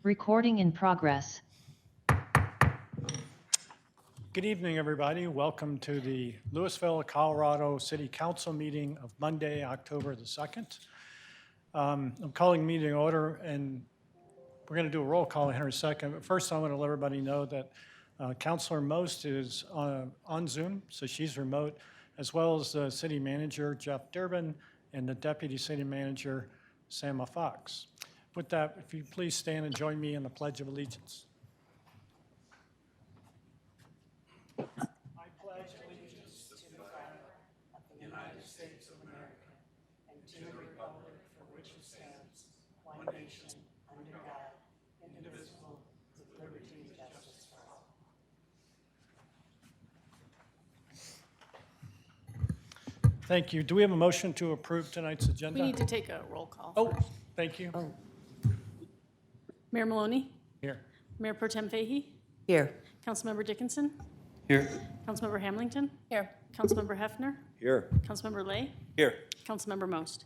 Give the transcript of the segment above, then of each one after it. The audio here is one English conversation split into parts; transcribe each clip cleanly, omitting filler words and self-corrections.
Recording in progress. Good evening, everybody. Welcome to the Louisville, Colorado City Council meeting of Monday, October the 2nd. I'm calling meeting order, and we're going to do a roll call here in a second. But first, I want to let everybody know that Councilor Most is on Zoom, so she's remote, as well as the city manager, Jeff Durbin, and the deputy city manager, Sam Fox. With that, if you please stand and join me in the Pledge of Allegiance. I pledge allegiance to the flag of the United States of America and to the republic for which it stands, one nation, under God, indivisible, with liberty and justice for all. Thank you. Do we have a motion to approve tonight's agenda? We need to take a roll call. Oh, first. thank you. Mayor Maloney, Here. Mayor Pro Tem Fahey, Here. Councilmember Dickinson, Here. Councilmember Hamilton. Here. Councilmember Hefner, Here. Councilmember Lay, Here. Councilmember Most.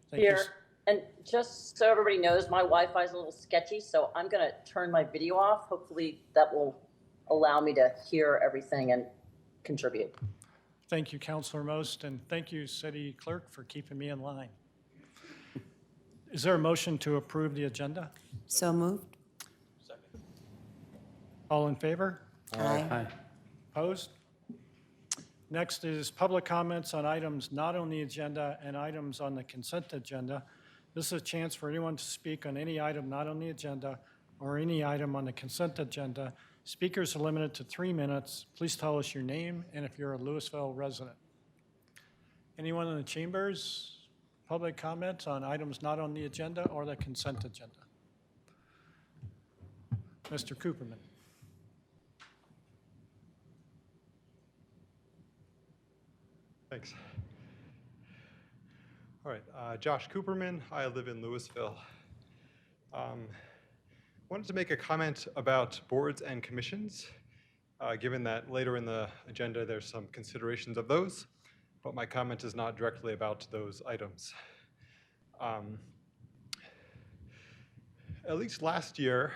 Thank you. Here, and just so everybody knows, my Wi-Fi is a little sketchy, so I'm going to turn my video off. Hopefully that will allow me to hear everything and contribute. Thank you, Councilor Most, and thank you, City Clerk, for keeping me in line. Is there a motion to approve the agenda? So moved. All in favor? Aye. Opposed? Next is public comments on items not on the agenda and items on the consent agenda. This is a chance for anyone to speak on any item not on the agenda or any item on the consent agenda. Speakers are limited to 3 minutes. Please tell us your name and if you're a Louisville resident. Anyone in the chambers? Public comments on items not on the agenda or the consent agenda? Mr. Cooperman. Thanks. All right, Josh Cooperman. I live in Louisville. Wanted to make a comment about boards and commissions, given that later in the agenda there's some considerations of those, but my comment is not directly about those items. At least last year,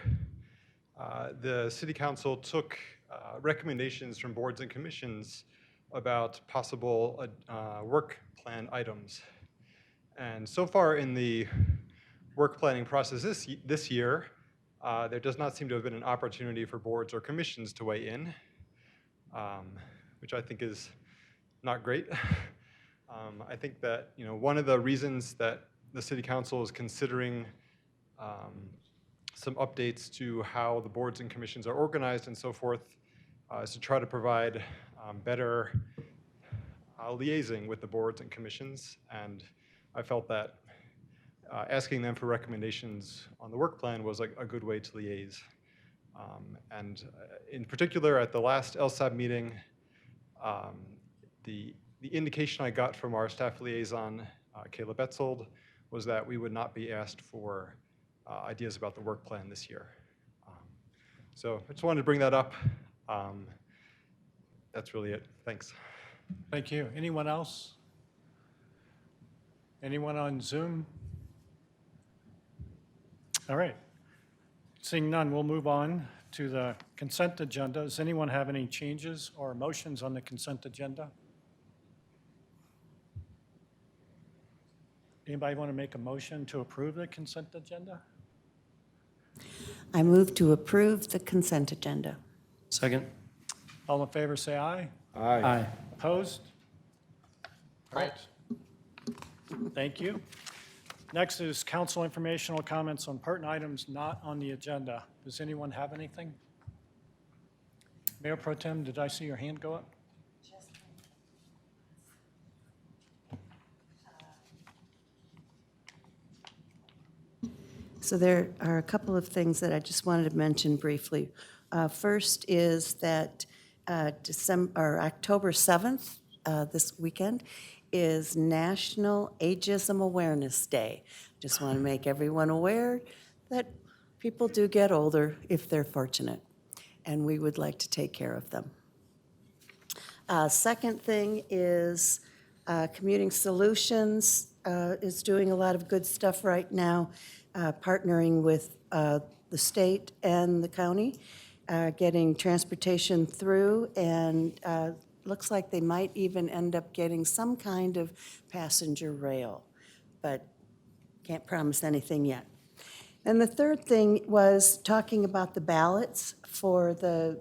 the City Council took recommendations from boards and commissions about possible work plan items. And so far in the work planning process this year, there does not seem to have been an opportunity for boards or commissions to weigh in, which I think is not great. I think that one of the reasons that the City Council is considering some updates to how the boards and commissions are organized and so forth is to try to provide better liaising with the boards and commissions, and I felt that asking them for recommendations on the work plan was a good way to liaise. And in particular, at the last LSAB meeting, the indication I got from our staff liaison, Kayla Betzold, was that we would not be asked for ideas about the work plan this year. So I just wanted to bring that up. That's really it. Thanks. Thank you. Anyone else? Anyone on Zoom? All right. Seeing none, we'll move on to the consent agenda. Does anyone have any changes or motions on the consent agenda? Anybody want to make a motion to approve the consent agenda? I move to approve the consent agenda. Second. All in favor, say aye. Aye. Opposed? All right. Thank you. Next is council informational comments on pertinent items not on the agenda. Does anyone have anything? Mayor Pro Tem, did I see your hand go up? So there are a couple of things that I just wanted to mention briefly. First is that October 7th, this weekend, is National Ageism Awareness Day. Just want to make everyone aware that people do get older if they're fortunate, and we would like to take care of them. Second thing is Commuting Solutions is doing a lot of good stuff right now. partnering with the state and the county, getting transportation through, and looks like they might even end up getting some kind of passenger rail, but can't promise anything yet. And the third thing was talking about the ballots for the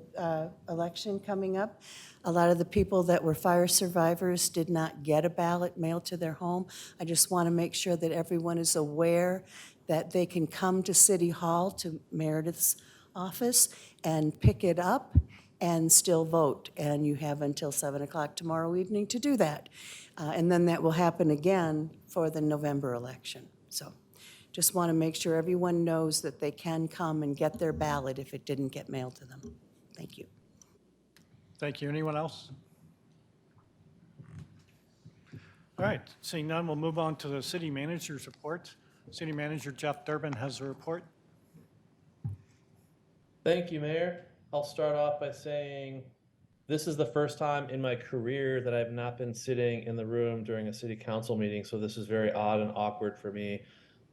election coming up. A lot of the people that were fire survivors did not get a ballot mailed to their home. I just want to make sure that everyone is aware that they can come to City Hall, to Meredith's office, and pick it up and still vote. And you have until 7 o'clock tomorrow evening to do that. And then that will happen again for the November election. So just want to make sure everyone knows that they can come and get their ballot if it didn't get mailed to them. Thank you. Thank you. Anyone else? All right, seeing none, we'll move on to the city manager's report. City Manager Jeff Durbin has a report. Thank you, Mayor. I'll start off by saying this is the first time in my career that I've not been sitting in the room during a city council meeting, so this is very odd and awkward for me.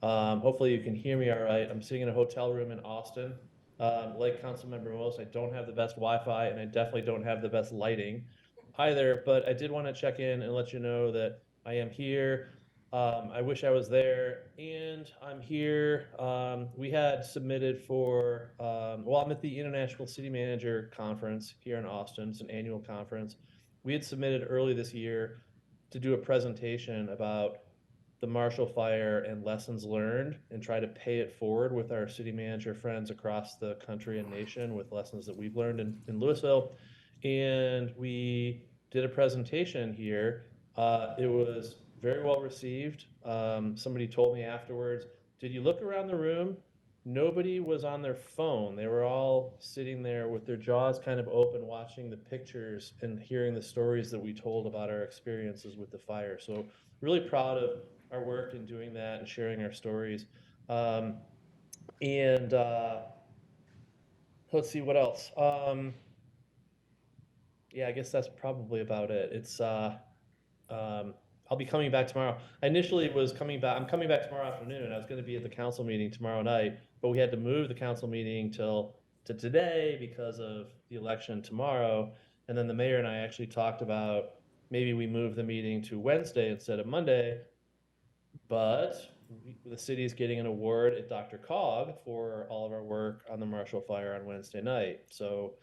Hopefully you can hear me all right. I'm sitting in a hotel room in Austin. Like Councilmember Most, I don't have the best Wi-Fi, and I definitely don't have the best lighting either, but I did want to check in and let you know that I am here. I wish I was there, and I'm here. We had submitted for, well, I'm at the International City Manager Conference here in Austin. It's an annual conference. We had submitted early this year to do a presentation about the Marshall Fire and lessons learned, and try to pay it forward with our city manager friends across the country and nation with lessons that we've learned in Louisville. And we did a presentation here. It was very well received. Somebody told me afterwards, did you look around the room? Nobody was on their phone. They were all sitting there with their jaws kind of open, watching the pictures and hearing the stories that we told about our experiences with the fire. So really proud of our work in doing that and sharing our stories. Let's see what else. Yeah, I guess that's probably about it. It's I'll be coming back tomorrow. I initially was coming back. I'm coming back tomorrow afternoon. I was going to be at the council meeting tomorrow night, but we had to move the council meeting to today because of the election tomorrow. And then the mayor and I actually talked about maybe we move the meeting to Wednesday instead of Monday. But the city is getting an award at Dr. Cog for all of our work on the Marshall Fire on Wednesday night. So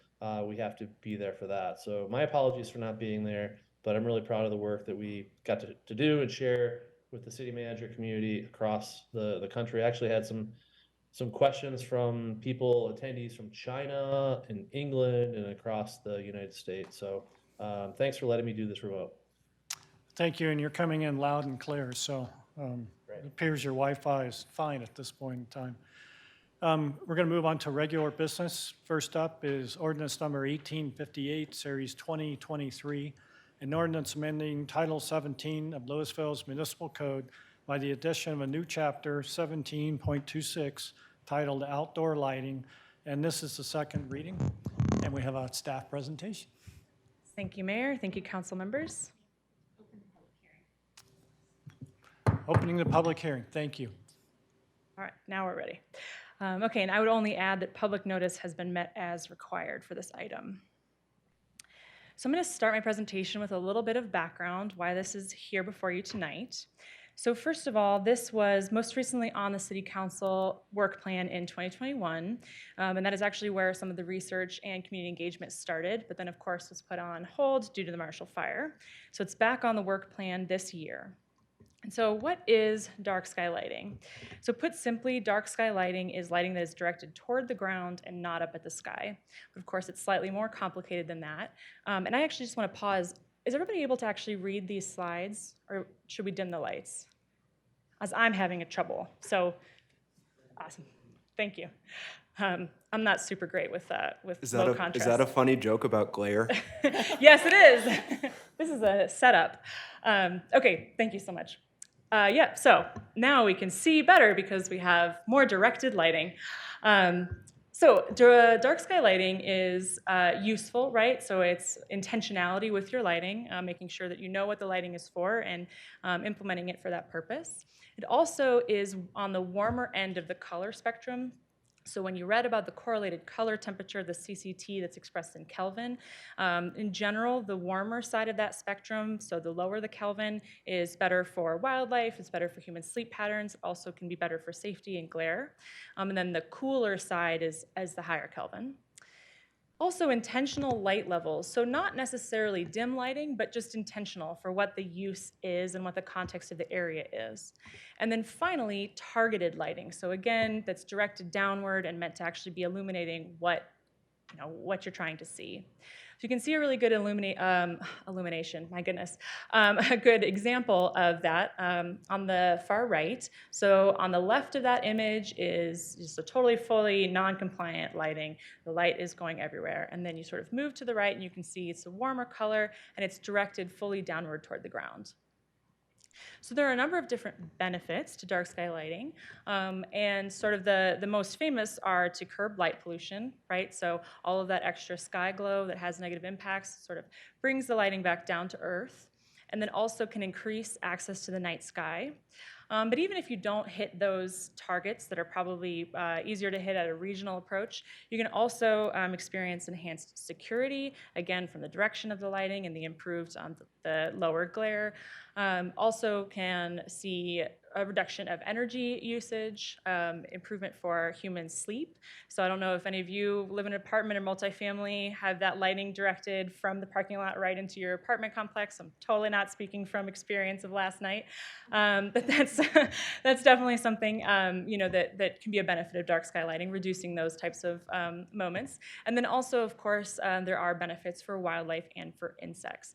we have to be there for that. So my apologies for not being there, but I'm really proud of the work that we got to do and share with the city manager community across the country. I actually had some questions from people, attendees from China and England and across the United States. So thanks for letting me do this remote. Thank you, and you're coming in loud and clear, so it appears your Wi-Fi is fine at this point in time. We're going to move on to regular business. First up is ordinance number 1858, series 2023, an ordinance amending Title 17 of Louisville's Municipal Code by the addition of a new chapter 17.26 titled Outdoor Lighting, and this is the second reading, and we have a staff presentation. Thank you, Mayor. Thank you, council members. Opening the public hearing. Thank you. All right, now we're ready. Okay, and I would only add that public notice has been met as required for this item. So I'm going to start my presentation with a little bit of background why this is here before you tonight. So first of all, this was most recently on the City Council work plan in 2021, and that is actually where some of the research and community engagement started, but then of course was put on hold due to the Marshall Fire. So it's back on the work plan this year. And so what is dark sky lighting? So put simply, dark sky lighting is lighting that is directed toward the ground and not up at the sky. But of course, it's slightly more complicated than that. And I actually just want to pause. Is everybody able to actually read these slides, or should we dim the lights? As I'm having a trouble. So, awesome. Thank you. I'm not super great with low contrast. Is that a funny joke about glare? Yes, it is. This is a setup. Okay, thank you so much. Yeah, so now we can see better because we have more directed lighting. So dark sky lighting is useful, right? So it's intentionality with your lighting, making sure that you know what the lighting is for and implementing it for that purpose. It also is on the warmer end of the color spectrum. So when you read about the correlated color temperature, the CCT that's expressed in Kelvin, in general, the warmer side of that spectrum, so the lower the Kelvin, is better for wildlife, it's better for human sleep patterns, also can be better for safety and glare. And then the cooler side is the higher Kelvin. Also intentional light levels, so not necessarily dim lighting, but just intentional for what the use is and what the context of the area is. And then finally, targeted lighting. So again, that's directed downward and meant to actually be illuminating what you're trying to see. So you can see a really good illumination, my goodness, a good example of that on the far right. So on the left of that image is just a totally fully non-compliant lighting. The light is going everywhere. And then you sort of move to the right and you can see it's a warmer color and it's directed fully downward toward the ground. So there are a number of different benefits to dark sky lighting, and sort of the most famous are to curb light pollution, right? So all of that extra sky glow that has negative impacts sort of brings the lighting back down to earth, and then also can increase access to the night sky. But even if you don't hit those targets that are probably easier to hit at a regional approach, you can also experience enhanced security, again, from the direction of the lighting and the improved, the lower glare. Also can see a reduction of energy usage, improvement for human sleep. So I don't know if any of you live in an apartment or multifamily, have that lighting directed from the parking lot right into your apartment complex. I'm totally not speaking from experience of last night, but that's that's definitely something that can be a benefit of dark sky lighting, reducing those types of moments. And then also, of course, there are benefits for wildlife and for insects.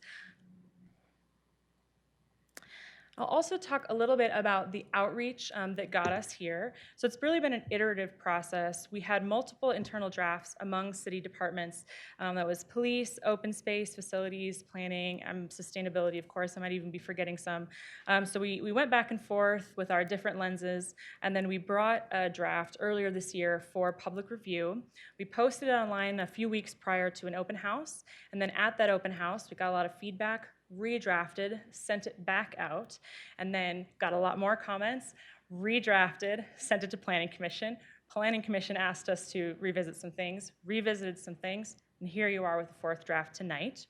I'll also talk a little bit about the outreach that got us here. So it's really been an iterative process. We had multiple internal drafts among city departments. That was police, open space, facilities, planning, sustainability, of course. I might even be forgetting some. So we went back and forth with our different lenses, and then we brought a draft earlier this year for public review. We posted it online a few weeks prior to an open house, and then at that open house, we got a lot of feedback, redrafted, sent it back out, and then got a lot more comments, redrafted, sent it to Planning Commission. Planning Commission asked us to revisit some things, revisited some things, and here you are with the fourth draft tonight.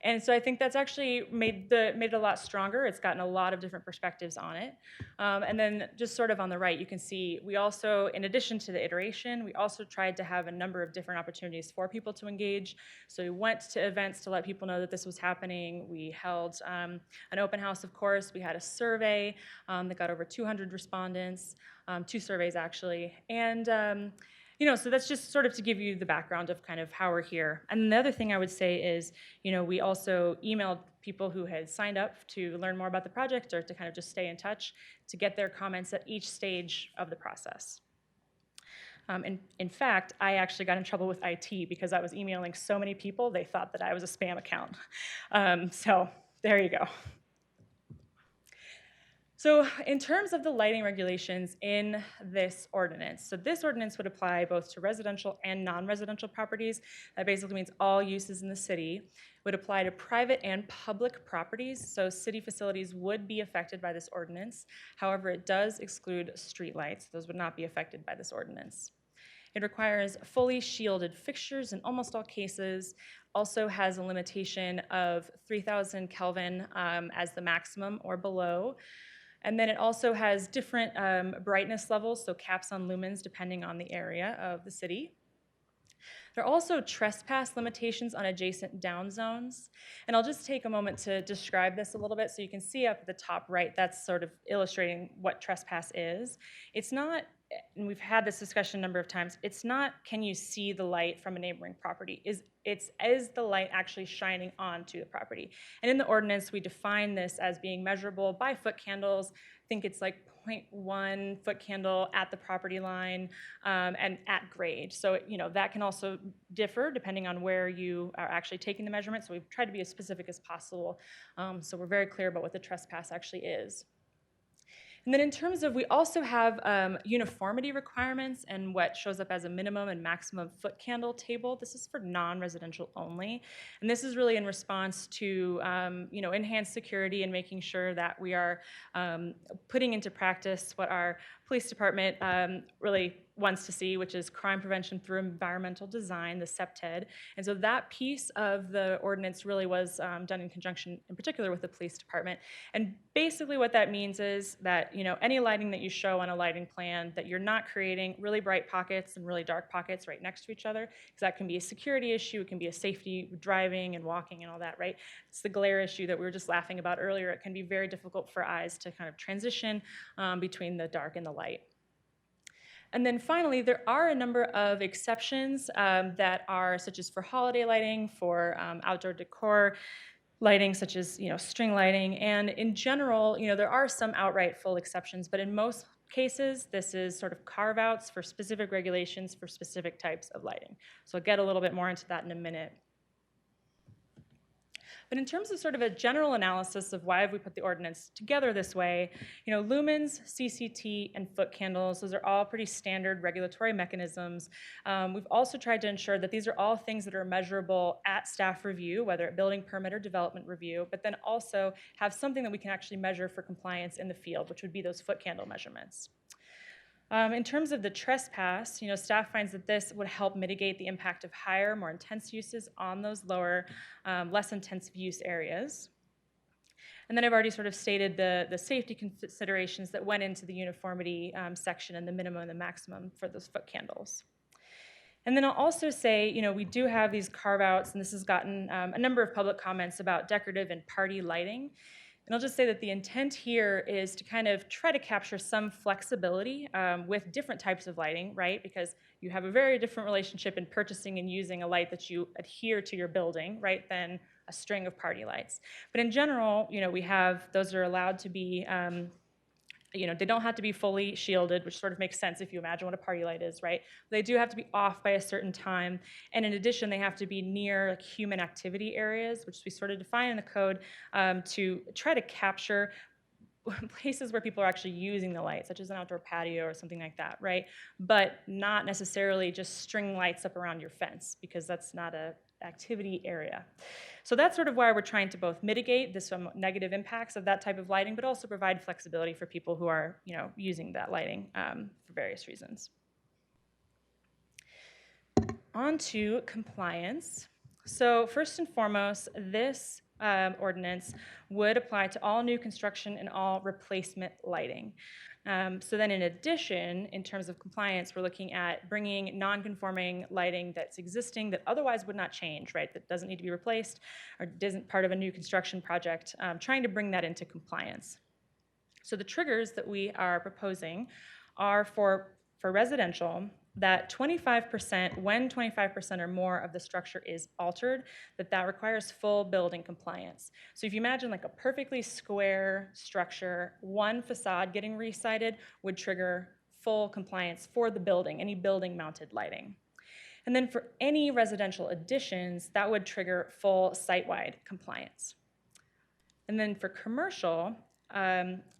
And so I think that's actually made it a lot stronger. It's gotten a lot of different perspectives on it. And then just sort of on the right, you can see we also, in addition to the iteration, we also tried to have a number of different opportunities for people to engage. So we went to events to let people know that this was happening. We held an open house, of course. We had a survey that got over 200 respondents, 2 surveys actually. And so that's just sort of to give you the background of kind of how we're here. And the other thing I would say is, we also emailed people who had signed up to learn more about the project or to kind of just stay in touch to get their comments at each stage of the process. In fact, I actually got in trouble with IT because I was emailing so many people, they thought that I was a spam account. So there you go. So in terms of the lighting regulations in this ordinance, so this ordinance would apply both to residential and non-residential properties. That basically means all uses in the city. Would apply to private and public properties, so city facilities would be affected by this ordinance. However, it does exclude streetlights. Those would not be affected by this ordinance. It requires fully shielded fixtures in almost all cases, also has a limitation of 3,000 Kelvin as the maximum or below. And then it also has different brightness levels, so caps on lumens depending on the area of the city. There are also trespass limitations on adjacent down zones. And I'll just take a moment to describe this a little bit so you can see up at the top right, that's sort of illustrating what trespass is. It's not, and we've had this discussion a number of times, it's not can you see the light from a neighboring property, it's is the light actually shining onto the property. And in the ordinance, we define this as being measurable by foot candles. I think it's like 0.1 foot candle at the property line and at grade. So that can also differ depending on where you are actually taking the measurement. So we've tried to be as specific as possible. So we're very clear about what the trespass actually is. And then in terms of, we also have uniformity requirements and what shows up as a minimum and maximum foot candle table. This is for non-residential only. And this is really in response to enhanced security and making sure that we are putting into practice what our police department really wants to see, which is crime prevention through environmental design, the CPTED. And so that piece of the ordinance really was done in conjunction, in particular, with the police department. And basically what that means is that, any lighting that you show on a lighting plan, that you're not creating really bright pockets and really dark pockets right next to each other, because that can be a security issue, it can be a safety driving and walking and all that, right? It's the glare issue that we were just laughing about earlier. It can be very difficult for eyes to kind of transition between the dark and the light. And then finally, there are a number of exceptions that are such as for holiday lighting, for outdoor decor lighting, such as string lighting. And in general, there are some outright full exceptions, but in most cases, this is sort of carve-outs for specific regulations for specific types of lighting. So I'll get a little bit more into that in a minute. But in terms of sort of a general analysis of why have we put the ordinance together this way, lumens, CCT, and foot candles, those are all pretty standard regulatory mechanisms. We've also tried to ensure that these are all things that are measurable at staff review, whether at building permit or development review, but then also have something that we can actually measure for compliance in the field, which would be those foot candle measurements. In terms of the trespass, staff finds that this would help mitigate the impact of higher, more intense uses on those lower, less intensive use areas. And then I've already sort of stated the safety considerations that went into the uniformity section and the minimum and the maximum for those foot candles. And then I'll also say, we do have these carve-outs, and this has gotten a number of public comments about decorative and party lighting. And I'll just say that the intent here is to kind of try to capture some flexibility with different types of lighting, right? Because you have a very different relationship in purchasing and using a light that you adhere to your building, right, than a string of party lights. But in general, we have those that are allowed to be they don't have to be fully shielded, which sort of makes sense if you imagine what a party light is, right? They do have to be off by a certain time. And in addition, they have to be near human activity areas, which we sort of define in the code to try to capture places where people are actually using the light, such as an outdoor patio or something like that, right? But not necessarily just string lights up around your fence, because that's not an activity area. So that's sort of why we're trying to both mitigate the negative impacts of that type of lighting, but also provide flexibility for people who are, using that lighting for various reasons. On to compliance. So first and foremost, this ordinance would apply to all new construction and all replacement lighting. So then in addition, in terms of compliance, we're looking at bringing non-conforming lighting that's existing that otherwise would not change, right, that doesn't need to be replaced or isn't part of a new construction project, trying to bring that into compliance. So the triggers that we are proposing are for residential, that 25%, when 25% or more of the structure is altered, that requires full building compliance. So if you imagine like a perfectly square structure, one facade getting recited would trigger full compliance for the building, any building mounted lighting. And then for any residential additions, that would trigger full site-wide compliance. And then for commercial,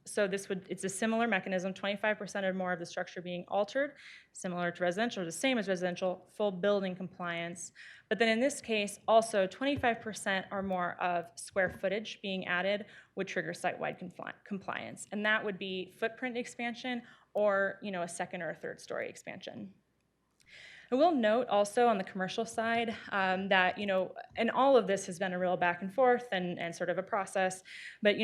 so it's a similar mechanism, 25% or more of the structure being altered, similar to residential, the same as residential, full building compliance. But then in this case, also 25% or more of square footage being added would trigger site-wide compliance. And that would be footprint expansion or, a second or a third story expansion. I will note also on the commercial side that, and all of this has been a real back and forth and sort of a process, but,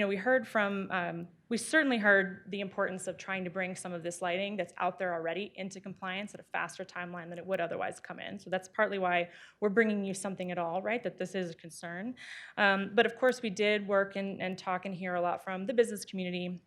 we certainly heard the importance of trying to bring some of this lighting that's out there already into compliance at a faster timeline than it would otherwise come in. So that's partly why we're bringing you something at all, right, that this is a concern. But of course, we did work and talk and hear a lot from the business community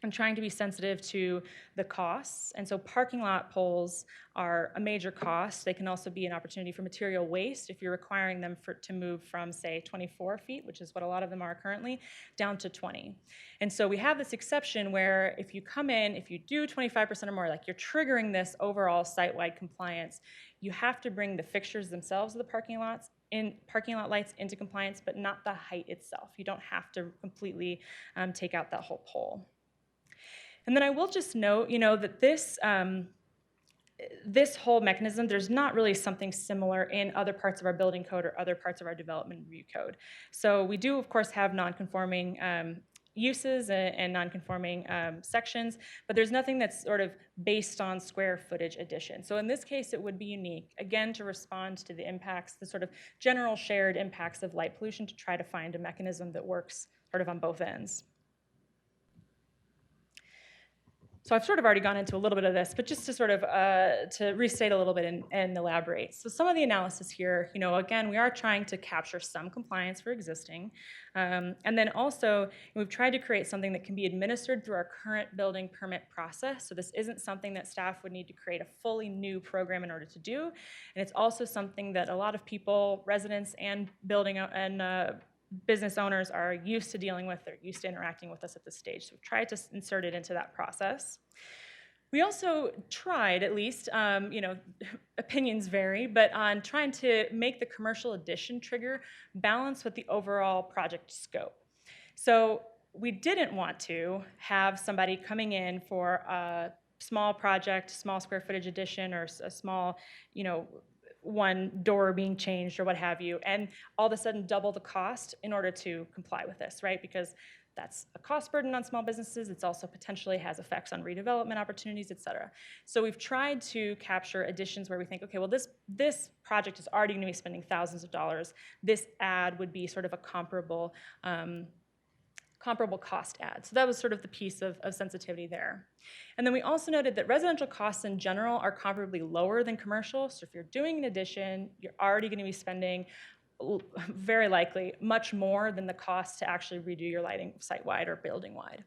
and trying to be sensitive to the costs. And so parking lot poles are a major cost. They can also be an opportunity for material waste if you're requiring them to move from, say, 24 feet, which is what a lot of them are currently, down to 20. And so we have this exception where if you come in, if you do 25% or more, like you're triggering this overall site-wide compliance, you have to bring the fixtures themselves of the parking lot lights into compliance, but not the height itself. You don't have to completely take out that whole pole. And then I will just note, that this whole mechanism, there's not really something similar in other parts of our building code or other parts of our development review code. So we do, of course, have non-conforming uses and non-conforming sections, but there's nothing that's sort of based on square footage addition. So in this case, it would be unique, again, to respond to the impacts, the sort of general shared impacts of light pollution, to try to find a mechanism that works sort of on both ends. So I've sort of already gone into a little bit of this, but just to sort of to restate a little bit and elaborate. So some of the analysis here, again, we are trying to capture some compliance for existing. And then also, we've tried to create something that can be administered through our current building permit process. So this isn't something that staff would need to create a fully new program in order to do. And it's also something that a lot of people, residents and building and business owners are used to dealing with. They're used to interacting with us at this stage. So we've tried to insert it into that process. We also tried, at least, opinions vary, but on trying to make the commercial addition trigger balance with the overall project scope. So we didn't want to have somebody coming in for a small project, small square footage addition, or a small, one door being changed or what have you, and all of a sudden double the cost in order to comply with this, right? Because that's a cost burden on small businesses. It's also potentially has effects on redevelopment opportunities, et cetera. So we've tried to capture additions where we think, okay, well, this project is already gonna be spending thousands of dollars. This ad would be sort of a comparable cost ad. So that was sort of the piece of sensitivity there. And then we also noted that residential costs in general are comparably lower than commercial. So if you're doing an addition, you're already going to be spending, very likely, much more than the cost to actually redo your lighting site-wide or building-wide.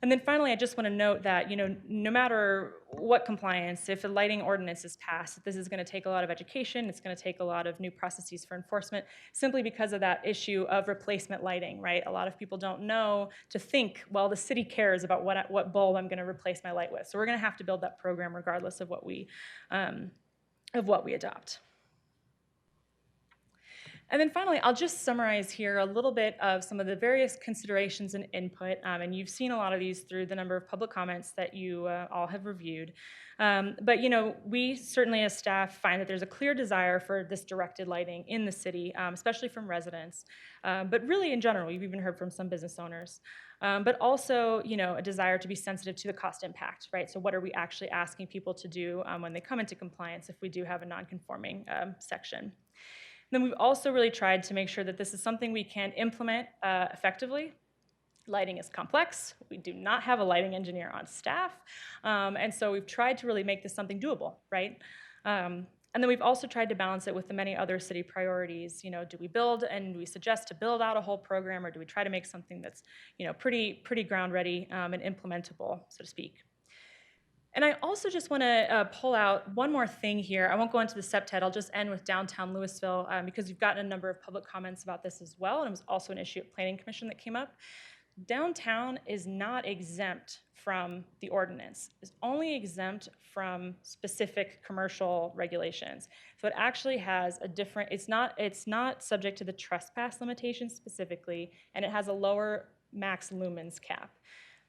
And then finally, I just want to note that, no matter what compliance, if a lighting ordinance is passed, this is going to take a lot of education. It's going to take a lot of new processes for enforcement, simply because of that issue of replacement lighting, right? A lot of people don't know to think, well, the city cares about what bulb I'm going to replace my light with. So we're going to have to build that program regardless of what we adopt. And then finally, I'll just summarize here a little bit of some of the various considerations and input, and you've seen a lot of these through the number of public comments that you all have reviewed. But we certainly as staff find that there's a clear desire for this directed lighting in the city, especially from residents, but really in general. We've even heard from some business owners. But also, a desire to be sensitive to the cost impact, right? So what are we actually asking people to do when they come into compliance if we do have a non-conforming section? Then we've also really tried to make sure that this is something we can implement effectively. Lighting is complex. We do not have a lighting engineer on staff. And so we've tried to really make this something doable, right? And then we've also tried to balance it with the many other city priorities. Do we build and do we suggest to build out a whole program, or do we try to make something that's pretty ground ready and implementable, so to speak? And I also just want to pull out one more thing here. I won't go into the septet. I'll just end with downtown Louisville because you've gotten a number of public comments about this as well, and it was also an issue at Planning Commission that came up. Downtown is not exempt from the ordinance. It's only exempt from specific commercial regulations. So it actually has a different, it's not subject to the trespass limitation specifically, and it has a lower max lumens cap.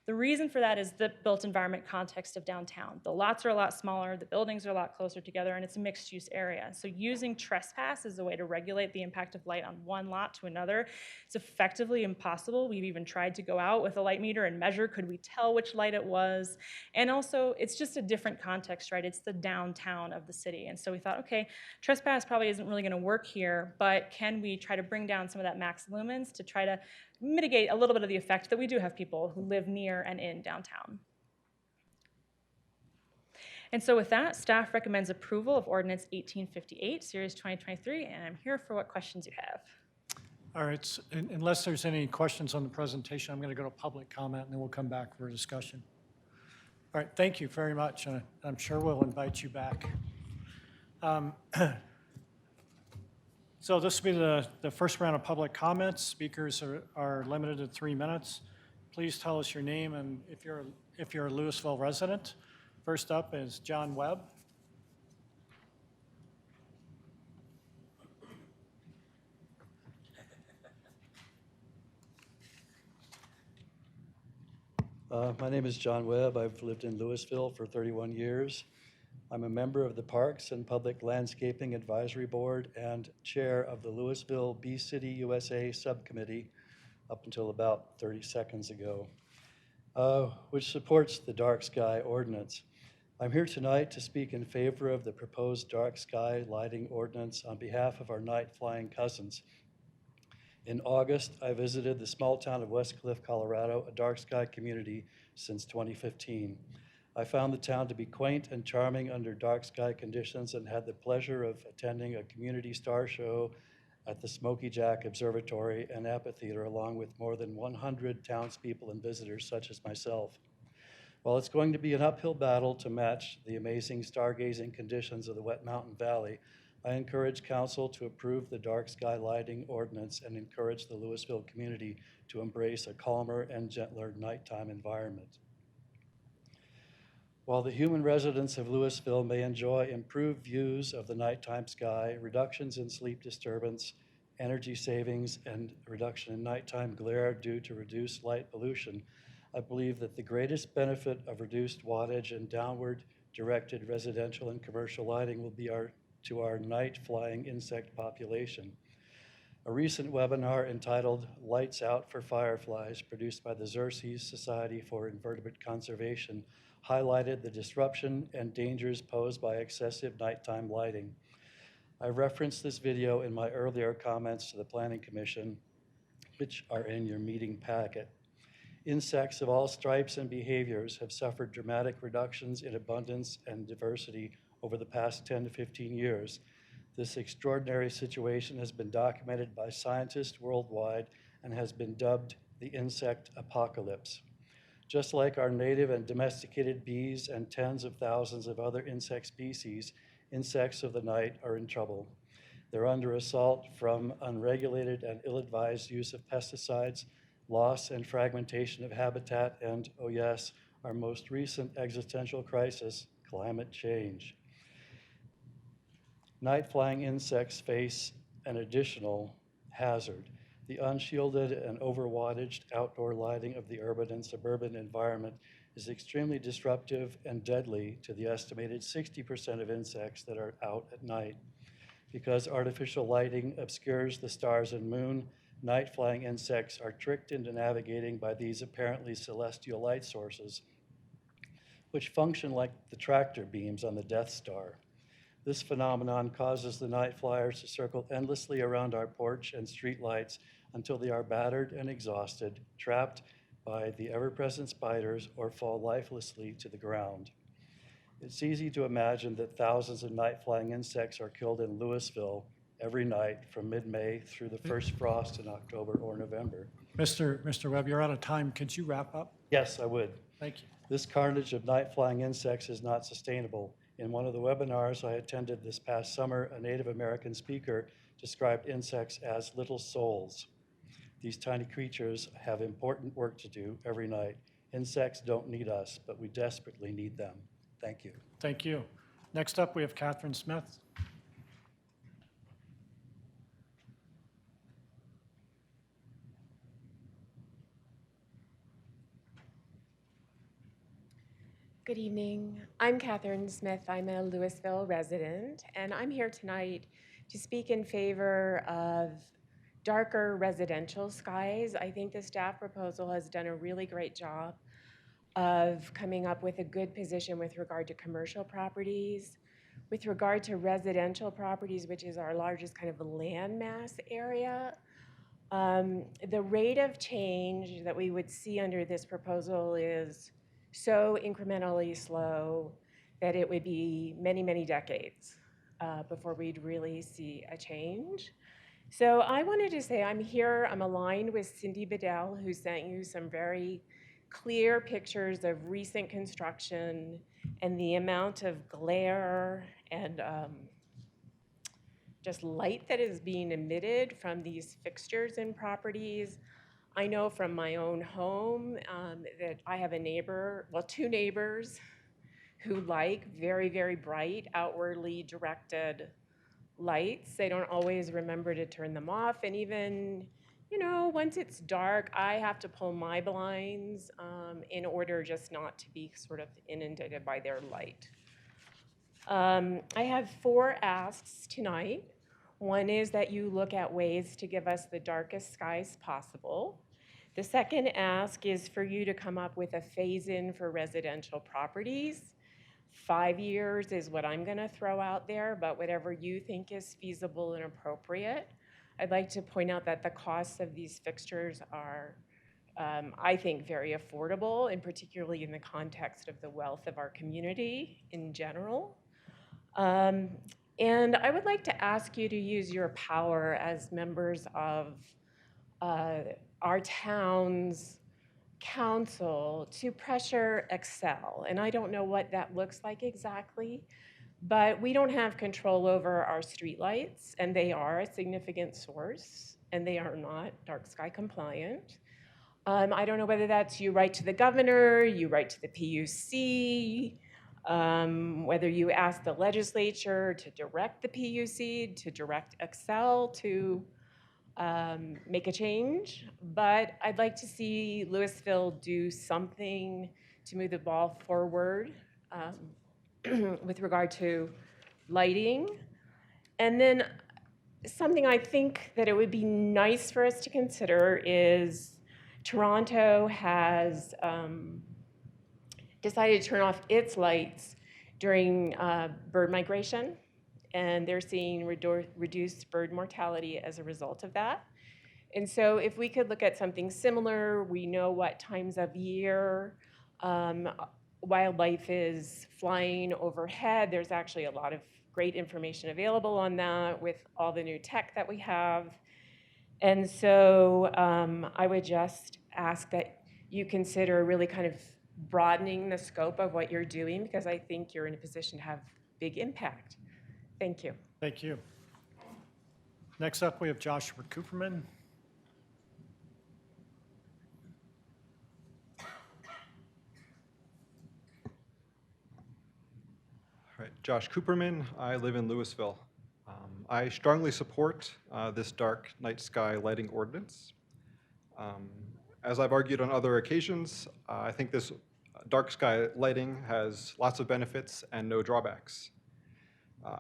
The reason for that is the built environment context of downtown. The lots are a lot smaller, the buildings are a lot closer together, and it's a mixed use area. So using trespass as a way to regulate the impact of light on one lot to another, it's effectively impossible. We've even tried to go out with a light meter and measure, could we tell which light it was? And also, it's just a different context, right? It's the downtown of the city. And so we thought, okay, trespass probably isn't really gonna work here, but can we try to bring down some of that max lumens to try to mitigate a little bit of the effect that we do have people who live near and in downtown. And so with that, staff recommends approval of Ordinance 1858, Series 2023, and I'm here for what questions you have. All right, unless there's any questions on the presentation, I'm going to go to public comment, and then we'll come back for a discussion. All right, thank you very much, and I'm sure we'll invite you back. So this will be the first round of public comments. Speakers are limited to 3 minutes. Please tell us your name and if you're a Louisville resident. First up is John Webb. My name is John Webb. I've lived in Louisville for 31 years. I'm a member of the Parks and Public Landscaping Advisory Board and chair of the Louisville Bee City USA Subcommittee up until about 30 seconds ago, which supports the dark sky ordinance. I'm here tonight to speak in favor of the proposed dark sky lighting ordinance on behalf of our night flying cousins. In August, I visited the small town of West Cliff, Colorado, a dark sky community since 2015. I found the town to be quaint and charming under dark sky conditions and had the pleasure of attending a community star show at the Smoky Jack Observatory and Amphitheater, along with more than 100 townspeople and visitors such as myself. While it's going to be an uphill battle to match the amazing stargazing conditions of the Wet Mountain Valley, I encourage council to approve the dark sky lighting ordinance and encourage the Louisville community to embrace a calmer and gentler nighttime environment. While the human residents of Louisville may enjoy improved views of the nighttime sky, reductions in sleep disturbance, energy savings, and reduction in nighttime glare due to reduced light pollution, I believe that the greatest benefit of reduced wattage and downward directed residential and commercial lighting will be to our night flying insect population. A recent webinar entitled Lights Out for Fireflies, produced by the Xerces Society for Invertebrate Conservation, highlighted the disruption and dangers posed by excessive nighttime lighting. I referenced this video in my earlier comments to the Planning Commission, which are in your meeting packet. Insects of all stripes and behaviors have suffered dramatic reductions in abundance and diversity over the past 10 to 15 years. This extraordinary situation has been documented by scientists worldwide and has been dubbed the insect apocalypse. Just like our native and domesticated bees and tens of thousands of other insect species, insects of the night are in trouble. They're under assault from unregulated and ill-advised use of pesticides, loss and fragmentation of habitat, and, oh yes, our most recent existential crisis, climate change. Night-flying insects face an additional hazard. The unshielded and overwattaged outdoor lighting of the urban and suburban environment is extremely disruptive and deadly to the estimated 60% of insects that are out at night. Because artificial lighting obscures the stars and moon, night-flying insects are tricked into navigating by these apparently celestial light sources, which function like the tractor beams on the Death Star. This phenomenon causes the night flyers to circle endlessly around our porch and street lights until they are battered and exhausted, trapped by the ever-present spiders, or fall lifelessly to the ground. It's easy to imagine that thousands of night-flying insects are killed in Louisville every night from mid-May through the first frost in October or November. Mr. Webb, you're out of time. Could you wrap up? Yes, I would. Thank you. This carnage of night-flying insects is not sustainable. In one of the webinars I attended this past summer, a Native American speaker described insects as little souls. These tiny creatures have important work to do every night. Insects don't need us, but we desperately need them. Thank you. Thank you. Next up, we have Catherine Smith. Good evening. I'm Catherine Smith. I'm a Louisville resident, and I'm here tonight to speak in favor of darker residential skies. I think the staff proposal has done a really great job of coming up with a good position with regard to commercial properties. With regard to residential properties, which is our largest kind of landmass area, the rate of change that we would see under this proposal is so incrementally slow that it would be many, many decades before we'd really see a change. So I wanted to say I'm aligned with Cindy Bedell, who sent you some very clear pictures of recent construction and the amount of glare and just light that is being emitted from these fixtures in properties. I know from my own home that I have two neighbors who like very, very bright, outwardly directed lights. They don't always remember to turn them off, and even you know, once it's dark, I have to pull my blinds in order just not to be sort of inundated by their light. I have 4 asks tonight. One is that you look at ways to give us the darkest skies possible. The second ask is for you to come up with a phase-in for residential properties. 5 years is what I'm going to throw out there, but whatever you think is feasible and appropriate. I'd like to point out that the costs of these fixtures are, I think, very affordable, and particularly in the context of the wealth of our community in general. And I would like to ask you to use your power as members of our town's council to pressure Excel. And I don't know what that looks like exactly, but we don't have control over our streetlights, and they are a significant source, and they are not dark sky compliant. I don't know whether that's you write to the governor, you write to the PUC, whether you ask the legislature to direct the PUC, to direct Excel to make a change, but I'd like to see Louisville do something to move the ball forward with regard to lighting. And then something I think that it would be nice for us to consider is Toronto has decided to turn off its lights during bird migration, and they're seeing reduced bird mortality as a result of that. And so if we could look at something similar, we know what times of year wildlife is flying overhead. There's actually a lot of great information available on that with all the new tech that we have. And so I would just ask that you consider really kind of broadening the scope of what you're doing, because I think you're in a position to have big impact. Thank you. Thank you. Next up, we have Joshua Cooperman. All right, Josh Cooperman. I live in Louisville. I strongly support this dark night sky lighting ordinance. As I've argued on other occasions, I think this dark sky lighting has lots of benefits and no drawbacks.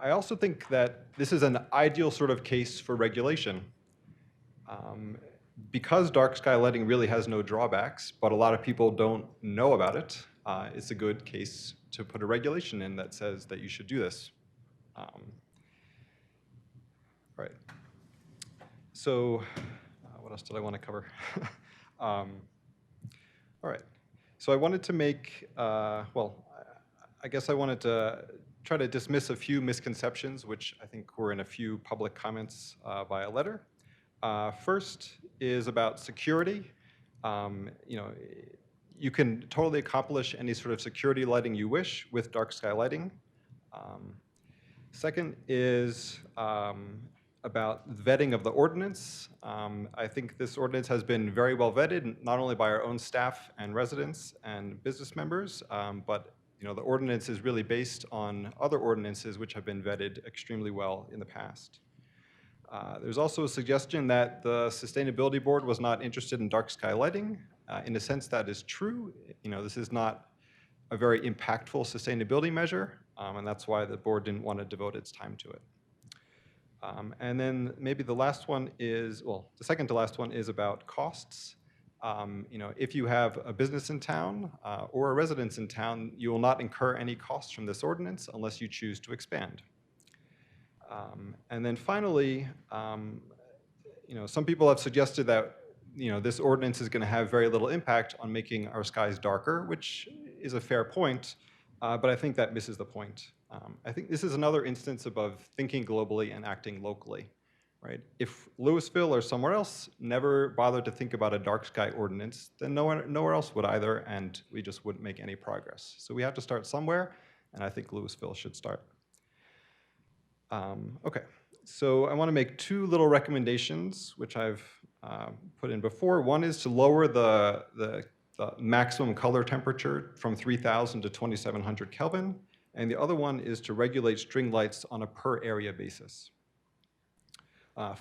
I also think that this is an ideal sort of case for regulation. Because dark sky lighting really has no drawbacks, but a lot of people don't know about it, it's a good case to put a regulation in that says that you should do this. Right. So what else did I want to cover? All right. So I wanted to make, well, I guess I wanted to try to dismiss a few misconceptions, which I think were in a few public comments via letter. First is about security. You know, you can totally accomplish any sort of security lighting you wish with dark sky lighting. Second is about vetting of the ordinance. I think this ordinance has been very well vetted, not only by our own staff and residents and business members, but you know, the ordinance is really based on other ordinances which have been vetted extremely well in the past. There's also a suggestion that the Sustainability Board was not interested in dark sky lighting. In a sense, that is true. You know, this is not a very impactful sustainability measure, and that's why the board didn't want to devote its time to it. And then maybe the last one is, well, the second to last one is about costs. You know, if you have a business in town or a residence in town, you will not incur any costs from this ordinance unless you choose to expand. And then finally, you know, some people have suggested that, you know, this ordinance is going to have very little impact on making our skies darker, which is a fair point, but I think that misses the point. I think this is another instance of thinking globally and acting locally, right? If Louisville or somewhere else never bothered to think about a dark sky ordinance, then nowhere else would either, and we just wouldn't make any progress. So we have to start somewhere, and I think Louisville should start. Okay, so I want to make two little recommendations, which I've put in before. One is to lower the maximum color temperature from 3,000 to 2,700 Kelvin. And the other one is to regulate string lights on a per area basis.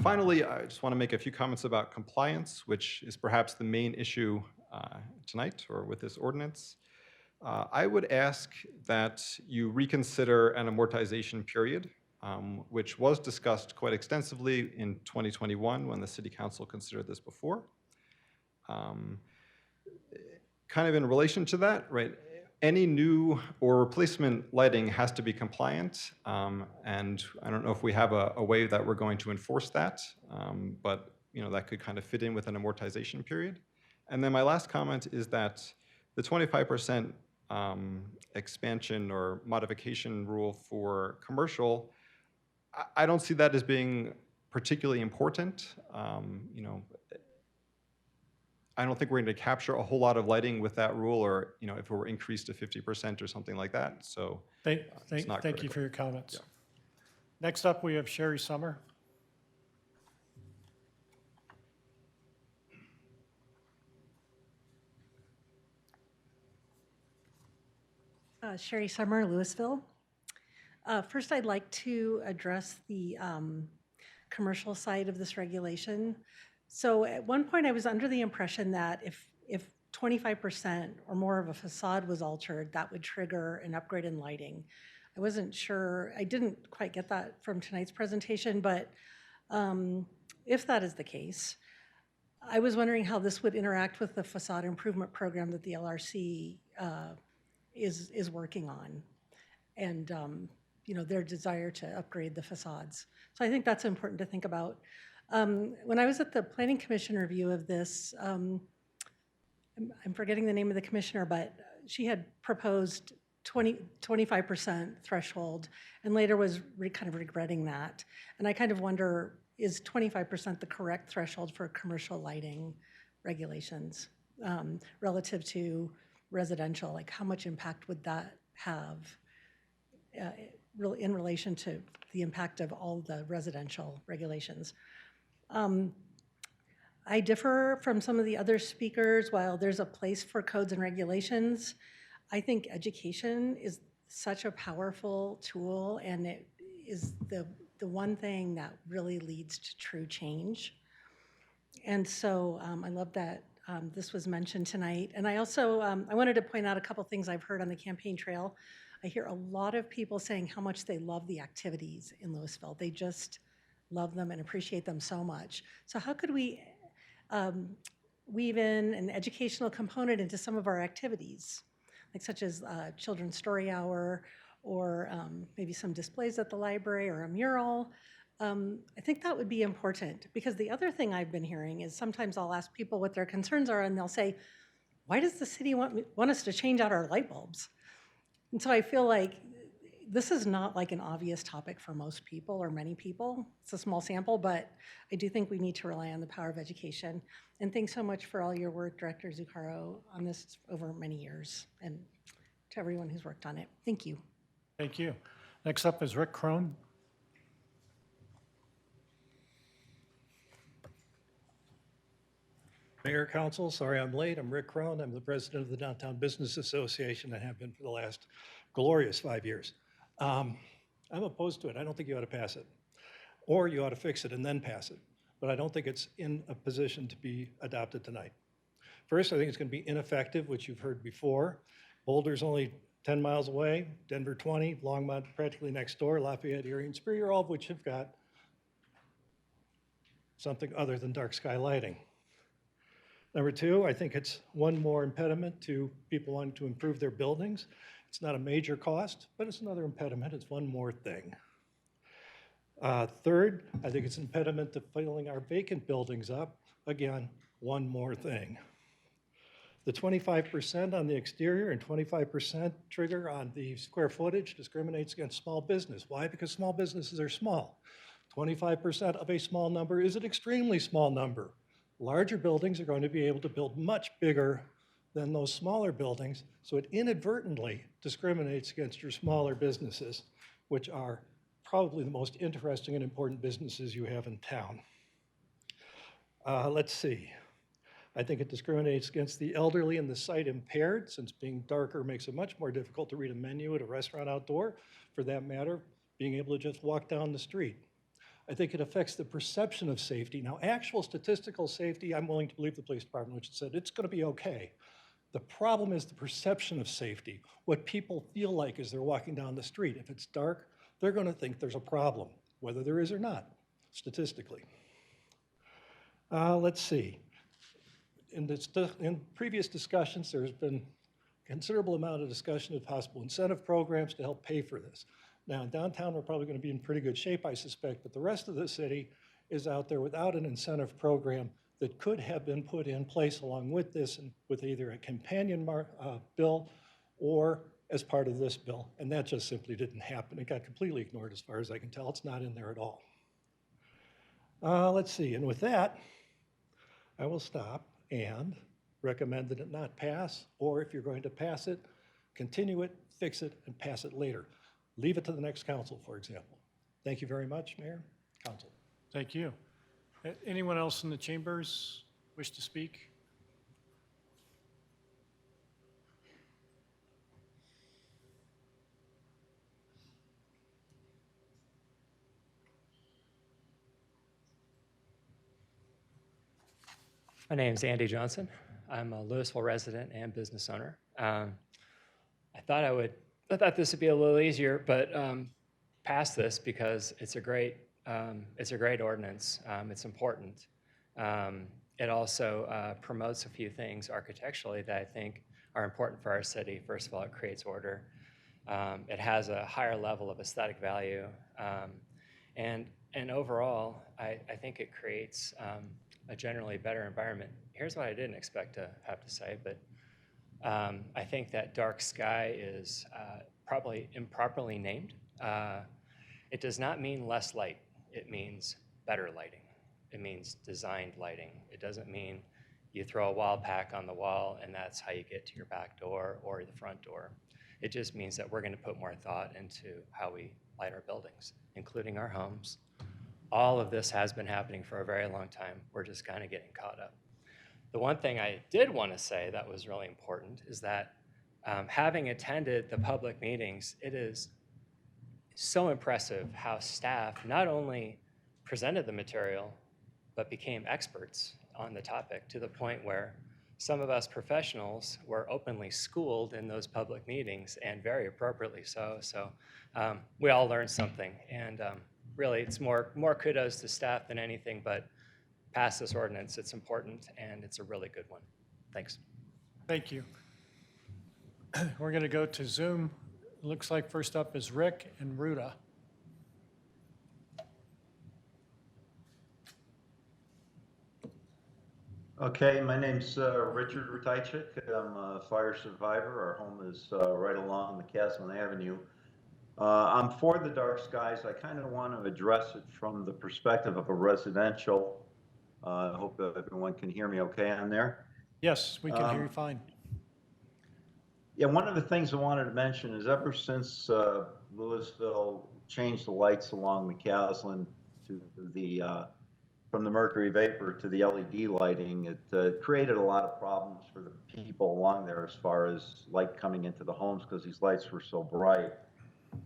Finally, I just want to make a few comments about compliance, which is perhaps the main issue tonight or with this ordinance. I would ask that you reconsider an amortization period, which was discussed quite extensively in 2021 when the City Council considered this before. Kind of in relation to that, right? Any new or replacement lighting has to be compliant, and I don't know if we have a way that we're going to enforce that, but that could kind of fit in with an amortization period. And then my last comment is that the 25% expansion or modification rule for commercial, I don't see that as being particularly important. I don't think we're going to capture a whole lot of lighting with that rule, or if it were increased to 50% or something like that. So Thank it's not you critical. for your comments. Yeah. Next up, we have Sherry Summer. Sherry Summer, Louisville. First, I'd like to address the commercial side of this regulation. So at one point, I was under the impression that if 25% or more of a facade was altered, that would trigger an upgrade in lighting. I wasn't sure, I didn't quite get that from tonight's presentation, but if that is the case, I was wondering how this would interact with the facade improvement program that the LRC is working on, and their desire to upgrade the facades. So I think that's important to think about. When I was at the Planning Commission review of this, I'm forgetting the name of the commissioner, but she had proposed 25% threshold, and later was kind of regretting that. And I kind of wonder, is 25% the correct threshold for commercial lighting regulations relative to residential? Like, how much impact would that have in relation to the impact of all the residential regulations? I differ from some of the other speakers. While there's a place for codes and regulations, I think education is such a powerful tool, and it is the one thing that really leads to true change. And so I love that this was mentioned tonight. And I also, I wanted to point out a couple things I've heard on the campaign trail. I hear a lot of people saying how much they love the activities in Louisville. They just love them and appreciate them so much. So how could we weave in an educational component into some of our activities, like such as Children's Story Hour, or maybe some displays at the library, or a mural? I think that would be important, because the other thing I've been hearing is sometimes I'll ask people what their concerns are, and they'll say, why does the city want us to change out our light bulbs? And so I feel like this is not like an obvious topic for most people or many people. It's a small sample, but I do think we need to rely on the power of education. And thanks so much for all your work, Director Zuccaro, on this over many years, and to everyone who's worked on it. Thank you. Thank you. Next up is Rick Crone. Mayor, Council, sorry I'm late. I'm Rick Crone. I'm the president of the Downtown Business Association and have been for the last glorious 5 years. I'm opposed to it. I don't think you ought to pass it. Or you ought to fix it and then pass it. But I don't think it's in a position to be adopted tonight. First, I think it's going to be ineffective, which you've heard before. Boulder's only 10 miles away, Denver 20, Longmont practically next door, Lafayette, Erie, and Superior, all of which have got something other than dark sky lighting. Number two, I think it's one more impediment to people wanting to improve their buildings. It's not a major cost, but it's another impediment. It's one more thing. Third, I think it's an impediment to filling our vacant buildings up. Again, one more thing. The 25% on the exterior and 25% trigger on the square footage discriminates against small business. Why? Because small businesses are small. 25% of a small number is an extremely small number. Larger buildings are going to be able to build much bigger than those smaller buildings, so it inadvertently discriminates against your smaller businesses, which are probably the most interesting and important businesses you have in town. Let's see. I think it discriminates against the elderly and the sight impaired, since being darker makes it much more difficult to read a menu at a restaurant outdoor, for that matter, being able to just walk down the street. I think it affects the perception of safety. Now, actual statistical safety, I'm willing to believe the police department, which said it's going to be okay. The problem is the perception of safety, what people feel like as they're walking down the street. If it's dark, they're going to think there's a problem, whether there is or not, statistically. Let's see. In previous discussions, there's been a considerable amount of discussion of possible incentive programs to help pay for this. Now, in downtown, we're probably going to be in pretty good shape, I suspect, but the rest of the city is out there without an incentive program that could have been put in place along with this and with either a companion bill or as part of this bill. And that just simply didn't happen. It got completely ignored as far as I can tell. It's not in there at all. Let's see, and with that, I will stop and recommend that it not pass, or if you're going to pass it, continue it, fix it, and pass it later. Leave it to the next council, for example. Thank you very much, Mayor, Council. Thank you. Anyone else in the chambers wish to speak? My name is Andy Johnson. I'm a Louisville resident and business owner. I thought this would be a little easier, but pass this because it's a great ordinance. It's important. It also promotes a few things architecturally that I think are important for our city. First of all, it creates order. It has a higher level of aesthetic value, and overall, I think it creates a generally better environment. Here's what I didn't expect to have to say, but I think that dark sky is probably improperly named. It does not mean less light. It means better lighting. It means designed lighting. It doesn't mean you throw a wall pack on the wall and that's how you get to your back door or the front door. It just means that we're going to put more thought into how we light our buildings, including our homes. All of this has been happening for a very long time. We're just kind of getting caught up. The one thing I did want to say that was really important is that having attended the public meetings, it is so impressive how staff not only presented the material, but became experts on the topic to the point where some of us professionals were openly schooled in those public meetings, and very appropriately so. So we all learned something, and really it's more kudos to staff than anything, but pass this ordinance. It's important, and it's a really good one. Thanks. Thank you. We're going to go to Zoom. It looks like first up is Rick and Ruta. Okay, my name's Richard Rutajczyk. I'm a fire survivor. Our home is right along the Castle Avenue. I'm for the dark skies. I kind of want to address it from the perspective of a residential. I hope everyone can hear me okay on there. Yes, we can hear you fine. Yeah, one of the things I wanted to mention is ever since Louisville changed the lights along McCaslin to the from the mercury vapor to the LED lighting, it created a lot of problems for the people along there as far as light coming into the homes because these lights were so bright.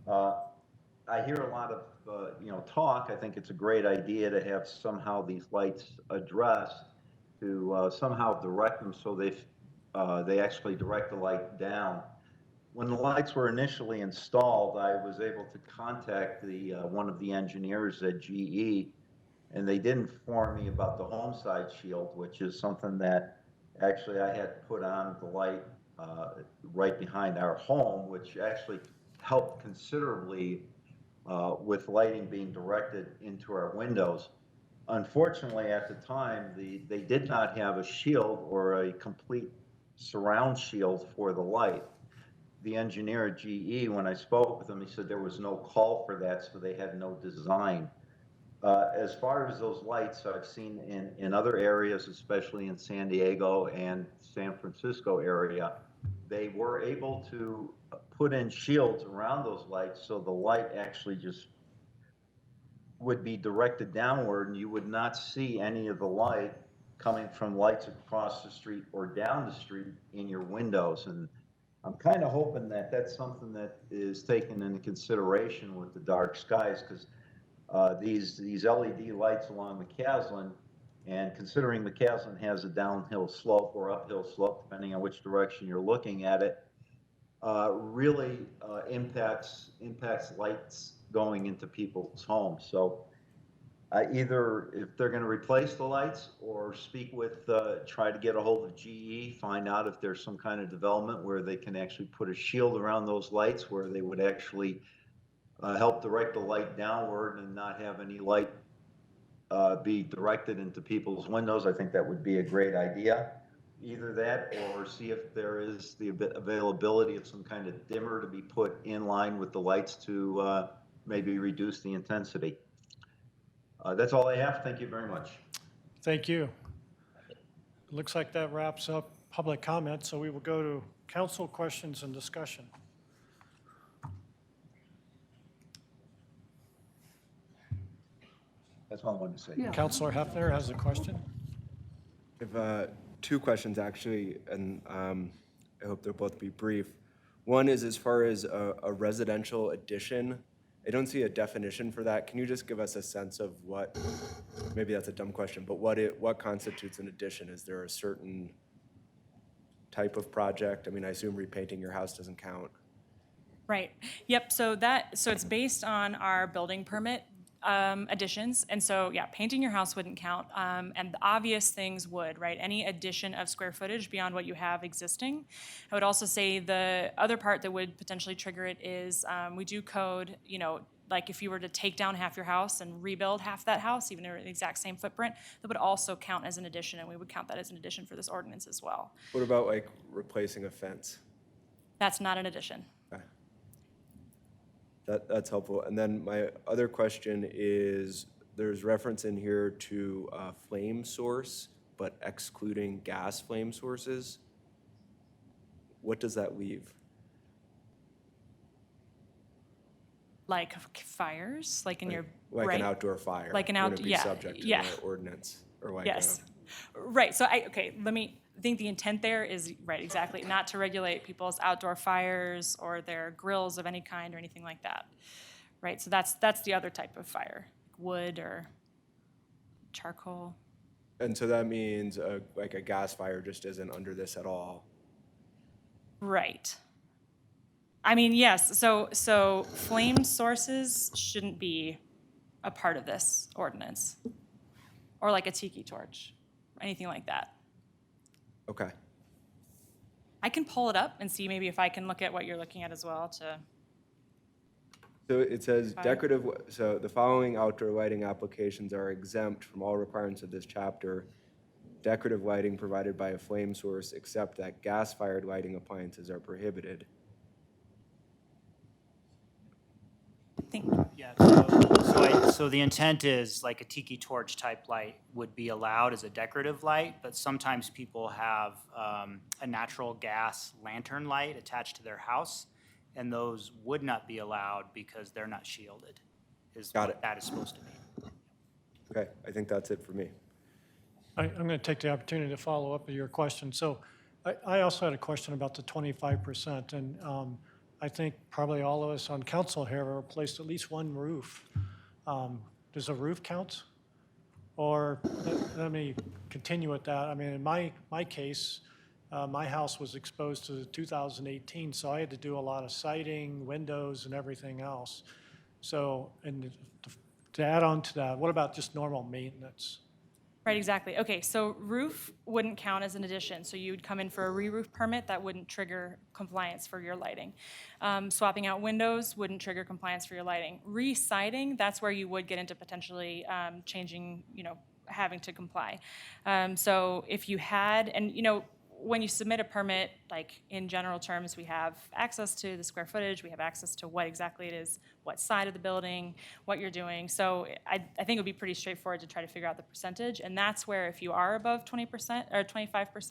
I hear a lot of talk. I think it's a great idea to have somehow these lights addressed to somehow direct them so they actually direct the light down. When the lights were initially installed, I was able to contact one of the engineers at GE, and they did inform me about the home side shield, which is something that actually I had put on the light right behind our home, which actually helped considerably with lighting being directed into our windows. Unfortunately, at the time, they did not have a shield or a complete surround shield for the light. The engineer at GE, when I spoke with him, he said there was no call for that, so they had no design. As far as those lights, I've seen in other areas, especially in San Diego and San Francisco area, they were able to put in shields around those lights so the light actually just would be directed downward and you would not see any of the light coming from lights across the street or down the street in your windows. And I'm kind of hoping that that's something that is taken into consideration with the dark skies, because these LED lights along McCaslin, and considering McCaslin has a downhill slope or uphill slope, depending on which direction you're looking at it, really impacts lights going into people's homes. So either if they're going to replace the lights or speak with, try to get a hold of GE, find out if there's some kind of development where they can actually put a shield around those lights where they would actually help direct the light downward and not have any light be directed into people's windows. I think that would be a great idea. Either that or see if there is the availability of some kind of dimmer to be put in line with the lights to maybe reduce the intensity. That's all I have. Thank you very much. Thank you. Looks like that wraps up public comment, so we will go to council questions and discussion. That's all I wanted to say. Councilor Hefner has a question. I have two questions, actually, and I hope they'll both be brief. One is as far as a residential addition, I don't see a definition for that. Can you just give us a sense of what, maybe that's a dumb question, but what constitutes an addition? Is there a certain type of project? I mean, I assume repainting your house doesn't count. Right. Yep. So it's based on our building permit additions. And so, yeah, painting your house wouldn't count. And the obvious things would, right? Any addition of square footage beyond what you have existing. I would also say the other part that would potentially trigger it is we do code, like if you were to take down half your house and rebuild half that house, even in the exact same footprint, that would also count as an addition, and we would count that as an addition for this ordinance as well. What about like replacing a fence? That's not an addition. Okay. That's helpful. And then my other question is, there's reference in here to a flame source, but excluding gas flame sources. What does that leave? Like fires, like in your Like right? an outdoor fire. Like an wouldn't out, be yeah, subject to yeah. the ordinance or like Yes. Right. So I think the intent there is right, exactly, not to regulate people's outdoor fires or their grills of any kind or anything like that. Right. So that's the other type of fire, wood or charcoal. And so that means like a gas fire just isn't under this at all. Right. I mean, yes. So flame sources shouldn't be a part of this ordinance, or like a tiki torch, anything like that. Okay. I can pull it up and see maybe if I can look at what you're looking at as well to. So it says so the following outdoor lighting applications are exempt from all requirements of this chapter. Decorative lighting provided by a flame source, except that gas-fired lighting appliances are prohibited. Yeah, so the intent is like a tiki torch type light would be allowed as a decorative light, but sometimes people have a natural gas lantern light attached to their house, and those would not be allowed because they're not shielded, is what that is supposed to mean. Okay, I think that's it for me. I'm going to take the opportunity to follow up with your question. So I also had a question about the 25%, and I think probably all of us on council here have replaced at least one roof. Does a roof count? Or let me continue with that. I mean, in my case, my house was exposed to 2018, so I had to do a lot of siding, windows, and everything else. So, and to add on to that, what about just normal maintenance? Right, exactly. Okay, so roof wouldn't count as an addition. So you would come in for a re-roof permit that wouldn't trigger compliance for your lighting. Swapping out windows wouldn't trigger compliance for your lighting. Re-siding, that's where you would get into potentially changing, having to comply. So if you had, and when you submit a permit, like in general terms, we have access to the square footage, we have access to what exactly it is, what side of the building, what you're doing. So I think it would be pretty straightforward to try to figure out the percentage. And that's where if you are above 20% or 25%,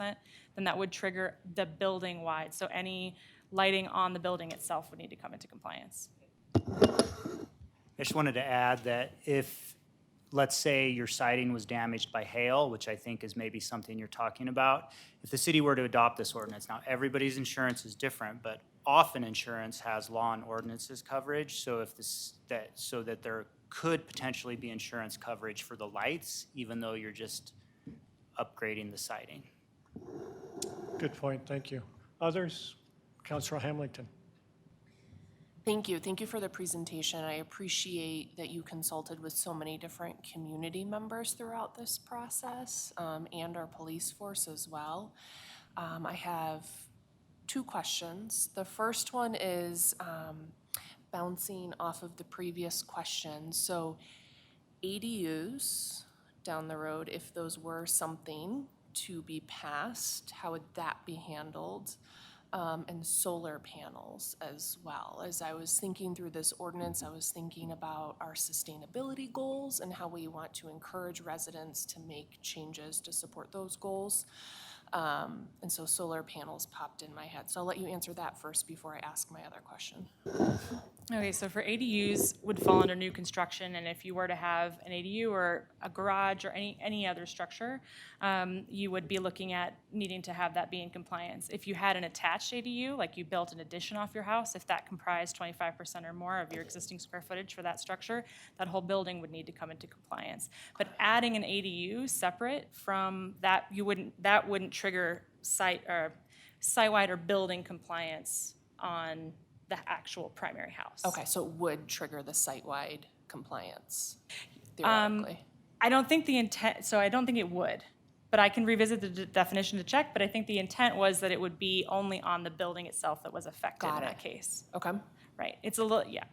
then that would trigger the building wide. So any lighting on the building itself would need to come into compliance. I just wanted to add that if, let's say your siding was damaged by hail, which I think is maybe something you're talking about, if the city were to adopt this ordinance, now everybody's insurance is different, but often insurance has law and ordinances coverage, so if so that they're could potentially be insurance coverage for the lights, even though you're just upgrading the siding. Good point, thank you. Others? Councilor Hamilton. Thank you. Thank you for the presentation. I appreciate that you consulted with so many different community members throughout this process, and our police force as well. I have two questions. The first one is bouncing off of the previous question. So ADUs down the road, if those were something to be passed, how would that be handled? And solar panels as well. As I was thinking through this ordinance, I was thinking about our sustainability goals and how we want to encourage residents to make changes to support those goals. And so solar panels popped in my head. So I'll let you answer that first before I ask my other question. Okay, so for ADUs would fall under new construction, and if you were to have an ADU or a garage or any other structure, you would be looking at needing to have that be in compliance. If you had an attached ADU, like you built an addition off your house, if that comprised 25% or more of your existing square footage for that structure, that whole building would need to come into compliance. But adding an ADU separate from that, that wouldn't trigger site-wide or building compliance on the actual primary house. Okay, so it would trigger the site-wide compliance, theoretically. I don't think the intent, so I don't think it would, but I can revisit the definition to check, but I think the intent was that it would be only on the building itself that was affected in that case. Okay. Right, it's a little, yeah.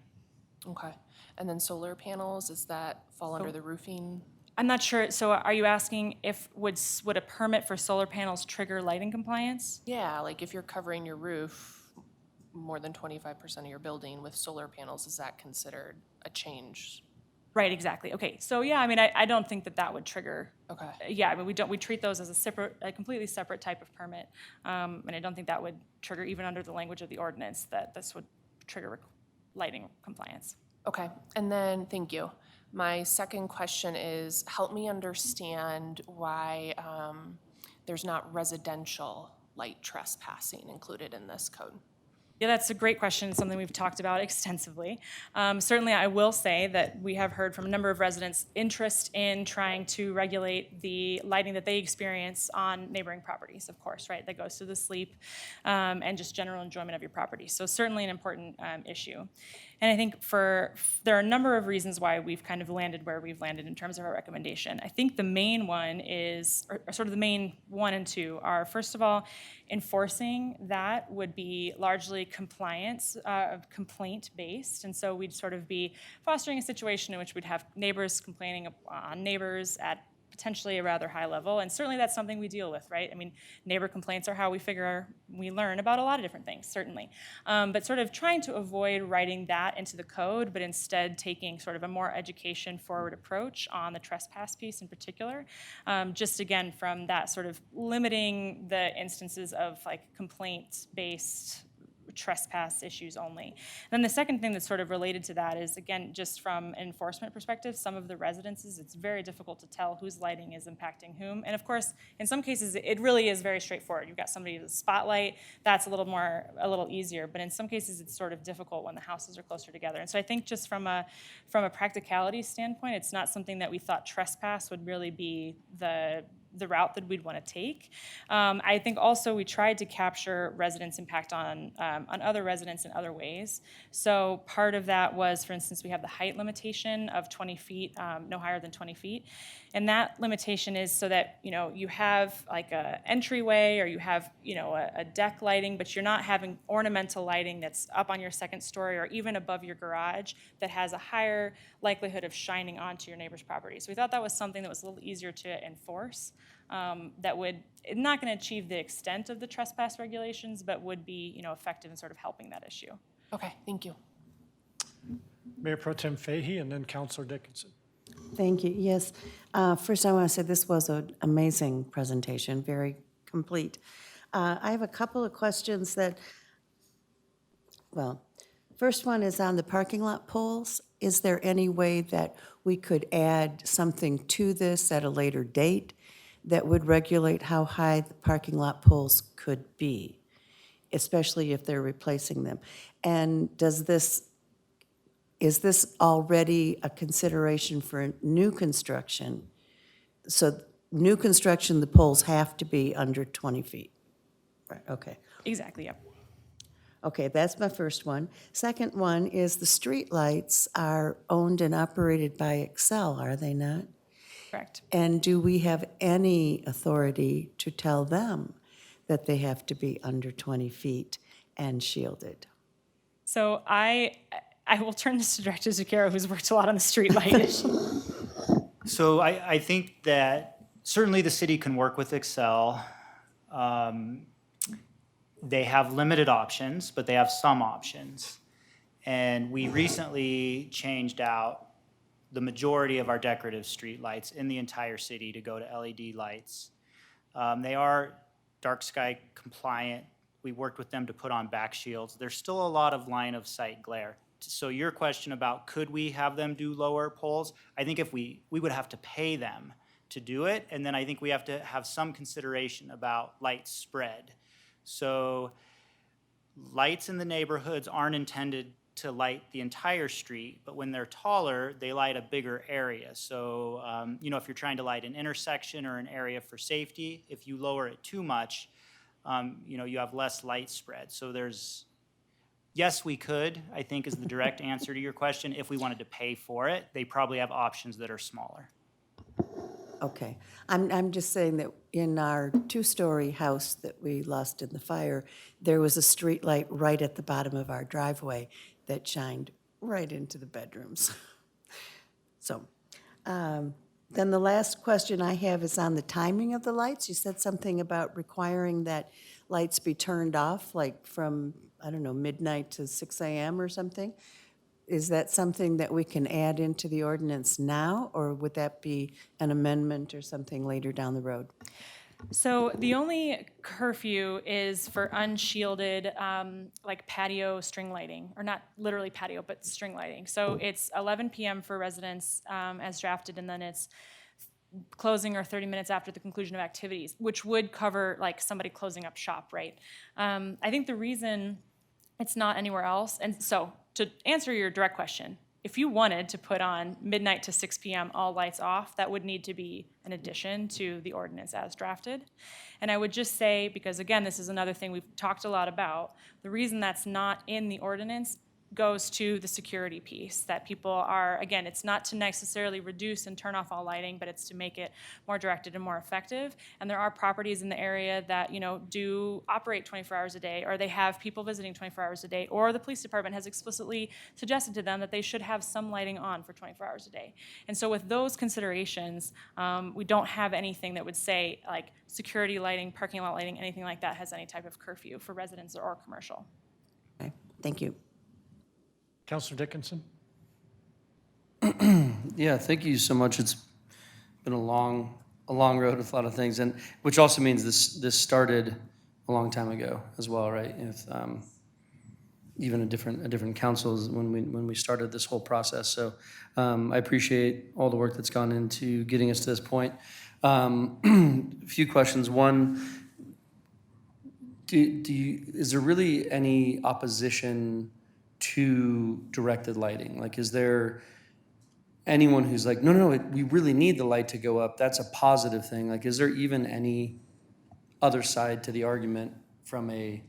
Okay. And then solar panels, does that fall under the roofing? I'm not sure, so are you asking if, would a permit for solar panels trigger lighting compliance? Yeah, like if you're covering your roof more than 25% of your building with solar panels, is that considered a change? Right, exactly. Okay, so yeah, I mean, I don't think that would trigger. Okay. Yeah, I mean, we treat those as a completely separate type of permit. And I don't think that would trigger, even under the language of the ordinance, that this would trigger lighting compliance. Okay, and then, thank you. My second question is, help me understand why there's not residential light trespassing included in this code. Yeah, that's a great question, something we've talked about extensively. Certainly, I will say that we have heard from a number of residents interest in trying to regulate the lighting that they experience on neighboring properties, of course, right? That goes to the sleep and just general enjoyment of your property. So certainly an important issue. And I think there are a number of reasons why we've kind of landed where we've landed in terms of our recommendation. I think the main one is, or sort of the main one and two are, first of all, enforcing that would be largely compliance, complaint-based. And so we'd sort of be fostering a situation in which we'd have neighbors complaining on neighbors at potentially a rather high level, and certainly that's something we deal with, right? I mean, neighbor complaints are how we learn about a lot of different things, certainly. But sort of trying to avoid writing that into the code, but instead taking sort of a more education-forward approach on the trespass piece in particular, just again from that sort of limiting the instances of like complaint-based trespass issues only. Then the second thing that's sort of related to that is, again, just from an enforcement perspective, some of the residences, it's very difficult to tell whose lighting is impacting whom. And of course, in some cases, it really is very straightforward. You've got somebody with a spotlight, that's a little easier. But in some cases, it's sort of difficult when the houses are closer together. And so I think just from a practicality standpoint, it's not something that we thought trespass would really be the route that we'd want to take. I think also we tried to capture residents' impact on other residents in other ways. So part of that was, for instance, we have the height limitation of 20 feet, no higher than 20 feet. And that limitation is so that, you have like a entryway or you have, a deck lighting, but you're not having ornamental lighting that's up on your second story or even above your garage that has a higher likelihood of shining onto your neighbor's property. So we thought that was something that was a little easier to enforce. That would not going to achieve the extent of the trespass regulations, but would be, effective in sort of helping that issue. Okay, thank you. Mayor Pro Tem Fahey and then Councilor Dickinson. Thank you. Yes. First, I want to say this was an amazing presentation, very complete. I have a couple of questions first one is on the parking lot poles. Is there any way that we could add something to this at a later date that would regulate how high the parking lot poles could be, especially if they're replacing them? And does this is this already a consideration for new construction? So new construction, the poles have to be under 20 feet. Right, okay. Exactly, yep. Okay, that's my first one. Second one is the streetlights are owned and operated by Excel, are they not? Correct. And do we have any authority to tell them that they have to be under 20 feet and shielded? So I will turn this to Director Zucchero, who's worked a lot on the streetlight issue. So I think that certainly the city can work with Excel. They have limited options, but they have some options. And we recently changed out the majority of our decorative streetlights in the entire city to go to LED lights. They are dark sky compliant. We worked with them to put on back shields. There's still a lot of line of sight glare. So your question about could we have them do lower poles? I think if we would have to pay them to do it, and then I think we have to have some consideration about light spread. So lights in the neighborhoods aren't intended to light the entire street, but when they're taller, they light a bigger area. So, if you're trying to light an intersection or an area for safety, if you lower it too much, you have less light spread. So yes, we could, I think is the direct answer to your question. If we wanted to pay for it, they probably have options that are smaller. Okay. I'm just saying that in our two-story house that we lost in the fire, there was a street light right at the bottom of our driveway that shined right into the bedrooms. So, then the last question I have is on the timing of the lights. You said something about requiring that lights be turned off, like from, midnight to 6 a.m. or something. Is that something that we can add into the ordinance now, or would that be an amendment or something later down the road? So the only curfew is for unshielded, like patio string lighting, or not literally patio, but string lighting. So it's 11 p.m. for residents as drafted, and then it's closing or 30 minutes after the conclusion of activities, which would cover like somebody closing up shop, right? I think the reason it's not anywhere else, and so to answer your direct question, if you wanted to put on midnight to 6 p.m. all lights off, that would need to be an addition to the ordinance as drafted. And I would just say, because again, this is another thing we've talked a lot about, the reason that's not in the ordinance goes to the security piece, that people are, again, it's not to necessarily reduce and turn off all lighting, but it's to make it more directed and more effective. And there are properties in the area that, do operate 24 hours a day, or they have people visiting 24 hours a day, or the police department has explicitly suggested to them that they should have some lighting on for 24 hours a day. And so with those considerations, we don't have anything that would say like security lighting, parking lot lighting, anything like that has any type of curfew for residents or commercial. Okay, thank you. Councilor Dickinson? Yeah, thank you so much. It's been a long road with a lot of things, and which also means this started a long time ago as well, right? If, even a different councils when we started this whole process. So I appreciate all the work that's gone into getting us to this point. A few questions. One, is there really any opposition to directed lighting? Like, is there anyone who's like, no, we really need the light to go up, that's a positive thing? Like, is there even any other side to the argument from a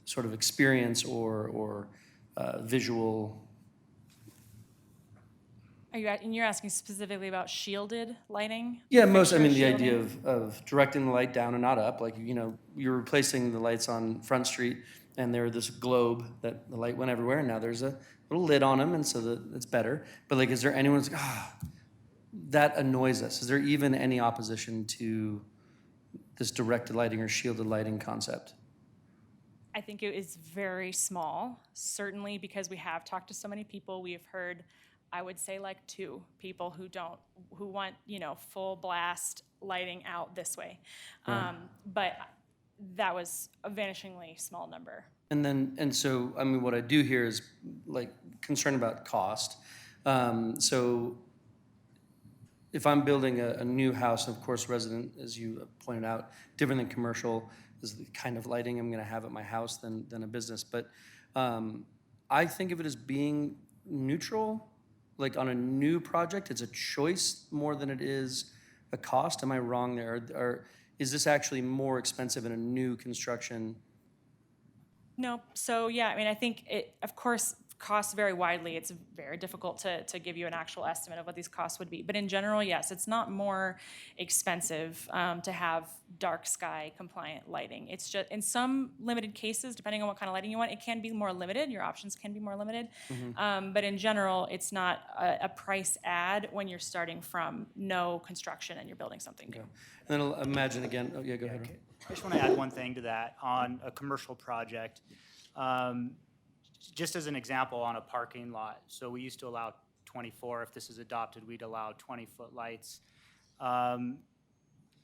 sort of experience or visual? And you're asking specifically about shielded lighting? Yeah, the Shielding? idea of directing the light down and not up, like, you're replacing the lights on Front Street, and they're this globe that the light went everywhere, and now there's a little lid on them, and so that it's better. But like, is there anyone who's like, that annoys us? Is there even any opposition to this directed lighting or shielded lighting concept? I think it is very small, certainly because we have talked to so many people. We have heard, I would say like 2 people who want, full blast lighting out this way. Right. But that was a vanishingly small number. And so, what I do here is like concern about cost. So if I'm building a new house, of course, resident, as you pointed out, different than commercial is the kind of lighting I'm gonna have at my house than a business. But I think of it as being neutral? Like on a new project, it's a choice more than it is a cost? Am I wrong there? Or is this actually more expensive in a new construction? No, so yeah, I mean, I think it, of course, costs vary widely. It's very difficult to give you an actual estimate of what these costs would be. But in general, yes, it's not more expensive to have dark sky compliant lighting. It's just, in some limited cases, depending on what kind of lighting you want, it can be more limited. Your options can be more limited. But in general, it's not a price add when you're starting from no construction and you're building something new. And then I'll imagine again, oh yeah, go ahead. I just want to add one thing to that on a commercial project. Just as an example, on a parking lot, so we used to allow 24. If this is adopted, we'd allow 20-foot lights.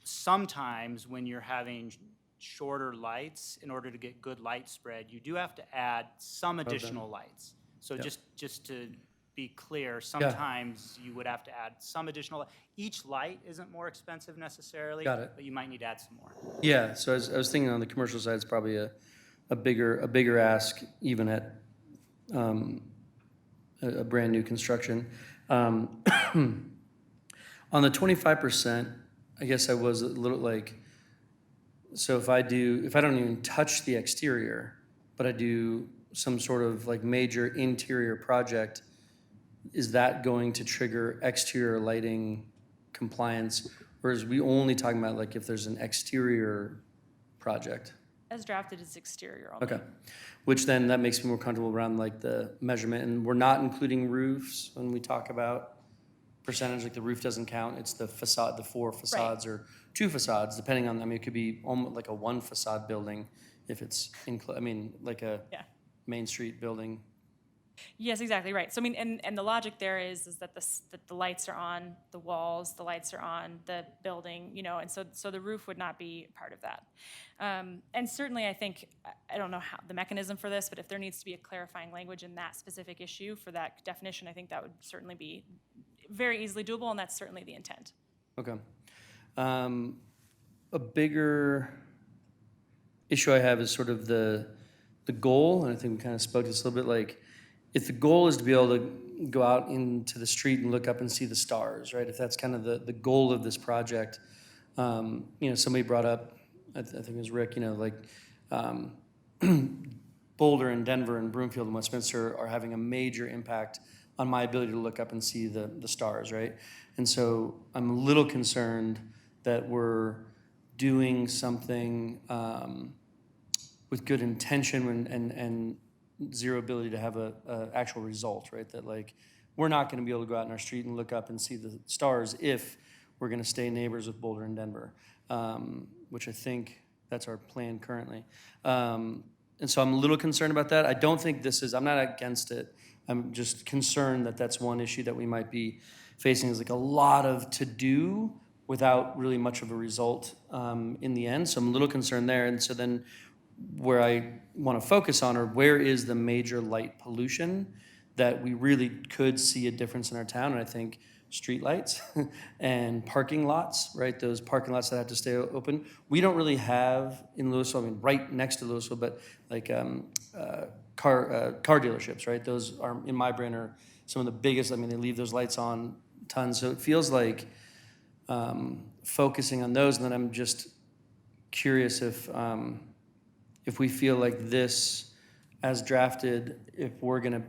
Sometimes when you're having shorter lights, in order to get good light spread, you do have to add some additional lights. So Yeah. just to be clear, sometimes you would have to add some additional. Each light isn't more expensive necessarily, Got it. but you might need to add some more. Yeah, so I was thinking on the commercial side, it's probably a bigger ask even at a brand new construction. On the 25%, I guess I was a little like, so if I don't even touch the exterior, but I do some sort of like major interior project, is that going to trigger exterior lighting compliance? Or is we only talking about like if there's an exterior project? As drafted, it's exterior only. Okay, which then that makes me more comfortable around like the measurement, and we're not including roofs when we talk about percentage, like the roof doesn't count, it's the facade, the 4 facades or 2 facades, depending on, I mean, it could be almost like a 1 facade building if it's, like a Main Street building. Yes, exactly right. So I mean, and the logic there is that the lights are on the walls, the lights are on the building, you know, and so the roof would not be part of that. And certainly, I think, I don't know how the mechanism for this, but if there needs to be a clarifying language in that specific issue for that definition, I think that would certainly be very easily doable, and that's certainly the intent. Okay. A bigger issue I have is sort of the goal, and I think we kind of spoke to this a little bit, like, if the goal is to be able to go out into the street and look up and see the stars, right? If that's kind of the goal of this project, you know, somebody brought up, I think it was Rick, you know, like Boulder and Denver and Broomfield and Westminster are having a major impact on my ability to look up and see the stars, right? And so I'm a little concerned that we're doing something with good intention and zero ability to have a actual result, right? That like, we're not gonna be able to go out in our street and look up and see the stars if we're gonna stay neighbors with Boulder and Denver, which I think that's our plan currently. And so I'm a little concerned about that. I don't think I'm not against it. I'm just concerned that that's one issue that we might be facing, is like a lot of to do without really much of a result in the end. So I'm a little concerned there. And so then where I want to focus on, or where is the major light pollution that we really could see a difference in our town? And I think streetlights and parking lots, right? Those parking lots that have to stay open. We don't really have in Louisville, I mean, right next to Louisville, but like car dealerships, right? Those are, in my brain, are some of the biggest. I mean, they leave those lights on tons. So it feels like focusing on those. And then I'm just curious if we feel like this, as drafted, if we're going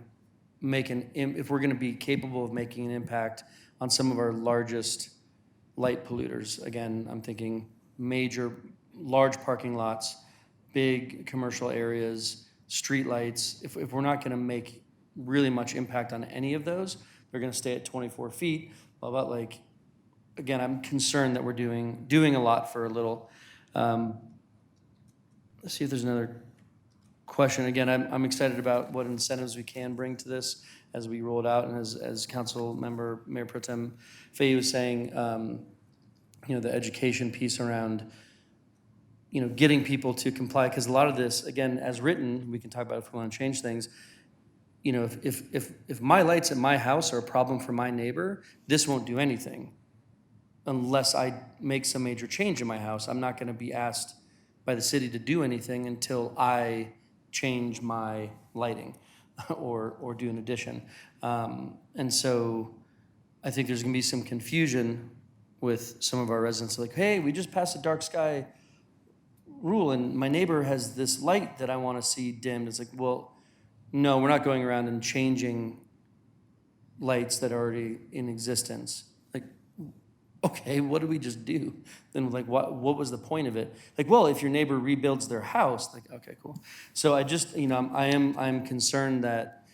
to be capable of making an impact on some of our largest light polluters. Again, I'm thinking large parking lots, big commercial areas, street lights. If we're not going to make really much impact on any of those, they're going to stay at 24 feet. But like, again, I'm concerned that we're doing a lot for a little. Let's see if there's another question. Again, I'm excited about what incentives we can bring to this as we roll it out. And as Council Member Mayor Pro Tem Fahey was saying, you know, the education piece around, you know, getting people to comply. Because a lot of this, again, as written, we can talk about if we want to change things. You know, if my lights at my house are a problem for my neighbor, this won't do anything unless I make some major change in my house. I'm not going to be asked by the city to do anything until I change my lighting. or do an addition. And so I think there's gonna be some confusion with some of our residents, like, hey, we just passed a dark sky rule and my neighbor has this light that I wanna see dimmed. It's like, well, no, we're not going around and changing lights that are already in existence. Like, okay, what did we just do? Then like, what was the point of it? Like, well, if your neighbor rebuilds their house, like, okay, cool. So I just, I'm concerned that,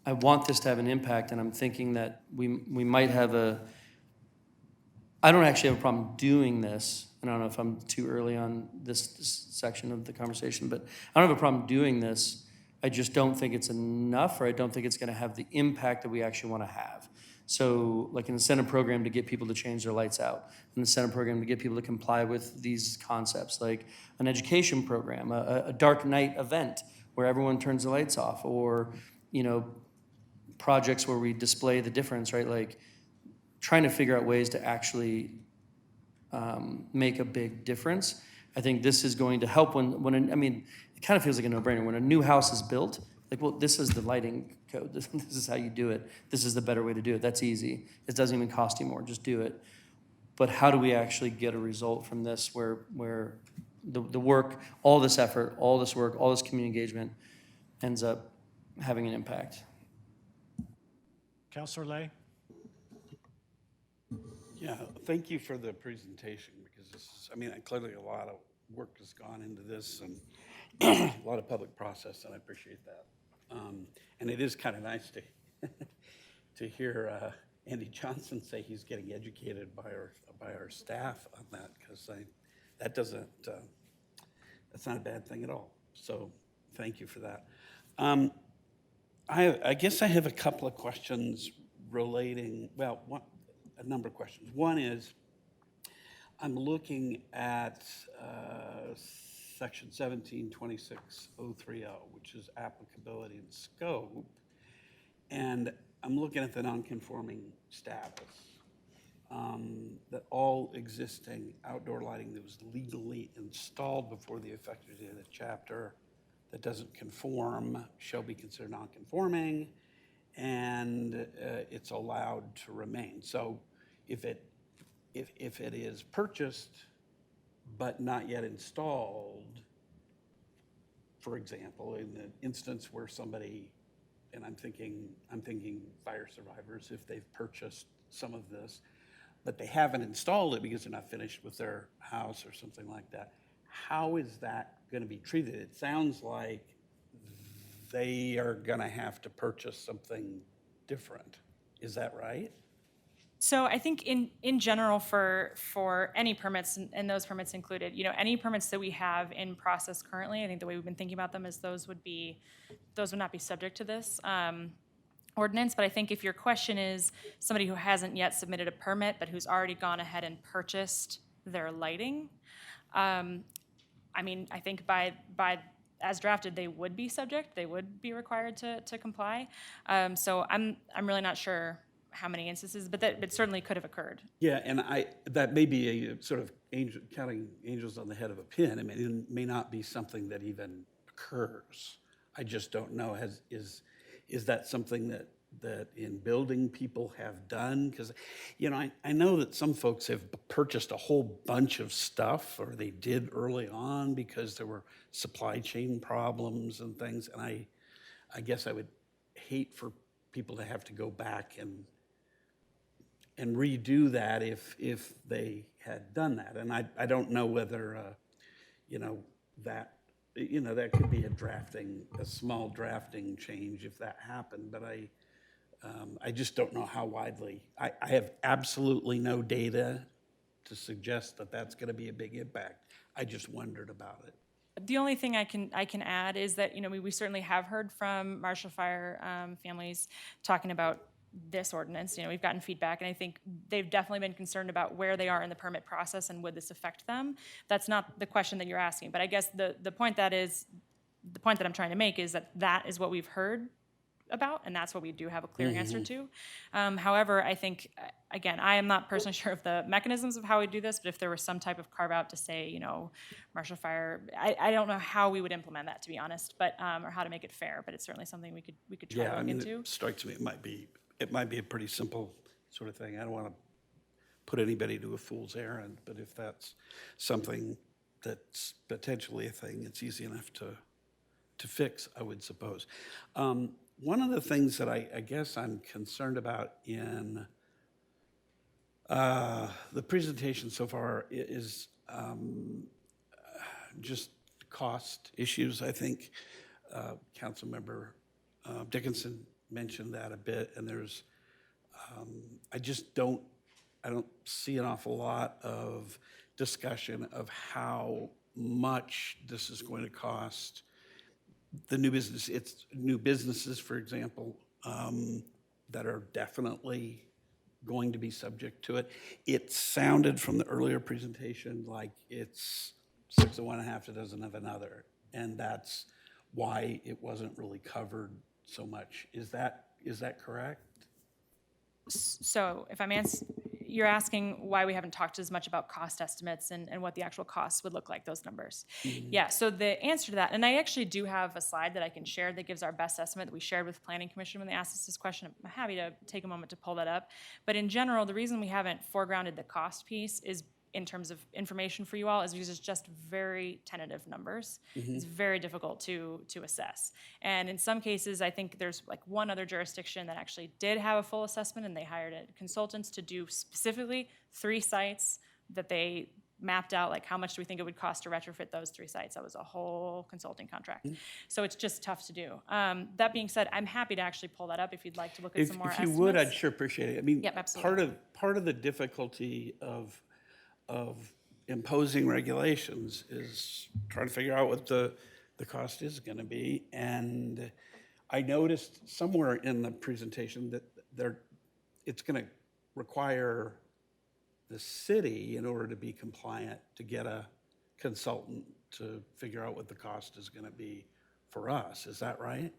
I want this to have an impact, and I'm thinking that we might have I don't actually have a problem doing this. I don't know if I'm too early on this section of the conversation, but I don't have a problem doing this. I just don't think it's enough, or I don't think it's gonna have the impact that we actually wanna have. So like an incentive program to get people to change their lights out, an incentive program to get people to comply with these concepts, like an education program, a dark night event where everyone turns the lights off, or, projects where we display the difference, right? Like trying to figure out ways to actually make a big difference. I think this is going to help it kind of feels like a no-brainer. When a new house is built, like, well, this is the lighting code. This is how you do it. This is the better way to do it. That's easy. It doesn't even cost you more. Just do it. But how do we actually get a result from this where the work, all this effort, all this work, all this community engagement ends up having an impact? Councilor Lay? Yeah, thank you for the presentation, because this is, clearly a lot of work has gone into this and a lot of public process, and I appreciate that. And it is kind of nice to hear Andy Johnson say he's getting educated by our staff on that, because that's not a bad thing at all. So thank you for that. I guess I have a couple of questions relating, a number of questions. One is, I'm looking at section 1726.030, which is applicability and scope, and I'm looking at the non-conforming status, that all existing outdoor lighting that was legally installed before the effective date of the chapter that doesn't conform shall be considered non-conforming, and it's allowed to remain. So if it is purchased but not yet installed, for example, in the instance where somebody, and I'm thinking fire survivors, if they've purchased some of this, but they haven't installed it because they're not finished with their house or something like that, how is that going to be treated? It sounds like they are going to have to purchase something different. Is that right? So I think in general for any permits, and those permits included, any permits that we have in process currently, I think the way we've been thinking about them is those would not be subject to this ordinance. But I think if your question is somebody who hasn't yet submitted a permit but who's already gone ahead and purchased their lighting, I think by as drafted, they would be subject. They would be required to comply. So I'm really not sure how many instances, but that certainly could have occurred. Yeah, and that may be a sort of counting angels on the head of a pin. It may not be something that even occurs. I just don't know. Is that something that in building people have done? Because, I know that some folks have purchased a whole bunch of stuff, or they did early on because there were supply chain problems and things. And I guess I would hate for people to have to go back and redo that if they had done that. And I don't know whether, that could be a small drafting change if that happened, but I just don't know how widely. I have absolutely no data to suggest that that's going to be a big impact. I just wondered about it. The only thing I can add is that we certainly have heard from Marshall Fire families talking about this ordinance. We've gotten feedback, and I think they've definitely been concerned about where they are in the permit process and would this affect them. That's not the question that you're asking, but I guess the point that I'm trying to make is that is what we've heard about, and that's what we do have a clear answer to. However, I think, again, I am not personally sure of the mechanisms of how we do this, but if there was some type of carve out to say, you know, Marshall Fire, I don't know how we would implement that, to be honest, but or how to make it fair, but it's certainly something we could try Yeah, to I look mean, into. it strikes me, it might be a pretty simple sort of thing. I don't want to put anybody to a fool's errand, but if that's something that's potentially a thing, it's easy enough to fix, I would suppose. One of the things that I guess I'm concerned about in the presentation so far is just cost issues. I think Councilmember Dickinson mentioned that a bit, and there's, I don't see an awful lot of discussion of how much this is going to cost the new business. It's new businesses, for example, that are definitely going to be subject to it. It sounded from the earlier presentation like it's 6 of one, half a dozen of another, and that's why it wasn't really covered so much. Is that correct? So if I'm you're asking why we haven't talked as much about cost estimates and what the actual costs would look like, those numbers. Yeah, so the answer to that, and I actually do have a slide that I can share that gives our best estimate that we shared with Planning Commission when they asked us this question. I'm happy to take a moment to pull that up. But in general, the reason we haven't foregrounded the cost piece is in terms of information for you all is because it's just very tentative numbers. It's very difficult to assess. And in some cases, I think there's like one other jurisdiction that actually did have a full assessment, and they hired consultants to do specifically 3 sites that they mapped out, like how much do we think it would cost to retrofit those 3 sites. That was a whole consulting contract. So it's just tough to do. That being said, I'm happy to actually pull that up if you'd like to look at some more If estimates. you would, I'd sure appreciate it. I mean, Yep, absolutely. part of the difficulty of imposing regulations is trying to figure out what the cost is going to be. And I noticed somewhere in the presentation that it's going to require the city, in order to be compliant, to get a consultant to figure out what the cost is going to be for us. Is that right?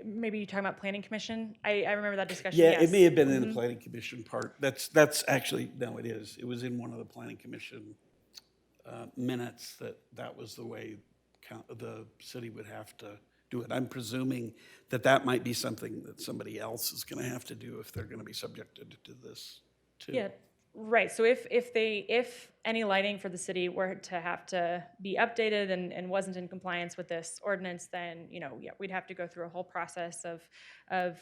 Maybe you're talking about Planning Commission? I remember that discussion, Yeah, yes. it may have been in the Planning Commission part. That's actually, no, it is. It was in one of the Planning Commission minutes that was the way the city would have to do it. I'm presuming that might be something that somebody else is going to have to do if they're going to be subjected to this too. Yeah, right. So if any lighting for the city were to have to be updated and wasn't in compliance with this ordinance, then we'd have to go through a whole process of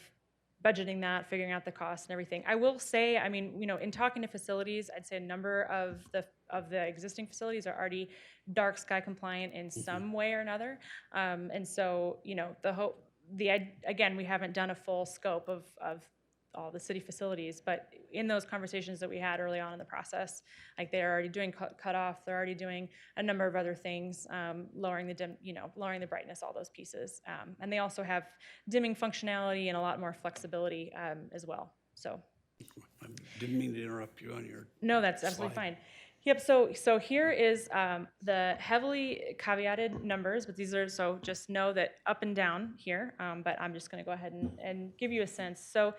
budgeting that, figuring out the cost and everything. I will say, I mean, in talking to facilities, I'd say a number of the existing facilities are already dark sky compliant in some way or another. And so, again, we haven't done a full scope of all the city facilities, but in those conversations that we had early on in the process, like they're already doing cutoff, they're already doing a number of other things, lowering the brightness, all those pieces. And they also have dimming functionality and a lot more flexibility as well. So. I didn't mean to interrupt you on your No, that's absolutely fine. Yep, so here is the heavily caveated numbers, but these are, so just know that up and down here, but I'm just gonna go ahead and give you a sense. So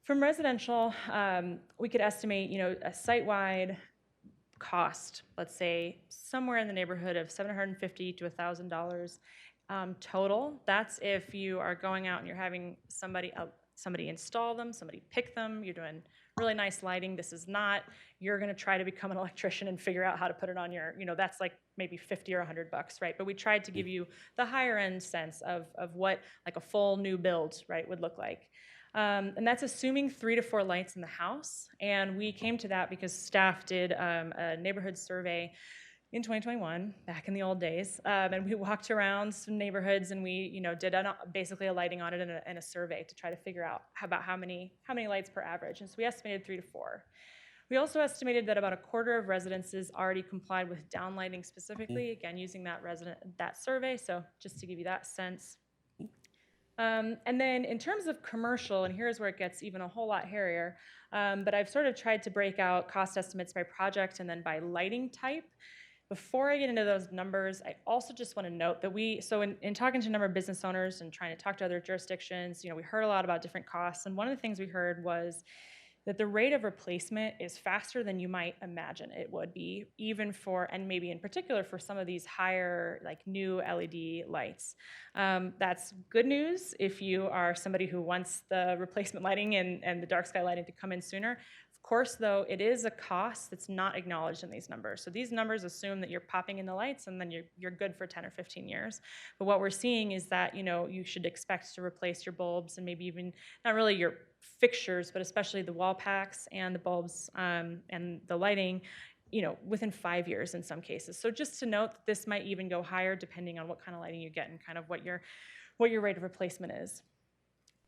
from residential, we could estimate, a site-wide cost, let's say somewhere in the neighborhood of $750 to $1,000 total. That's if you are going out and you're having somebody install them, somebody pick them, you're doing really nice lighting. This is not, you're gonna try to become an electrician and figure out how to put it on your, that's like maybe 50 or $100, right? But we tried to give you the higher end sense of what like a full new build, right, would look like. And that's assuming 3 to 4 lights in the house. And we came to that because staff did a neighborhood survey in 2021, back in the old days, and we walked around some neighborhoods and we, did basically a lighting audit and a survey to try to figure out about how many lights per average. And so we estimated 3 to 4. We also estimated that about a quarter of residences already complied with downlighting specifically, again using that survey. So just to give you that sense. And then in terms of commercial, and here's where it gets even a whole lot hairier, but I've sort of tried to break out cost estimates by project and then by lighting type. Before I get into those numbers, I also just want to note that so in talking to a number of business owners and trying to talk to other jurisdictions, we heard a lot about different costs. And one of the things we heard was that the rate of replacement is faster than you might imagine it would be, even for, and maybe in particular for some of these higher, like new LED lights. That's good news if you are somebody who wants the replacement lighting and the dark sky lighting to come in sooner. Of course, though, it is a cost that's not acknowledged in these numbers. So these numbers assume that you're popping in the lights and then you're good for 10 or 15 years. But what we're seeing is that, you should expect to replace your bulbs and maybe even, not really your fixtures, but especially the wall packs and the bulbs and the lighting, within 5 years in some cases. So just to note that this might even go higher depending on what kind of lighting you get and kind of what your rate of replacement is.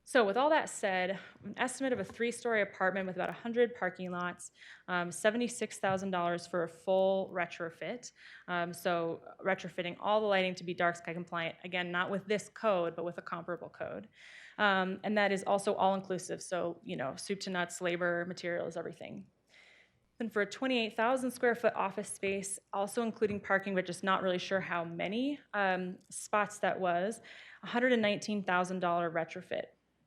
So with all that said, an estimate of a 3-story apartment with about 100 parking lots, $76,000 for a full retrofit. So retrofitting all the lighting to be dark sky compliant, again, not with this code, but with a comparable code. And that is also all inclusive. So, soup to nuts, labor, materials, everything. And for a 28,000 square foot office space, also including parking, but just not really sure how many spots that was, $119,000 retrofit.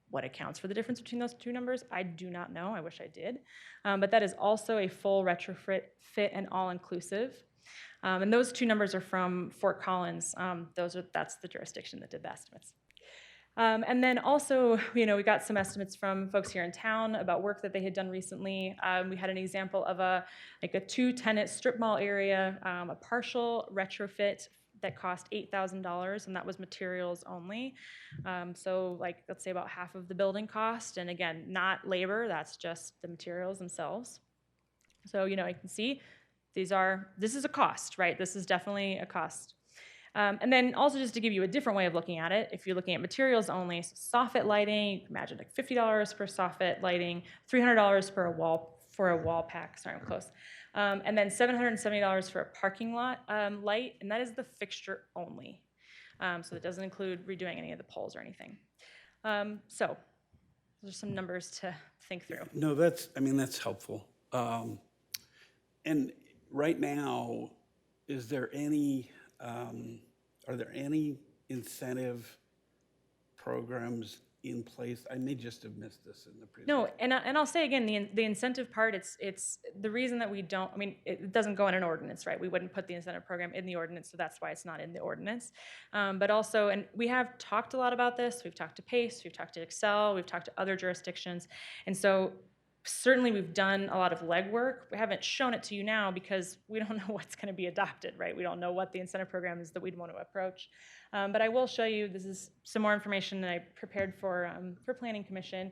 What accounts for the difference between those two numbers, I do not know. I wish I did. But that is also a full retrofit fit and all-inclusive. And those two numbers are from Fort Collins. That's the jurisdiction that did the estimates. And then also, we got some estimates from folks here in town about work that they had done recently. We had an example of a 2-tenant strip mall area, a partial retrofit that cost $8,000, and that was materials only. So let's say about half of the building cost, and again, not labor, that's just the materials themselves. So, you can see this is a cost, right? This is definitely a cost. And then also just to give you a different way of looking at it, if you're looking at materials only, so soffit lighting, you can imagine $50 for soffit lighting, $300 for a wall pack, sorry, I'm close. And then $770 for a parking lot light, and that is the fixture only. So it doesn't include redoing any of the poles or anything. So those are some numbers to think through. No, that's helpful. And right now, are there any incentive programs in place? I may just have missed this in the previous. No, and I'll say again, the incentive part, it's the reason that we don't, it doesn't go in an ordinance, right? We wouldn't put the incentive program in the ordinance, so that's why it's not in the ordinance. But also, and we have talked a lot about this, we've talked to PACE, we've talked to Excel, we've talked to other jurisdictions, and so certainly we've done a lot of legwork. We haven't shown it to you now because we don't know what's going to be adopted, right? We don't know what the incentive program is that we'd want to approach. But I will show you, this is some more information that I prepared for Planning Commission.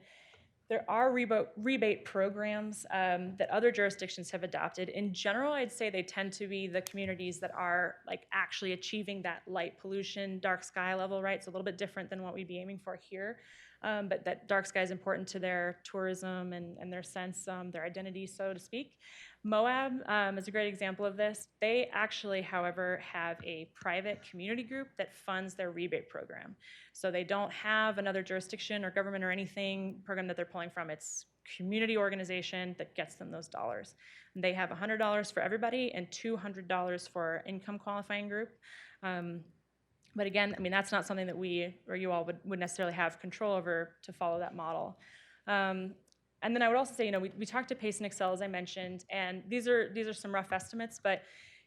There are rebate programs that other jurisdictions have adopted. In general, I'd say they tend to be the communities that are actually achieving that light pollution, dark sky level, right? So a little bit different than what we'd be aiming for here. But that dark sky is important to their tourism and their sense, their identity, so to speak. Moab is a great example of this. They actually, however, have a private community group that funds their rebate program. So they don't have another jurisdiction or government or anything program that they're pulling from. It's community organization that gets them those dollars. And they have $100 for everybody and $200 for income qualifying group. But again, that's not something that we or you all would necessarily have control over to follow that model. And then I would also say, we talked to PACE and Excel, as I mentioned, and these are some rough estimates, but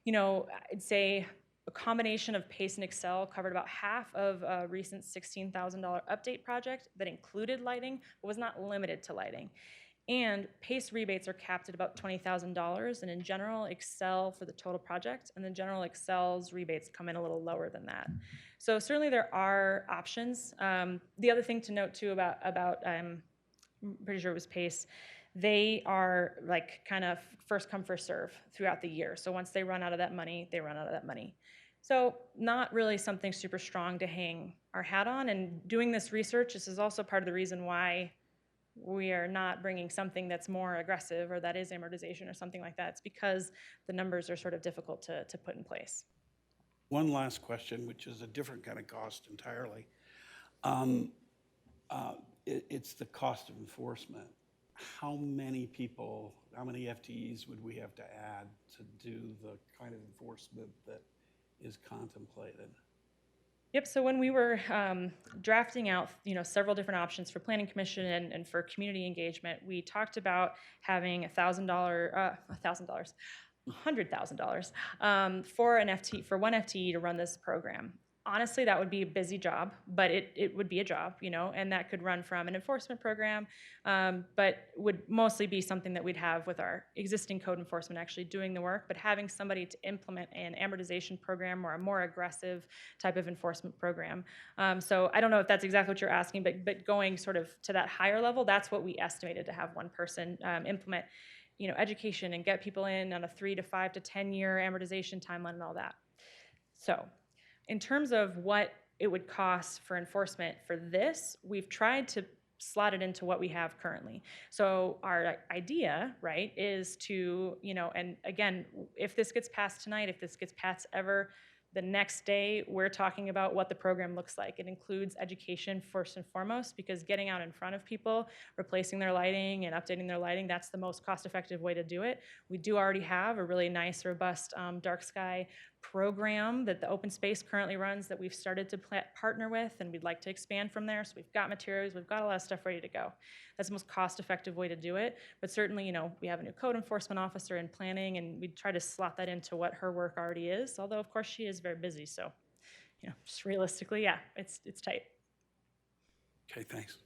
I'd say a combination of PACE and Excel covered about half of a recent $16,000 update project that included lighting, but was not limited to lighting. And PACE rebates are capped at about $20,000, and in general, Excel for the total project, and then general Excel's rebates come in a little lower than that. So certainly there are options. The other thing to note too about I'm pretty sure it was PACE, they are kind of first come, first serve throughout the year. So once they run out of that money, they run out of that money. So not really something super strong to hang our hat on. And doing this research, this is also part of the reason why we are not bringing something that's more aggressive or that is amortization or something like that. It's because the numbers are sort of difficult to put in place. One last question, which is a different kind of cost entirely. It's the cost of enforcement. How many people how many FTEs would we have to add to do the kind of enforcement that is contemplated? Yep, so when we were drafting out, several different options for Planning Commission and for community engagement, we talked about having $100,000 for an FTE, for one FTE to run this program. Honestly, that would be a busy job, but it would be a job, and that could run from an enforcement program, but would mostly be something that we'd have with our existing code enforcement actually doing the work, but having somebody to implement an amortization program or a more aggressive type of enforcement program. So I don't know if that's exactly what you're asking, but going sort of to that higher level, that's what we estimated to have one person implement, education and get people in on a 3 to 5 to 10 year amortization timeline and all that. So in terms of what it would cost for enforcement for this, we've tried to slot it into what we have currently. So our idea, right, is to, and again, if this gets passed tonight, if this gets passed ever, the next day, we're talking about what the program looks like. It includes education first and foremost, because getting out in front of people, replacing their lighting and updating their lighting, that's the most cost-effective way to do it. We do already have a really nice, robust dark sky program that the open space currently runs that we've started to partner with, and we'd like to expand from there. So we've got materials, we've got a lot of stuff ready to go. That's the most cost-effective way to do it. But certainly, we have a new code enforcement officer in planning, and we try to slot that into what her work already is. Although, of course, she is very busy. So, just realistically, yeah, it's tight. Okay, thanks.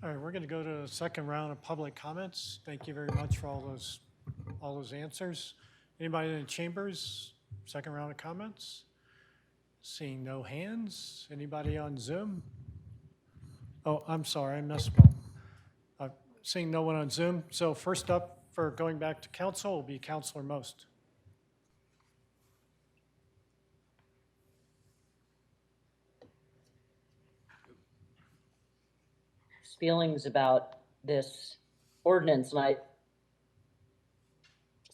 All right, we're going to go to the second round of public comments. Thank you very much for all those answers. Anybody in the chambers? Second round of comments? Seeing no hands. Anybody on Zoom? Oh, I'm sorry, I missed one. Seeing no one on Zoom. So first up for going back to council will be Councilor Most. Feelings about this ordinance, and I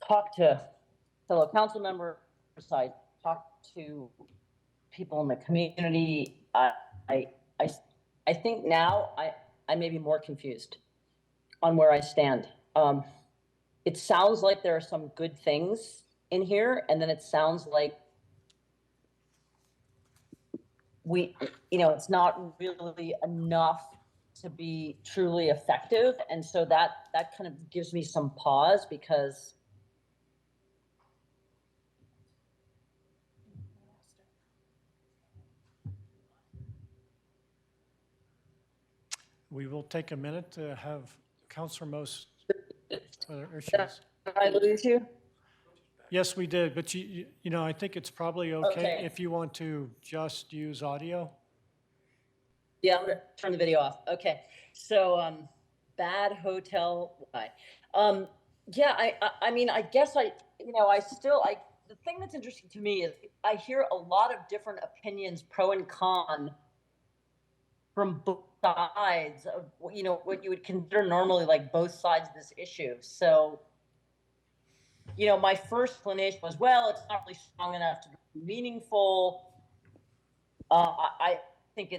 talked to fellow council members, I talked to people in the community. I think now I may be more confused on where I stand. It sounds like there are some good things in here, and then it sounds like it's not really enough to be truly effective. And so that kind of gives me some pause, because We will take a minute to have Councilor Most. Did I lose you? Yes, we did, but I think it's probably okay Okay. if you want to just use audio. Yeah, I'm gonna turn the video off. Okay, so bad hotel. Yeah, I mean, I guess the thing that's interesting to me is I hear a lot of different opinions, pro and con, from both sides of what you would consider normally like both sides of this issue. So, my first explanation was, well, it's not really strong enough to be meaningful. I think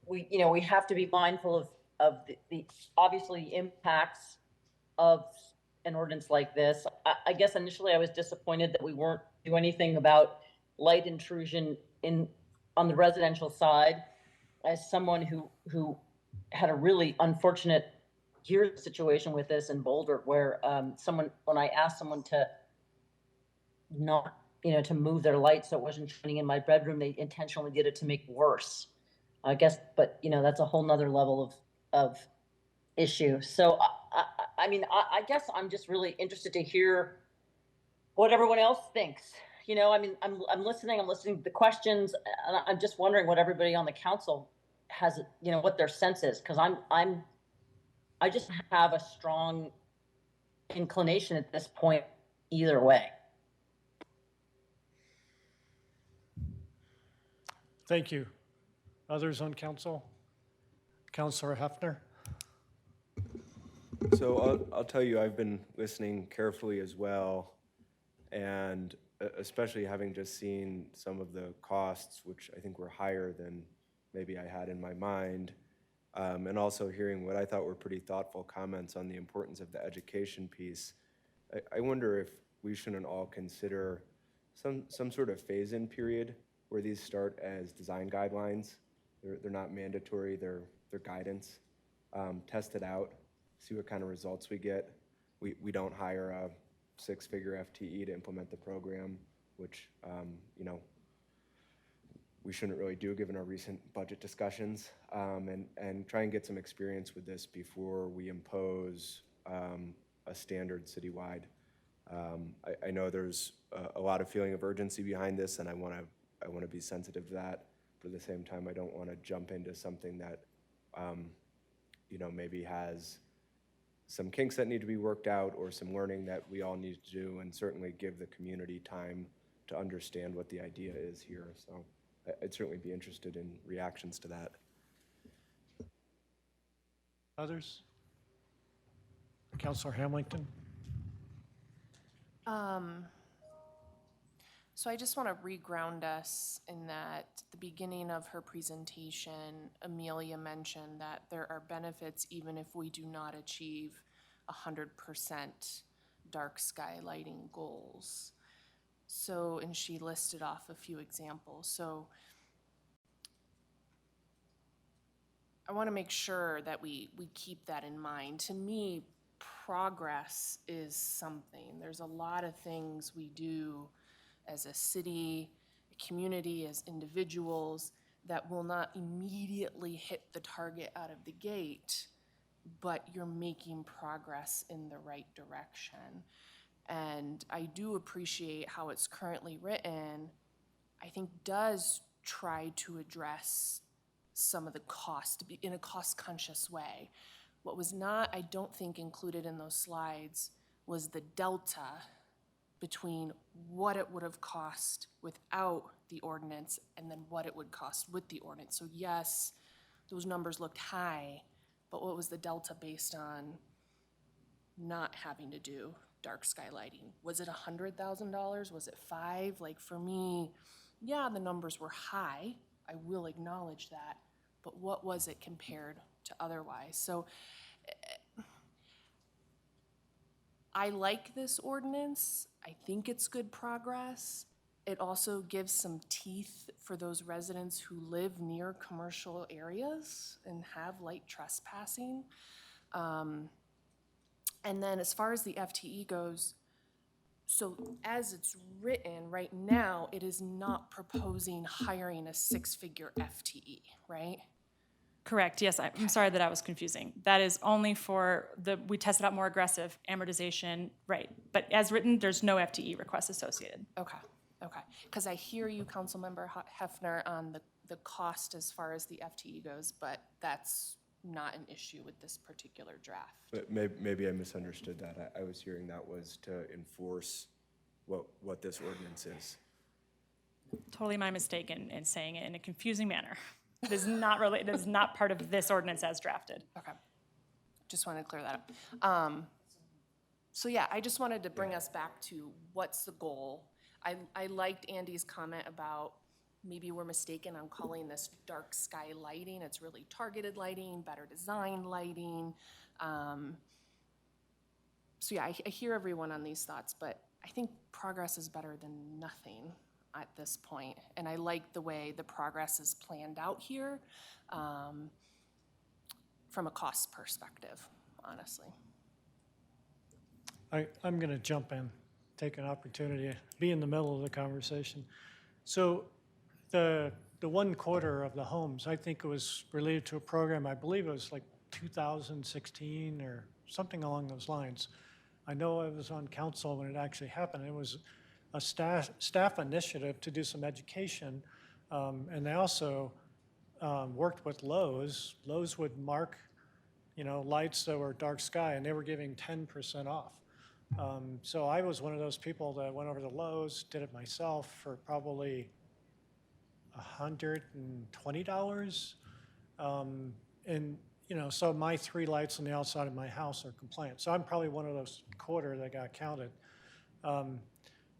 we have to be mindful of the obviously impacts of an ordinance like this. I guess initially I was disappointed that we weren't doing anything about light intrusion on the residential side. As someone who had a really unfortunate situation with this in Boulder, where when I asked someone to not, to move their light so it wasn't shining in my bedroom, they intentionally did it to make it worse. I guess, but that's a whole nother level of issue. So I guess I'm just really interested to hear what everyone else thinks. I'm listening to the questions, and I'm just wondering what everybody on the council has, what their sense is, because I just have a strong inclination at this point either way. Thank you. Others on council? Councilor Hefner? So I'll tell you, I've been listening carefully as well, and especially having just seen some of the costs, which I think were higher than maybe I had in my mind. and also hearing what I thought were pretty thoughtful comments on the importance of the education piece. I wonder if we shouldn't all consider some sort of phase-in period where these start as design guidelines. They're not mandatory, they're guidance. Test it out, see what kind of results we get. We don't hire a six-figure FTE to implement the program, which, you know, we shouldn't really do given our recent budget discussions, and try and get some experience with this before we impose a standard citywide. I know there's a lot of feeling of urgency behind this, and I want to be sensitive to that. But at the same time, I don't want to jump into something that, you know, maybe has some kinks that need to be worked out or some learning that we all need to do, and certainly give the community time to understand what the idea is here. So I'd certainly be interested in reactions to that. Others? Councilor Hamilton? So I just want to reground us in that at the beginning of her presentation, Amelia mentioned that there are benefits even if we do not achieve 100% dark sky lighting goals. So, and she listed off a few examples. So I want to make sure that we keep that in mind. To me, progress is something. There's a lot of things we do as a city, a community, as individuals that will not immediately hit the target out of the gate, but you're making progress in the right direction. And I do appreciate how it's currently written, I think does try to address some of the cost in a cost-conscious way. What was not, I don't think, included in those slides was the delta between what it would have cost without the ordinance and then what it would cost with the ordinance. So yes, those numbers looked high, but what was the delta based on not having to do dark sky lighting? Was it $100,000? Was it $5,000? Like for me, yeah, the numbers were high. I will acknowledge that. But what was it compared to otherwise? So I like this ordinance. I think it's good progress. It also gives some teeth for those residents who live near commercial areas and have light trespassing. And then as far as the FTE goes, so as it's written right now, it is not proposing hiring a six-figure FTE, right? Correct, yes, I'm sorry that I was confusing. That is only for we tested out more aggressive amortization, right. But as written, there's no FTE request associated. Okay, because I hear you, Councilmember Hefner, on the cost as far as the FTE goes, but that's not an issue with this particular draft. But maybe I misunderstood that. I was hearing that was to enforce what this ordinance is. Totally my mistake in saying it in a confusing manner. It is not related, it is not part of this ordinance as drafted. Okay, just wanted to clear that up. So yeah, I just wanted to bring us back to what's the goal. I liked Andy's comment about maybe we're mistaken on calling this dark sky lighting. It's really targeted lighting, better designed lighting. So yeah, I hear everyone on these thoughts, but I think progress is better than nothing at this point. And I like the way the progress is planned out here from a cost perspective, honestly. I'm going to jump in, take an opportunity, be in the middle of the conversation. So the 1/4 of the homes, I think it was related to a program, I believe it was like 2016 or something along those lines. I know I was on council when it actually happened. It was a staff initiative to do some education, and they also worked with Lowe's. Lowe's would mark, lights that were dark sky, and they were giving 10% off. So I was one of those people that went over to Lowe's, did it myself for probably $120. And, so my 3 lights on the outside of my house are compliant. So I'm probably one of those 1/4 that got counted.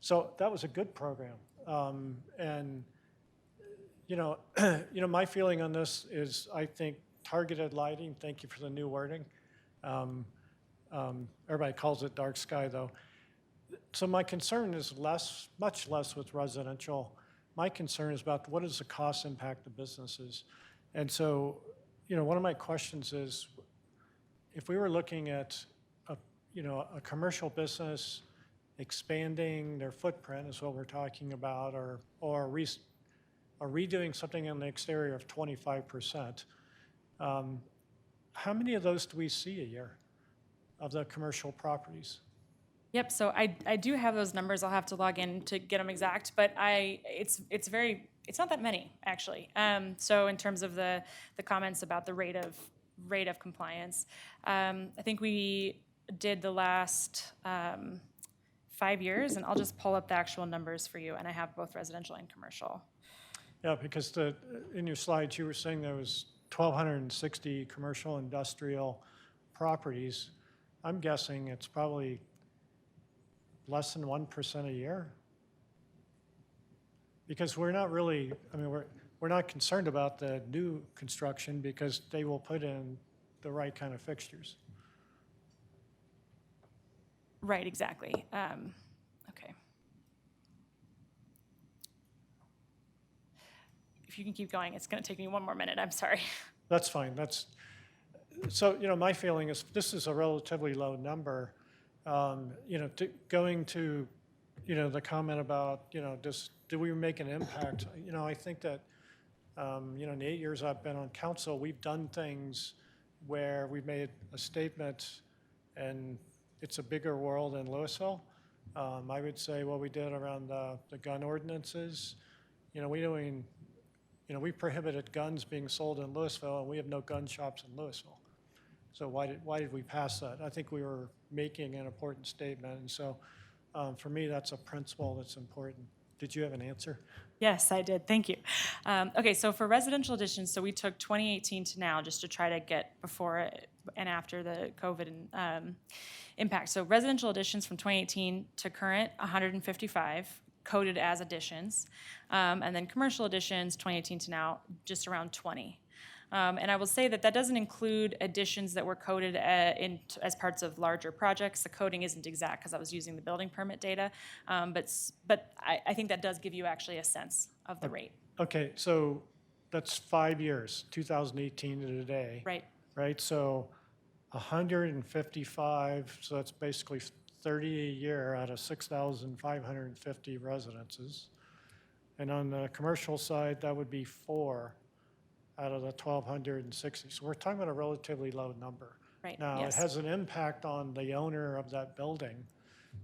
So that was a good program. And, my feeling on this is I think targeted lighting, thank you for the new wording. Everybody calls it dark sky, though. So my concern is much less with residential. My concern is about what is the cost impact to businesses. And so, one of my questions is, if we were looking at a commercial business expanding their footprint is what we're talking about, or redoing something in the exterior of 25%, how many of those do we see a year of the commercial properties? Yep, so I do have those numbers. I'll have to log in to get them exact, but it's not that many, actually. So in terms of the comments about the rate of compliance, I think we did the last 5 years, and I'll just pull up the actual numbers for you, and I have both residential and commercial. Yeah, because in your slides, you were saying there was 1,260 commercial industrial properties. I'm guessing it's probably less than 1% a year. Because we're not really, we're not concerned about the new construction because they will put in the right kind of fixtures. Right, exactly. Okay. If you can keep going, it's going to take me one more minute. I'm sorry. That's fine. So, my feeling is this is a relatively low number. Going to, the comment about, do we make an impact? I think that, in the 8 years I've been on council, we've done things where we've made a statement and it's a bigger world in Louisville. I would say what we did around the gun ordinances, we prohibited guns being sold in Louisville, and we have no gun shops in Louisville. So why did we pass that? I think we were making an important statement, and so for me, that's a principle that's important. Did you have an answer? Yes, I did. Thank you. Okay, so for residential additions, so we took 2018 to now just to try to get before and after the COVID impact. So residential additions from 2018 to current, 155 coded as additions, and then commercial additions 2018 to now, just around 20. And I will say that doesn't include additions that were coded as parts of larger projects. The coding isn't exact because I was using the building permit data, but I think that does give you actually a sense of the rate. Okay, so that's 5 years, 2018 to today. Right. Right, so 155, so that's basically 30 a year out of 6,550 residences. And on the commercial side, that would be 4 out of the 1,260. So we're talking about a relatively low number. Right. Now, yes. It has an impact on the owner of that building,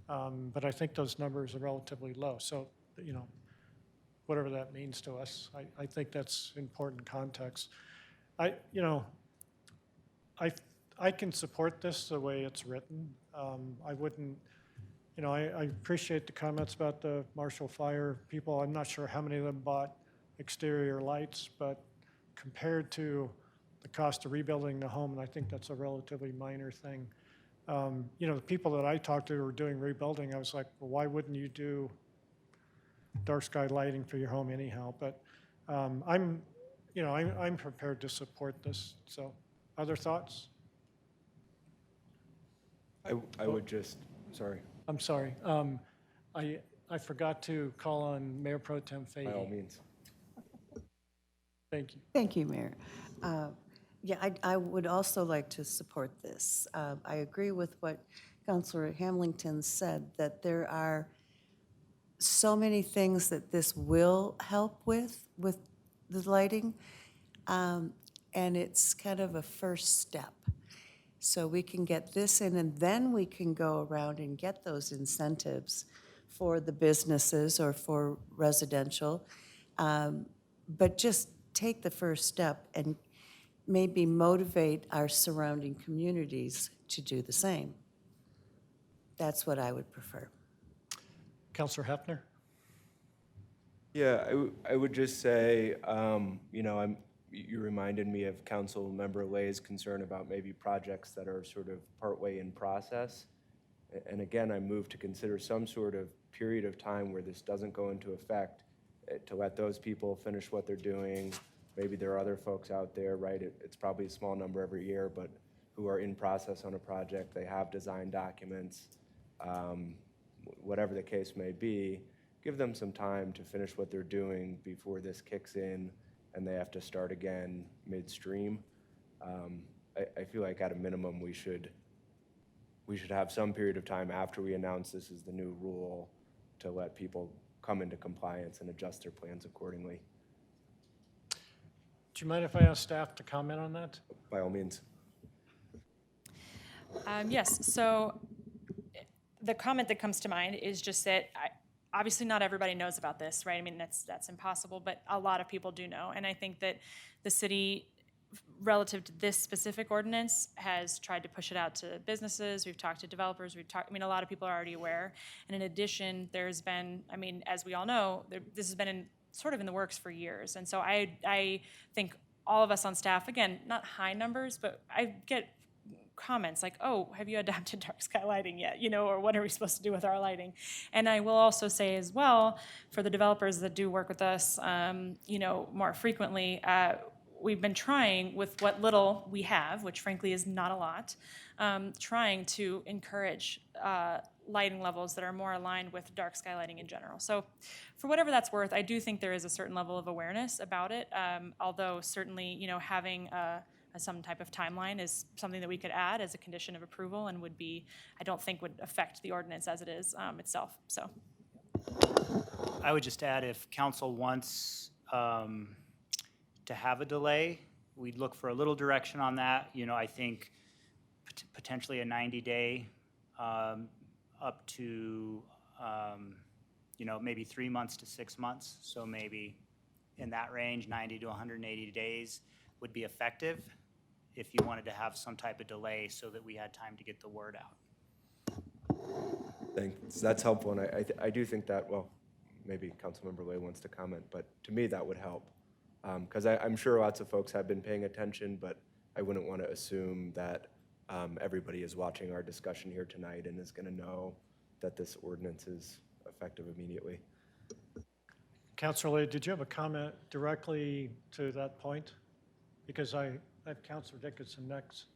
but I think those numbers are relatively low. So, whatever that means to us, I think that's important context. I can support this the way it's written. I wouldn't, I appreciate the comments about the Marshall Fire people. I'm not sure how many of them bought exterior lights, but compared to the cost of rebuilding the home, and I think that's a relatively minor thing. The people that I talked to who were doing rebuilding, I was like, well, why wouldn't you do dark sky lighting for your home anyhow? But I'm prepared to support this. So, other thoughts? I would just, sorry. I'm sorry. I forgot to call on Mayor Pro Tem Fahey. By all means. Thank you. Thank you, Mayor. I would also like to support this. I agree with what Councilor Hamilton said, that there are so many things that this will help with the lighting, and it's kind of a first step. So we can get this in, and then we can go around and get those incentives for the businesses or for residential. But just take the first step and maybe motivate our surrounding communities to do the same. That's what I would prefer. Councilor Hefner? Yeah, I would just say, you reminded me of Council Member Lay's concern about maybe projects that are sort of partway in process. And again, I move to consider some sort of period of time where this doesn't go into effect, to let those people finish what they're doing, maybe there are other folks out there, right? It's probably a small number every year, but who are in process on a project, they have design documents, whatever the case may be, give them some time to finish what they're doing before this kicks in and they have to start again midstream. I feel like at a minimum we should have some period of time after we announce this is the new rule to let people come into compliance and adjust their plans accordingly. Do you mind if I ask staff to comment on that? By all means. Yes, so the comment that comes to mind is just that obviously not everybody knows about this, right? I mean, that's impossible, but a lot of people do know. And I think that the city, relative to this specific ordinance, has tried to push it out to businesses. We've talked to developers. A lot of people are already aware. And in addition, there's been, as we all know, this has been sort of in the works for years. And so I think all of us on staff, again, not high numbers, but I get comments like, oh, have you adopted dark sky lighting yet? Or what are we supposed to do with our lighting? And I will also say as well, for the developers that do work with us, more frequently, we've been trying with what little we have, which frankly is not a lot, trying to encourage lighting levels that are more aligned with dark sky lighting in general. So for whatever that's worth, I do think there is a certain level of awareness about it, although certainly, having some type of timeline is something that we could add as a condition of approval and I don't think would affect the ordinance as it is itself, so. I would just add, if council wants to have a delay, we'd look for a little direction on that. I think potentially a 90-day up to, maybe 3 months to 6 months. So maybe in that range, 90 to 180 days would be effective if you wanted to have some type of delay so that we had time to get the word out. Thanks. That's helpful, and I do think that, well, maybe Councilmember Lay wants to comment, but to me that would help. Because I'm sure lots of folks have been paying attention, but I wouldn't want to assume that everybody is watching our discussion here tonight and is going to know that this ordinance is effective immediately. Councilor Lay, did you have a comment directly to that point? Because I have Councilor Dickinson next.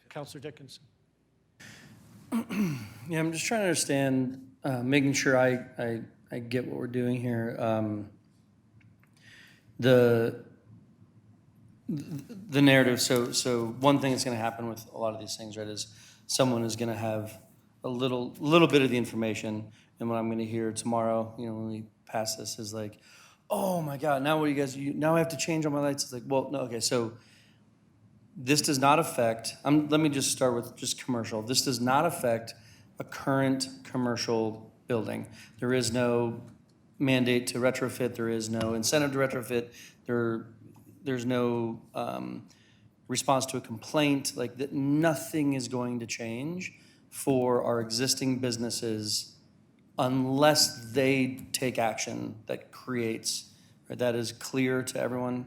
Councilor Dickinson. Yeah, I'm just trying to understand, making sure I get what we're doing here. The narrative, so one thing that's going to happen with a lot of these things, right, is someone is going to have a little bit of the information, and what I'm going to hear tomorrow, when we pass this, is like, oh my God, now what do you guys, now I have to change all my lights. It's like, well, no, okay, so this does not affect, let me just start with just commercial. This does not affect a current commercial building. There is no mandate to retrofit. There is no incentive to retrofit. There's no response to a complaint. Like that, nothing is going to change for our existing businesses unless they take action that creates, right, that is clear to everyone?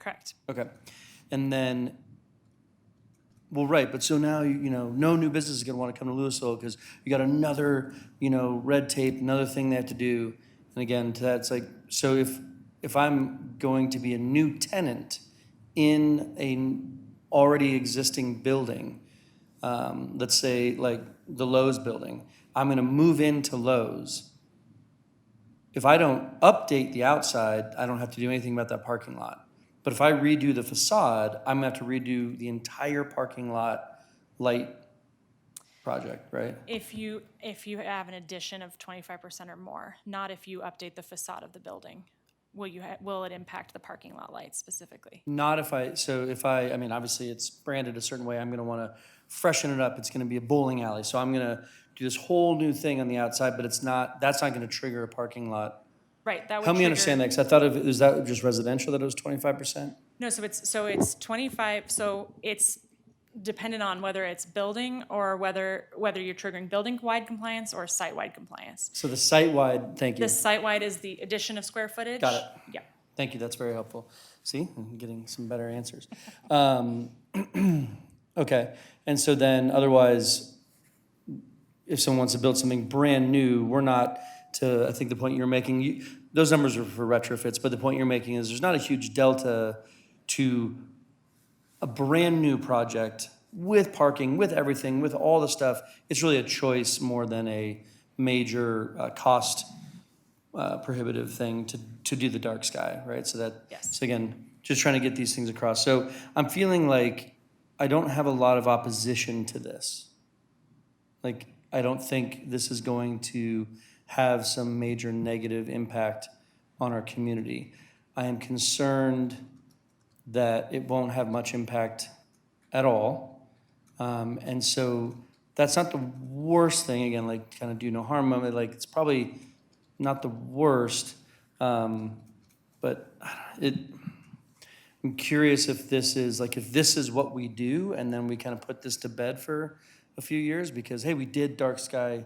Correct. Okay. And then, well, right, but so now, no new business is going to want to come to Louisville because you got another, red tape, another thing they have to do. And again, to that, it's like, so if I'm going to be a new tenant in a already existing building, let's say like the Lowe's building, I'm going to move into Lowe's. If I don't update the outside, I don't have to do anything about that parking lot. But if I redo the facade, I'm going to have to redo the entire parking lot light project, right? If you have an addition of 25% or more, not if you update the facade of the building. Will it impact the parking lot lights specifically? Not if obviously it's branded a certain way. I'm going to want to freshen it up. It's going to be a bowling alley. So I'm going to do this whole new thing on the outside, but that's not going to trigger a parking lot. Right, that would Help me understand that, because I thought is that just residential that it was 25%? No, so it's 25, so it's dependent on whether it's building or whether you're triggering building-wide compliance or site-wide compliance. So the site-wide, thank you. The site-wide is the addition of square footage. Got it. Yeah. Thank you, that's very helpful. See, I'm getting some better answers. Okay, and so then otherwise, if someone wants to build something brand new, we're not to, I think the point you're making, those numbers are for retrofits, but the point you're making is there's not a huge delta to a brand new project with parking, with everything, with all the stuff. It's really a choice more than a major cost prohibitive thing to do the dark sky, right? So that, Yes. so again, just trying to get these things across. So I'm feeling like I don't have a lot of opposition to this. Like, I don't think this is going to have some major negative impact on our community. I am concerned that it won't have much impact at all. And so that's not the worst thing, again, like kind of do no harm. I mean, like, it's probably not the worst, but I'm curious if this is, like, if this is what we do and then we kind of put this to bed for a few years because, hey, we did dark sky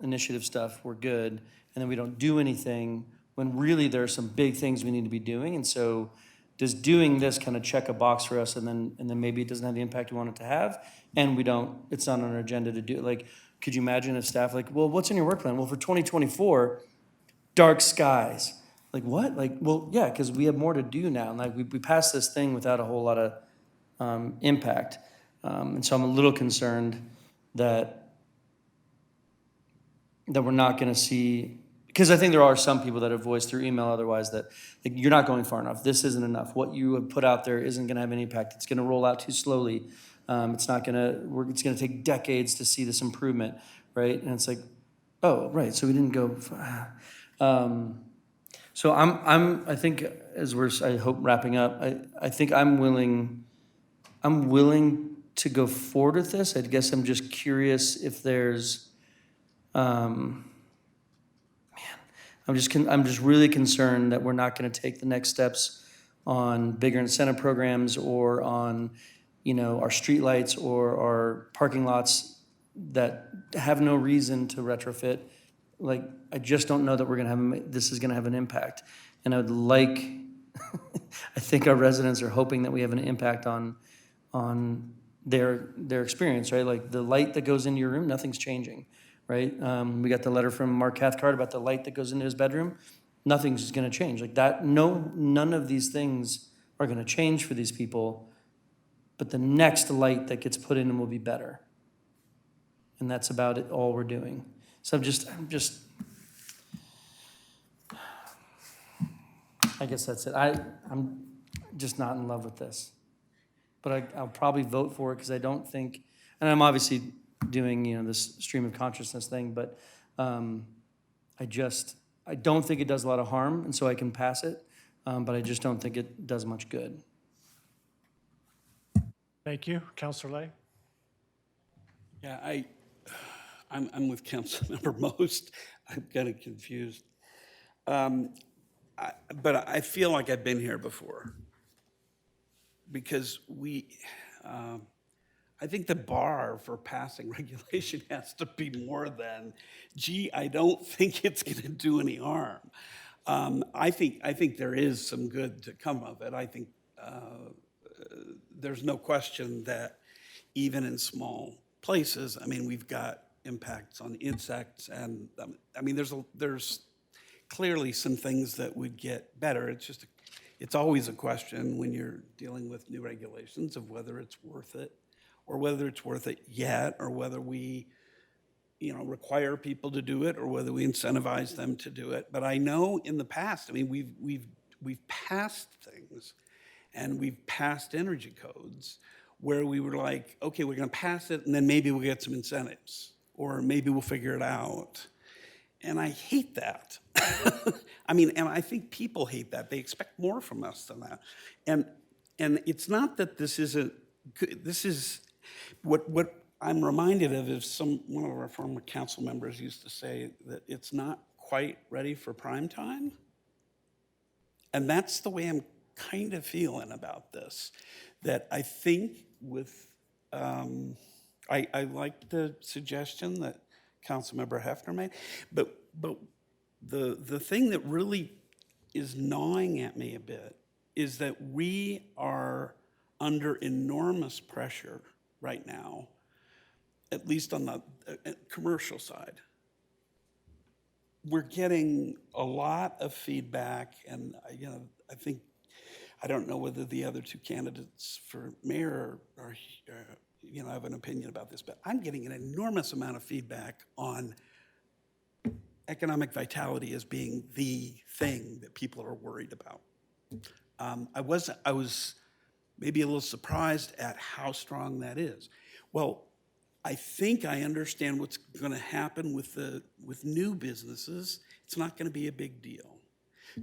initiative stuff, we're good, and then we don't do anything when really there are some big things we need to be doing. And so does doing this kind of check a box for us and then maybe it doesn't have the impact we want it to have and it's not on our agenda to do it? Like, could you imagine if staff like, well, what's in your work plan? Well, for 2024, dark skies. Like, what? Like, well, yeah, because we have more to do now. And like, we passed this thing without a whole lot of impact. And so I'm a little concerned that we're not going to see, because I think there are some people that have voiced through email otherwise that, like, you're not going far enough. This isn't enough. What you have put out there isn't going to have any impact. It's going to roll out too slowly. It's going to take decades to see this improvement, right? And it's like, oh, right. So we didn't go. So I think as I hope wrapping up, I think I'm willing to go forward with this. I guess I'm just curious if there's, I'm just really concerned that we're not going to take the next steps on bigger incentive programs or on, our streetlights or our parking lots that have no reason to retrofit. Like, I just don't know that this is going to have an impact. And I would like, I think our residents are hoping that we have an impact on their experience, right? Like, the light that goes into your room, nothing's changing, right? We got the letter from Mark Cathcart about the light that goes into his bedroom. Nothing's going to change. Like that, none of these things are going to change for these people, but the next light that gets put in will be better. And that's about it, all we're doing. So I guess that's it. I'm just not in love with this. But I'll probably vote for it because I don't think, and I'm obviously doing, this stream of consciousness thing, but I don't think it does a lot of harm, and so I can pass it, but I just don't think it does much good. Thank you. Councilor Lay? Yeah, I'm with Councilmember Most. I'm kind of confused. But I feel like I've been here before because I think the bar for passing regulation has to be more than, gee, I don't think it's going to do any harm. I think there is some good to come of it. I think there's no question that even in small places, we've got impacts on insects, and there's clearly some things that would get better. It's always a question when you're dealing with new regulations of whether it's worth it, or whether it's worth it yet, or whether we, require people to do it, or whether we incentivize them to do it. But I know in the past, we've passed things, and we've passed energy codes where we were like, okay, we're going to pass it, and then maybe we'll get some incentives, or maybe we'll figure it out. And I hate that. And I think people hate that. They expect more from us than that. And it's not that this isn't good. This is what I'm reminded of is one of our former council members used to say that it's not quite ready for prime time. And that's the way I'm kind of feeling about this. That I think with, I like the suggestion that Councilmember Hefner made, but the thing that really is gnawing at me a bit is that we are under enormous pressure right now, at least on the commercial side, we're getting a lot of feedback, and I think, I don't know whether the other two candidates for mayor are have an opinion about this, but I'm getting an enormous amount of feedback on economic vitality as being the thing that people are worried about. I was maybe a little surprised at how strong that is. Well, I think I understand what's going to happen with new businesses. It's not going to be a big deal.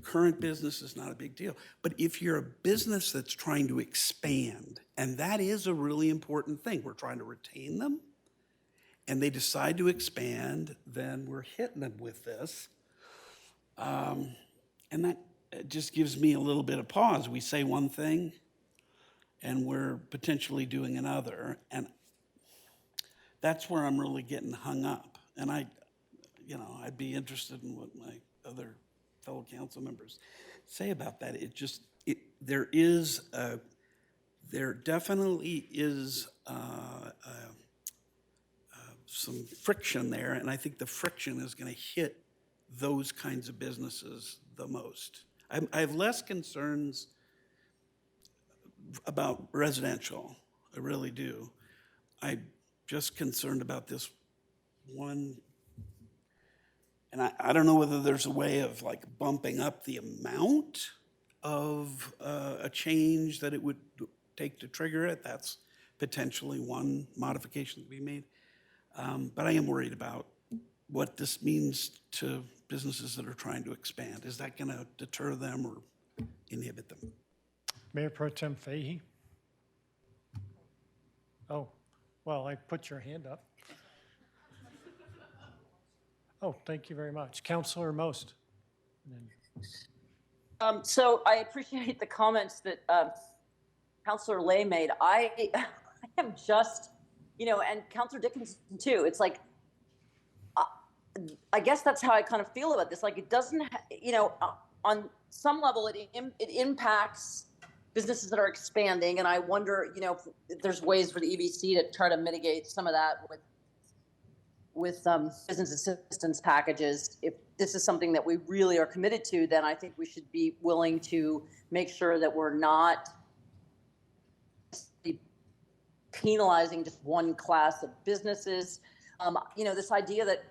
Current business is not a big deal. But if you're a business that's trying to expand, and that is a really important thing, we're trying to retain them, and they decide to expand, then we're hitting them with this. And that just gives me a little bit of pause. We say one thing, and we're potentially doing another. And that's where I'm really getting hung up. And I'd be interested in what my other fellow council members say about that. There definitely is some friction there, and I think the friction is going to hit those kinds of businesses the most. I have less concerns about residential. I really do. I'm just concerned about this one. And I don't know whether there's a way of like bumping up the amount of a change that it would take to trigger it. That's potentially one modification to be made. But I am worried about what this means to businesses that are trying to expand. Is that going to deter them or inhibit them? Mayor Pro Tem Fahey? Oh, well, I put your hand up. Oh, thank you very much. Councilor Most. So I appreciate the comments that Councilor Lay made. I am just, and Councilor Dickinson too. It's like, I guess that's how I kind of feel about this. Like it doesn't, on some level it impacts businesses that are expanding. And I wonder, if there's ways for the EBC to try to mitigate some of that with business assistance packages. If this is something that we really are committed to, then I think we should be willing to make sure that we're not penalizing just one class of businesses. This idea that,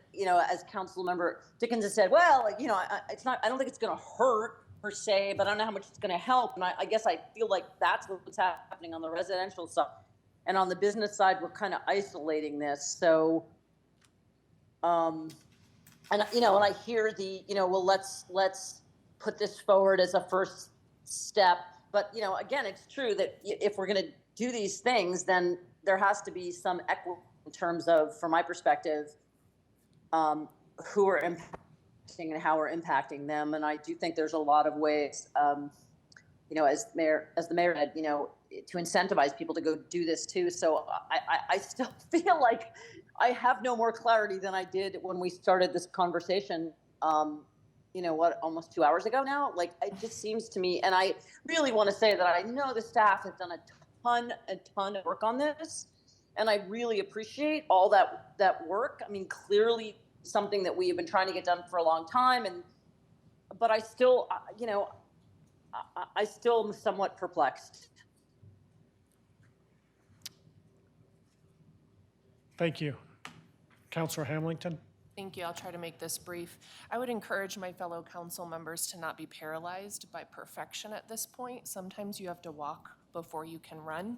as Council Member Dickinson said, well, it's not, I don't think it's going to hurt per se, but I don't know how much it's going to help. And I guess I feel like that's what's happening on the residential side. And on the business side, we're kind of isolating this. So, and I hear the, well, let's put this forward as a first step. But, again, it's true that if we're going to do these things, then there has to be some equity in terms of, from my perspective, who are impacting and how we're impacting them. And I do think there's a lot of ways, as the mayor said, to incentivize people to go do this too. So I still feel like I have no more clarity than I did when we started this conversation, almost 2 hours ago now? Like, it just seems to me, and I really want to say that I know the staff has done a ton of work on this, and I really appreciate all that work. I mean, clearly something that we have been trying to get done for a long time, but I still, I still am somewhat perplexed. Thank you. Councilor Hamilton? Thank you. I'll try to make this brief. I would encourage my fellow council members to not be paralyzed by perfection at this point. Sometimes you have to walk before you can run.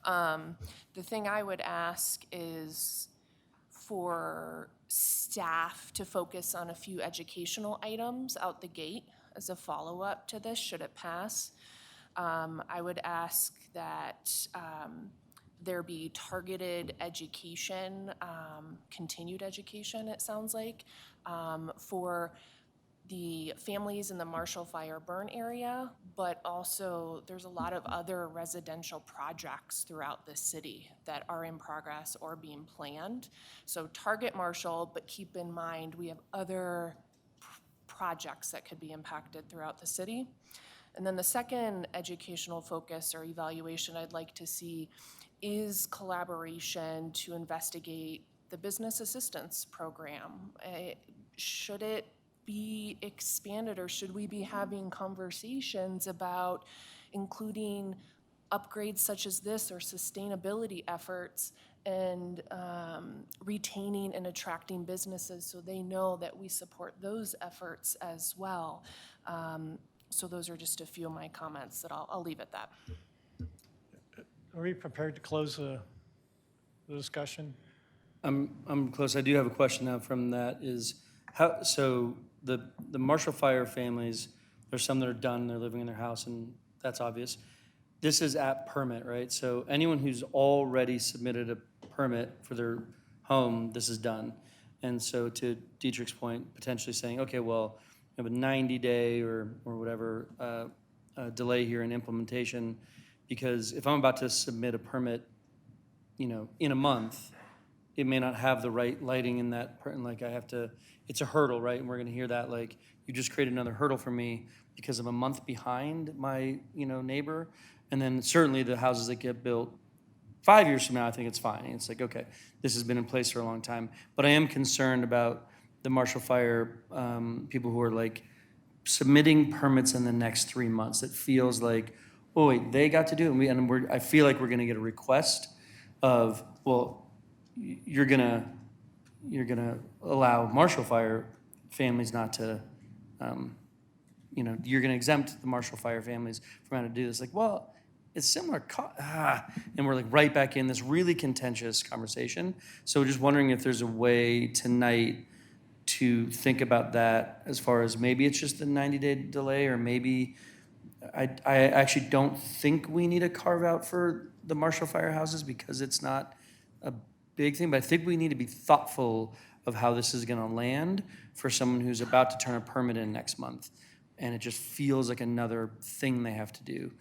The thing I would ask is for staff to focus on a few educational items out the gate as a follow-up to this, should it pass. I would ask that there be targeted education, continued education, it sounds like, for the families in the Marshall Fire Burn area, but also there's a lot of other residential projects throughout the city that are in progress or being planned. So target Marshall, but keep in mind we have other projects that could be impacted throughout the city. And then the second educational focus or evaluation I'd like to see is collaboration to investigate the business assistance program. Should it be expanded, or should we be having conversations about including upgrades such as this or sustainability efforts and retaining and attracting businesses so they know that we support those efforts as well. So those are just a few of my comments that I'll leave at that. Are we prepared to close the discussion? I'm close. I do have a question now from that is how, so the Marshall Fire families, there's some that are done, they're living in their house, and that's obvious. This is at permit, right? So anyone who's already submitted a permit for their home, this is done. And so to Dietrich's point, potentially saying, okay, well, we have a 90-day or whatever delay here in implementation, because if I'm about to submit a permit, in a month, it may not have the right lighting in that, like I have to, it's a hurdle, right? And we're gonna hear that, like, you just create another hurdle for me because I'm a month behind my, neighbor. And then certainly the houses that get built 5 years from now, I think it's fine. It's like, okay, this has been in place for a long time. But I am concerned about the Marshall Fire people who are like submitting permits in the next 3 months. It feels like, oh wait, they got to do it. I feel like we're gonna get a request of, well, you're gonna allow Marshall Fire families not to, you're gonna exempt the Marshall Fire families from how to do this. Like, well, it's similar, and we're like right back in this really contentious conversation. So just wondering if there's a way tonight to think about that as far as maybe it's just a 90-day delay, or maybe I actually don't think we need a carve out for the Marshall Fire houses because it's not a big thing, but I think we need to be thoughtful of how this is gonna land for someone who's about to turn a permit in next month. And it just feels like another thing they have to do.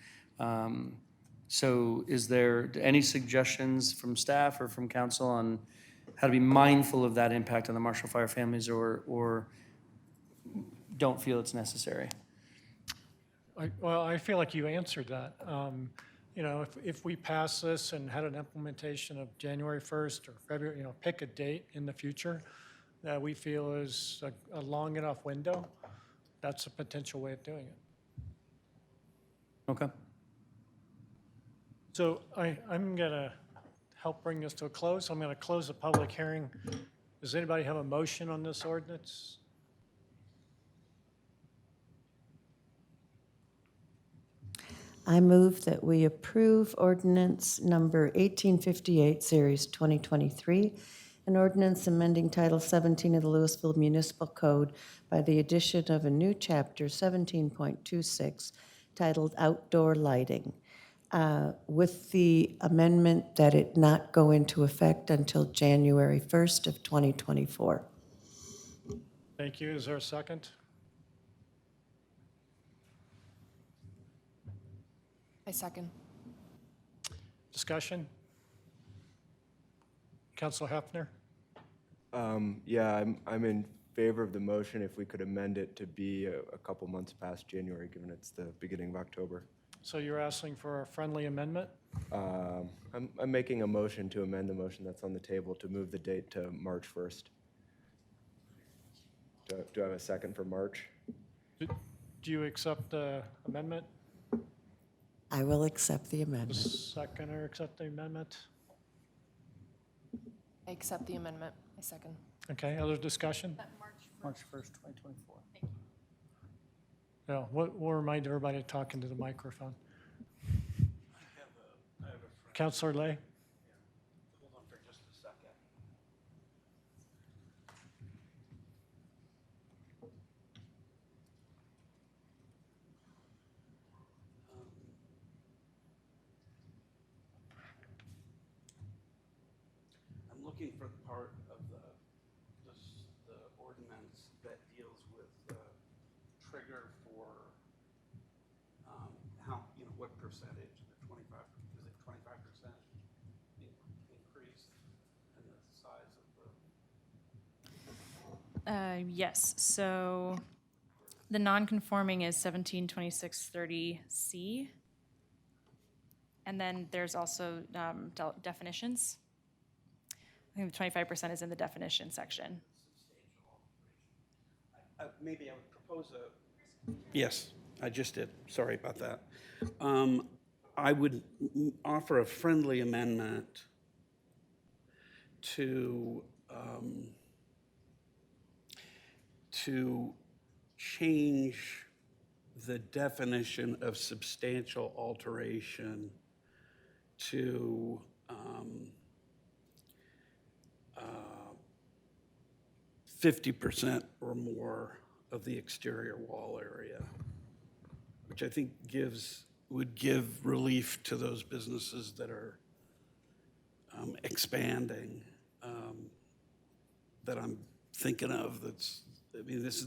So is there any suggestions from staff or from council on how to be mindful of that impact on the Marshall Fire families, or don't feel it's necessary? Well, I feel like you answered that. If we pass this and had an implementation of January 1st or February, pick a date in the future that we feel is a long enough window, that's a potential way of doing it. Okay. So I'm gonna help bring this to a close. I'm gonna close the public hearing. Does anybody have a motion on this ordinance? I move that we approve ordinance number 1858, Series 2023, an ordinance amending Title 17 of the Louisville Municipal Code by the addition of a new chapter 17.26 titled Outdoor Lighting, with the amendment that it not go into effect until January 1st of 2024. Thank you. Is there a second? I second. Discussion? Councilor Hefner? Yeah, I'm in favor of the motion if we could amend it to be a couple months past January, given it's the beginning of October. So you're asking for a friendly amendment? I'm making a motion to amend the motion that's on the table to move the date to March 1st. Do I have a second for March? Do you accept the amendment? I will accept the amendment. Seconder accept the amendment? I accept the amendment. I second. Okay, other discussion? March 1st, 2024. Yeah, we'll remind everybody to talk into the microphone. Councilor Lay? Hold on for just a second. I'm looking for the part of the ordinance that deals with the trigger for how, what percentage, the 25, is it 25% increase in the size of the? Yes, so the non-conforming is 172630C. And then there's also definitions. I think the 25% is in the definition section. Maybe I would propose a. Yes, I just did. Sorry about that. I would offer a friendly amendment to change the definition of substantial alteration to 50% or more of the exterior wall area, which I think would give relief to those businesses that are expanding, that I'm thinking of.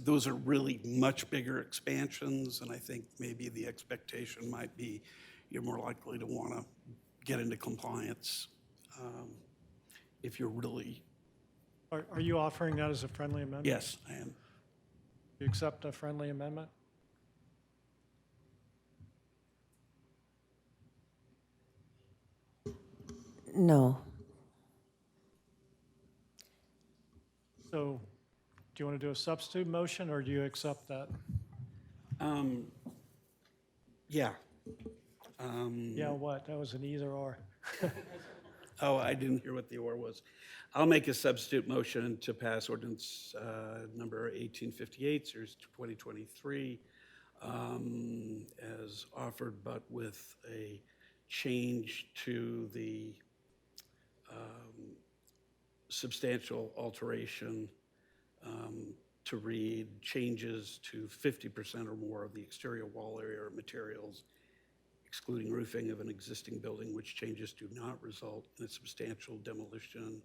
Those are really much bigger expansions, and I think maybe the expectation might be you're more likely to want to get into compliance if you're really. Are you offering that as a friendly amendment? Yes, I am. You accept a friendly amendment? No. So do you want to do a substitute motion, or do you accept that? Yeah. Yeah, what? That was an either or. Oh, I didn't hear what the or was. I'll make a substitute motion to pass ordinance number 1858, series 2023, as offered, but with a change to the substantial alteration to read changes to 50% or more of the exterior wall area or materials, excluding roofing of an existing building, which changes do not result in a substantial demolition.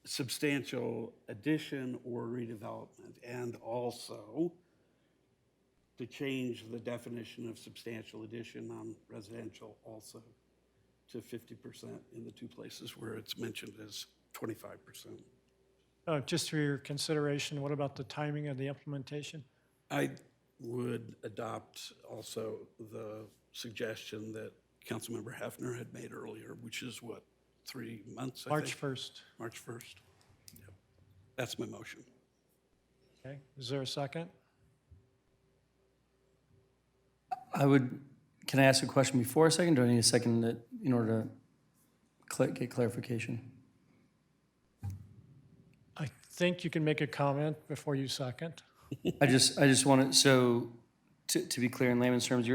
Substantial addition or redevelopment, and also to change the definition of substantial addition on residential also to 50% in the two places where it's mentioned as 25%. Just for your consideration, what about the timing of the implementation? I would adopt also the suggestion that Councilmember Hefner had made earlier, which is what, 3 months, I March think? 1st. March 1st. Yep. That's my motion. Okay, is there a second? Can I ask a question before a second? Do I need a second in order to get clarification? I think you can make a comment before you second. I just want to, so to be clear in layman's terms,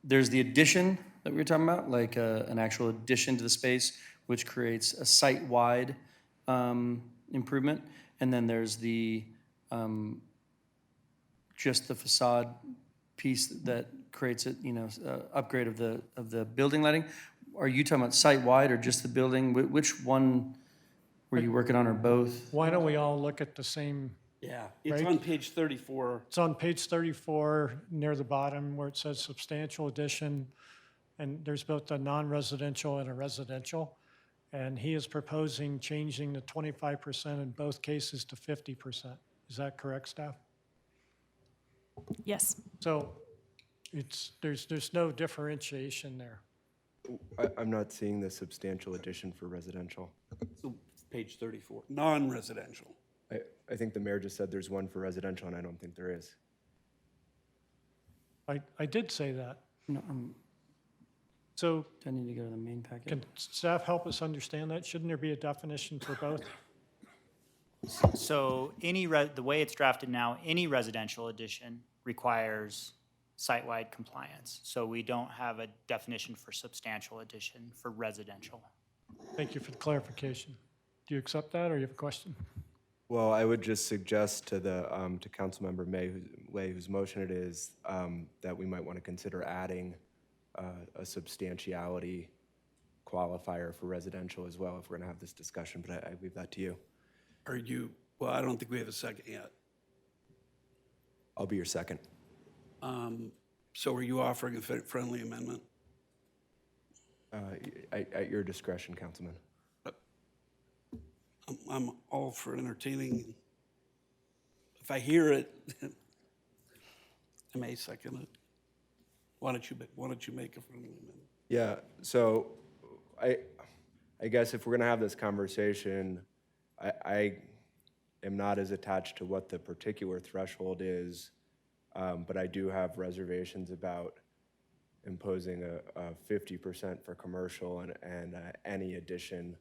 there's the addition that we were talking about, like an actual addition to the space, which creates a site-wide improvement, and then there's the just the facade piece that creates it, upgrade of the building lighting. Are you talking about site-wide or just the building? Which one were you working on, or both? Why don't we all look at the same? Yeah, it's right? on page 34. It's on page 34, near the bottom, where it says substantial addition, and there's both a non-residential and a residential. And he is proposing changing the 25% in both cases to 50%. Is that correct, staff? Yes. So there's no differentiation there. I'm not seeing the substantial addition for residential. So page 34, non-residential. I think the mayor just said there's one for residential, and I don't think there is. I did say that. No, So do I need to go to the main packet? can staff help us understand that? Shouldn't there be a definition for both? So the way it's drafted now, any residential addition requires site-wide compliance. So we don't have a definition for substantial addition for residential. Thank you for the clarification. Do you accept that, or you have a question? Well, I would just suggest to to Councilmember Way, whose motion it is, that we might want to consider adding a substantiality qualifier for residential as well, if we're going to have this discussion, but I leave that to you. Well, I don't think we have a second yet. I'll be your second. So are you offering a friendly amendment? At your discretion, Councilman. I'm all for entertaining. If I hear it, I may second it. Why don't you make a friendly amendment? Yeah, so I guess if we're gonna have this conversation, I am not as attached to what the particular threshold is, but I do have reservations about imposing a 50% for commercial and any addition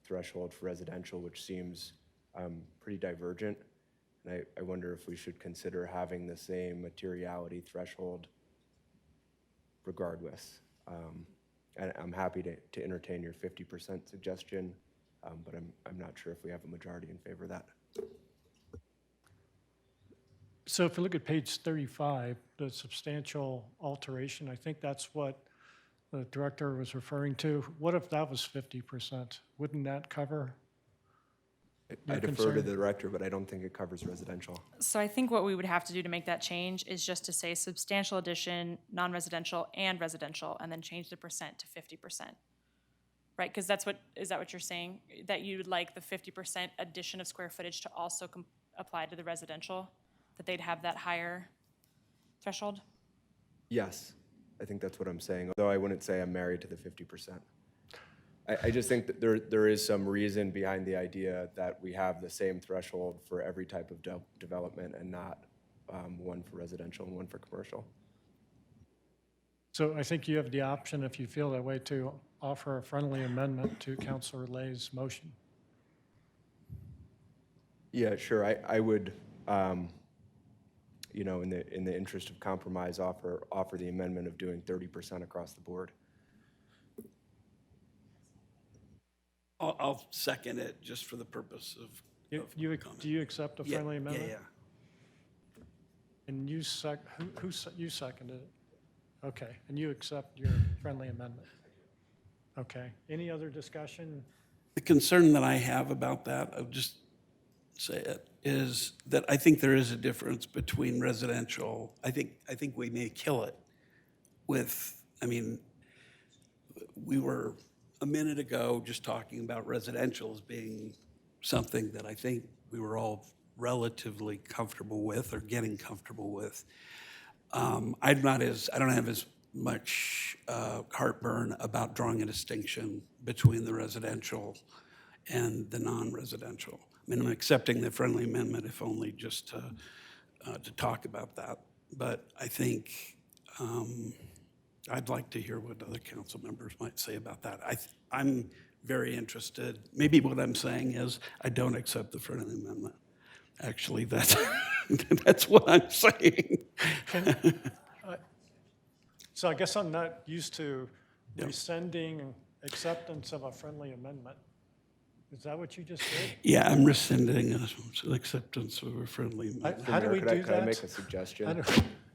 threshold for residential, which seems pretty divergent. And I wonder if we should consider having the same materiality threshold regardless. And I'm happy to entertain your 50% suggestion, but I'm not sure if we have a majority in favor of that. So if you look at page 35, the substantial alteration, I think that's what the director was referring to. What if that was 50%? Wouldn't that cover your I defer to concern? the director, but I don't think it covers residential. So I think what we would have to do to make that change is just to say substantial addition, non-residential and residential, and then change the percent to 50%. Right, because is that what you're saying? That you would like the 50% addition of square footage to also apply to the residential? That they'd have that higher threshold? Yes, I think that's what I'm saying, although I wouldn't say I'm married to the 50%. I just think that there is some reason behind the idea that we have the same threshold for every type of development and not one for residential and one for commercial. So I think you have the option, if you feel that way, to offer a friendly amendment to Councilor Lay's motion. Yeah, sure, I would, you know, in the interest of compromise, offer the amendment of doing 30% across the board. I'll second it just for the purpose of. Do you accept a friendly amendment? Yeah. And you you seconded it? Okay, and you accept your friendly amendment? Okay, any other discussion? The concern that I have about that, I'll just say it, is that I think there is a difference between residential. I think we may kill it with, I mean, we were a minute ago just talking about residential as being something that I think we were all relatively comfortable with or getting comfortable with. I don't have as much heartburn about drawing a distinction between the residential and the non-residential. I mean, I'm accepting the friendly amendment if only just to talk about that. But I think I'd like to hear what other council members might say about that. I'm very interested. Maybe what I'm saying is I don't accept the friendly amendment. Actually, that's what I'm saying. So I guess I'm not used to rescinding acceptance of a friendly amendment. Is that what you just did? Yeah, I'm rescinding acceptance of a friendly amendment. How do we do that? Could I make a suggestion?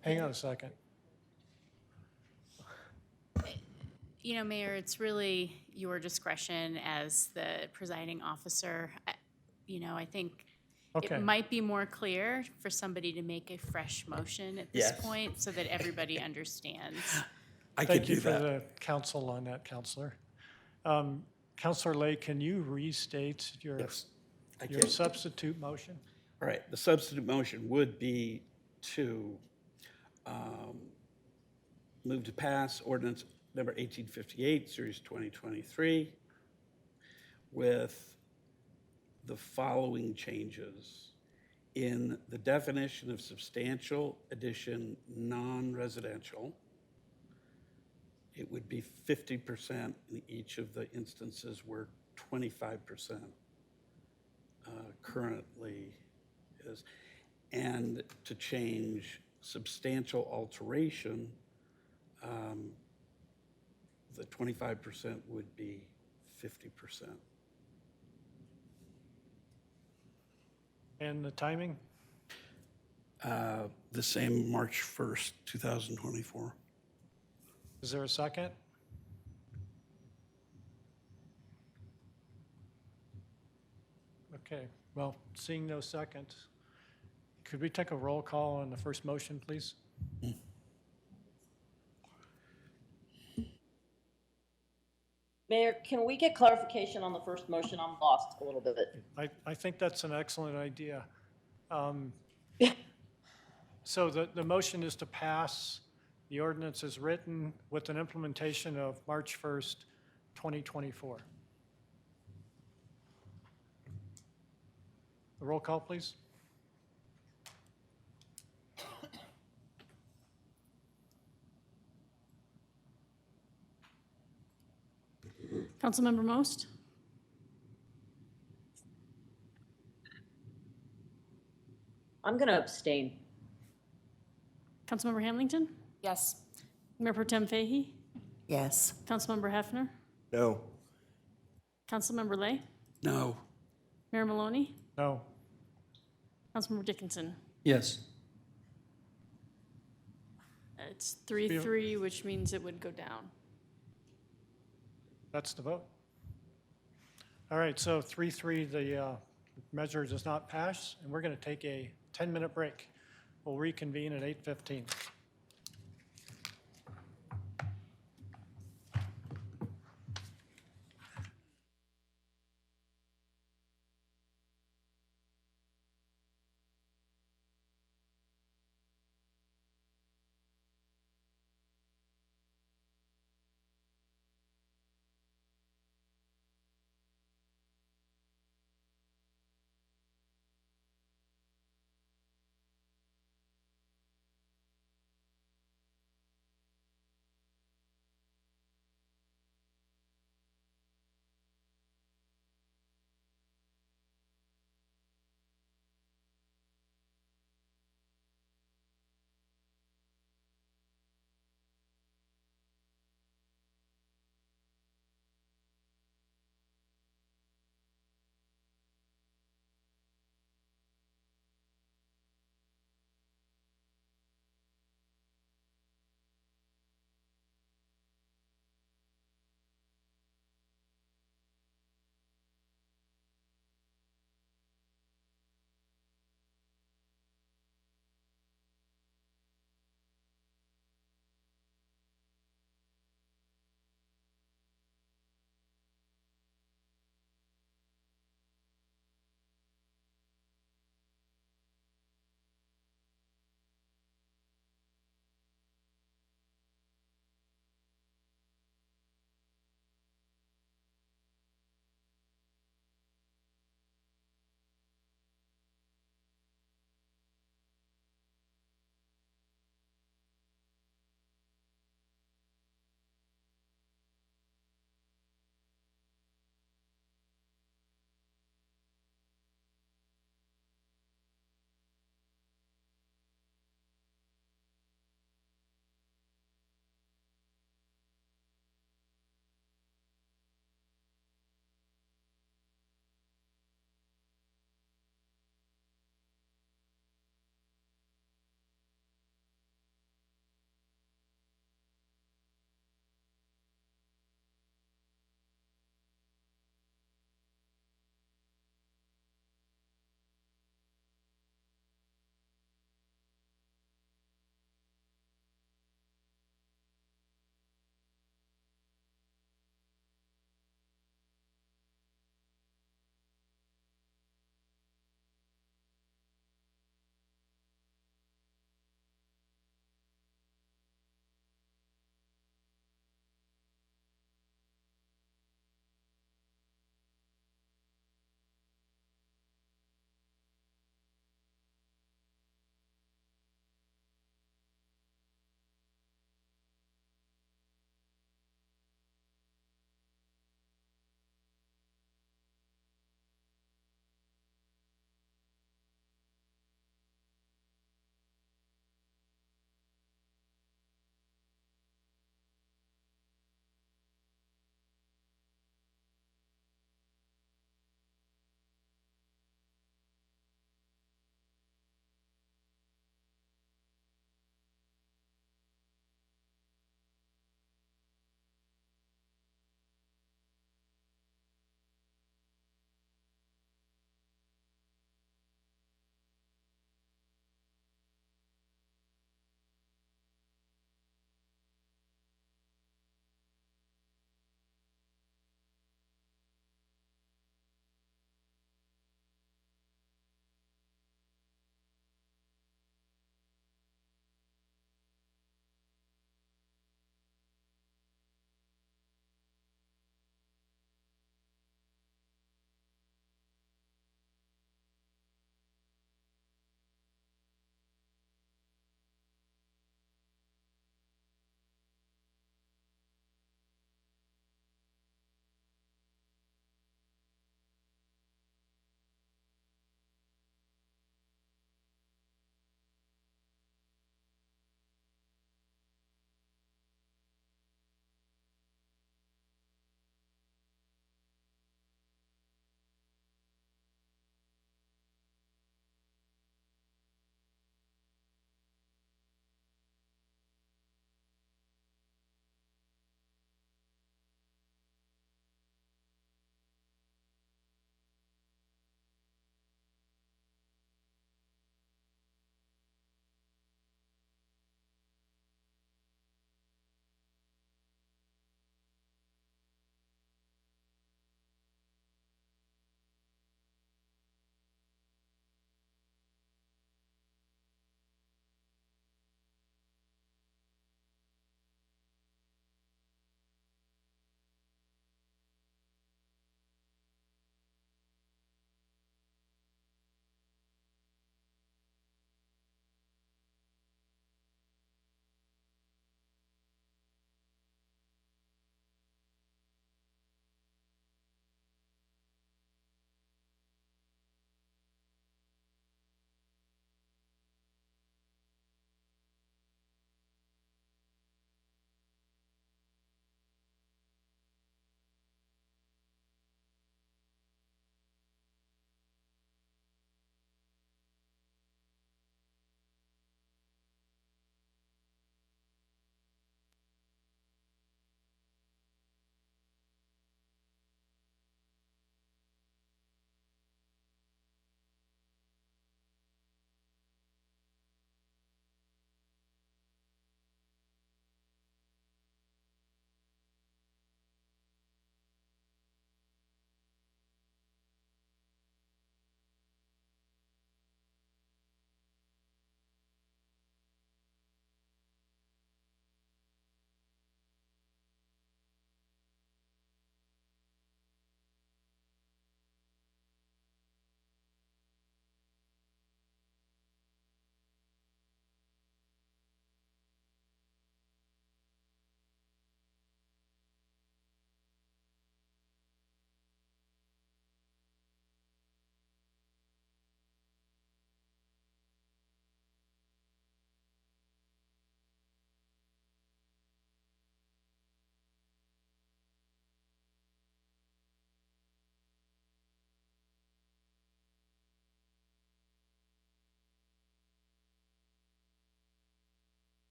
Hang on a second. You know, Mayor, it's really your discretion as the presiding officer. You know, I think Okay. it might be more clear for somebody to make a fresh motion at this point so that everybody understands. Thank you for the counsel on that, Counselor. Counselor Lay, can you restate your substitute motion? All right, the substitute motion would be to move to pass ordinance number 1858, series 2023, with the following changes. In the definition of substantial addition non-residential, it would be 50% in each of the instances where 25% currently is. And to change substantial alteration, the 25% would be 50%. And the timing? The same March 1st, 2024. Is there a second? Okay, well, seeing no second, could we take a roll call on the first motion, please? Mayor, can we get clarification on the first motion? I'm lost a little bit. I think that's an excellent idea. So the motion is to pass the ordinance is written with an implementation of March 1st, 2024. The roll call, please. Councilmember Most? I'm going to abstain. Councilmember Hamilton? Yes. Mayor Pro Tem Fahey? Yes. Councilmember Hefner? No. Councilmember Lay? No. Mayor Maloney? No. Councilmember Dickinson? Yes. It's 3-3, which means it would go down. That's the vote. All right, so 3-3, the measure does not pass, and we're going to take a 10-minute break. We'll reconvene at 8:15.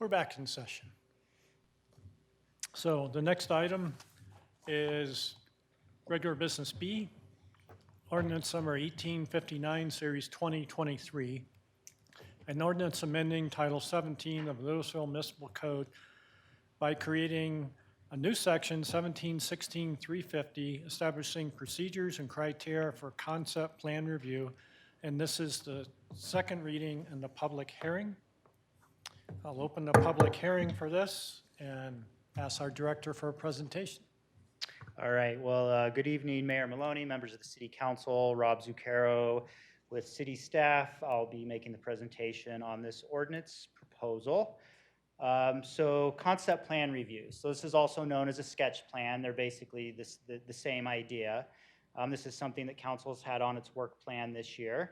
We're back in session. So the next item is regular business B, ordinance number 1859, series 2023, an ordinance amending Title 17 of Louisville Municipal Code by creating a new section 1716-350, establishing procedures and criteria for concept plan review. And this is the second reading and the public hearing. I'll open the public hearing for this and ask our director for a presentation. All right, well, good evening, Mayor Maloney, members of the City Council, Rob Zuccaro with city staff. I'll be making the presentation on this ordinance proposal. So concept plan reviews. So this is also known as a sketch plan. They're basically the same idea. This is something that council's had on its work plan this year.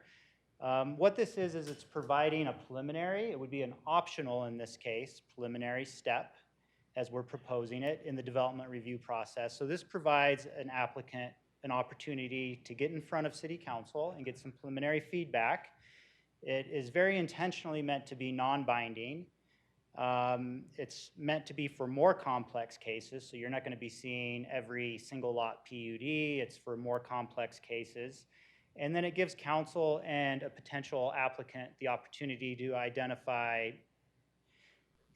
What this is it's providing a preliminary, it would be an optional in this case, preliminary step as we're proposing it in the development review process. So this provides an applicant an opportunity to get in front of City Council and get some preliminary feedback. It is very intentionally meant to be non-binding. It's meant to be for more complex cases, so you're not going to be seeing every single lot PUD. It's for more complex cases. And then it gives council and a potential applicant the opportunity to identify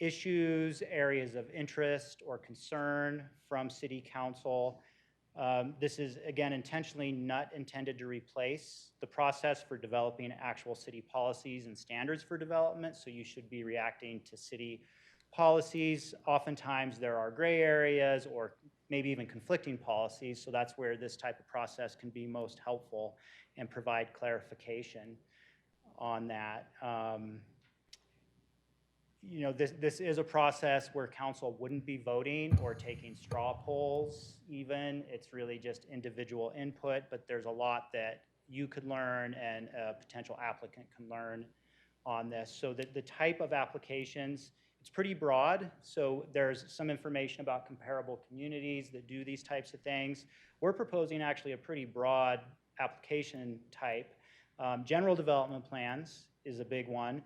issues, areas of interest or concern from City Council. This is, again, intentionally not intended to replace the process for developing actual city policies and standards for development, so you should be reacting to city policies. Oftentimes there are gray areas or maybe even conflicting policies, so that's where this type of process can be most helpful and provide clarification on that. You know, this is a process where council wouldn't be voting or taking straw polls even. It's really just individual input, but there's a lot that you could learn and a potential applicant can learn on this. So the type of applications, it's pretty broad. So there's some information about comparable communities that do these types of things. We're proposing actually a pretty broad application type. General development plans is a big one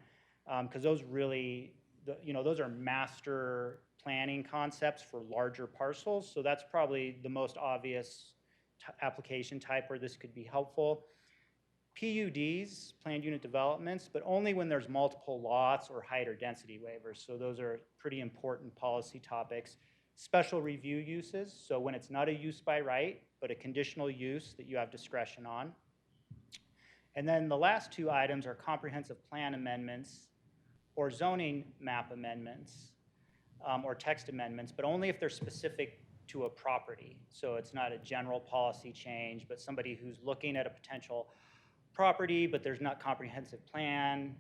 because those really, those are master planning concepts for larger parcels. So that's probably the most obvious application type where this could be helpful. PUDs, planned unit developments, but only when there's multiple lots or height or density waivers. So those are pretty important policy topics. Special review uses, so when it's not a use by right, but a conditional use that you have discretion on. And then the last two items are comprehensive plan amendments or zoning map amendments or text amendments, but only if they're specific to a property. So it's not a general policy change, but somebody who's looking at a potential property, but there's not comprehensive plan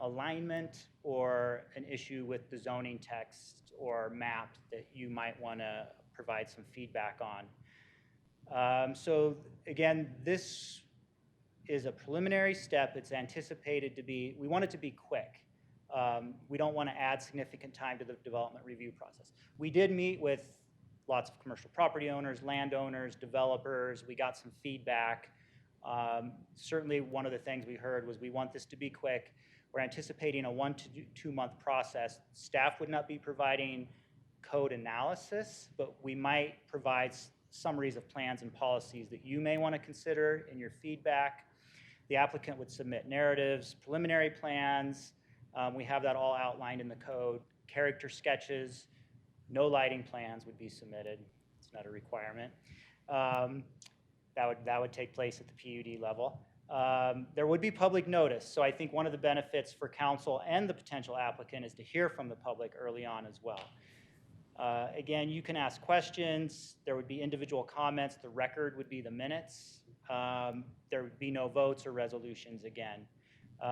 alignment or an issue with the zoning text or map that you might want to provide some feedback on. So again, this is a preliminary step. It's anticipated to be, we want it to be quick. We don't want to add significant time to the development review process. We did meet with lots of commercial property owners, landowners, developers. We got some feedback. Certainly one of the things we heard was we want this to be quick. We're anticipating a 1 to 2 month process. Staff would not be providing code analysis, but we might provide summaries of plans and policies that you may want to consider in your feedback. The applicant would submit narratives, preliminary plans. We have that all outlined in the code. Character sketches, no lighting plans would be submitted. It's not a requirement. That would take place at the PUD level. There would be public notice. So I think one of the benefits for council and the potential applicant is to hear from the public early on as well. Again, you can ask questions. There would be individual comments. The record would be the minutes. There would be no votes or resolutions again.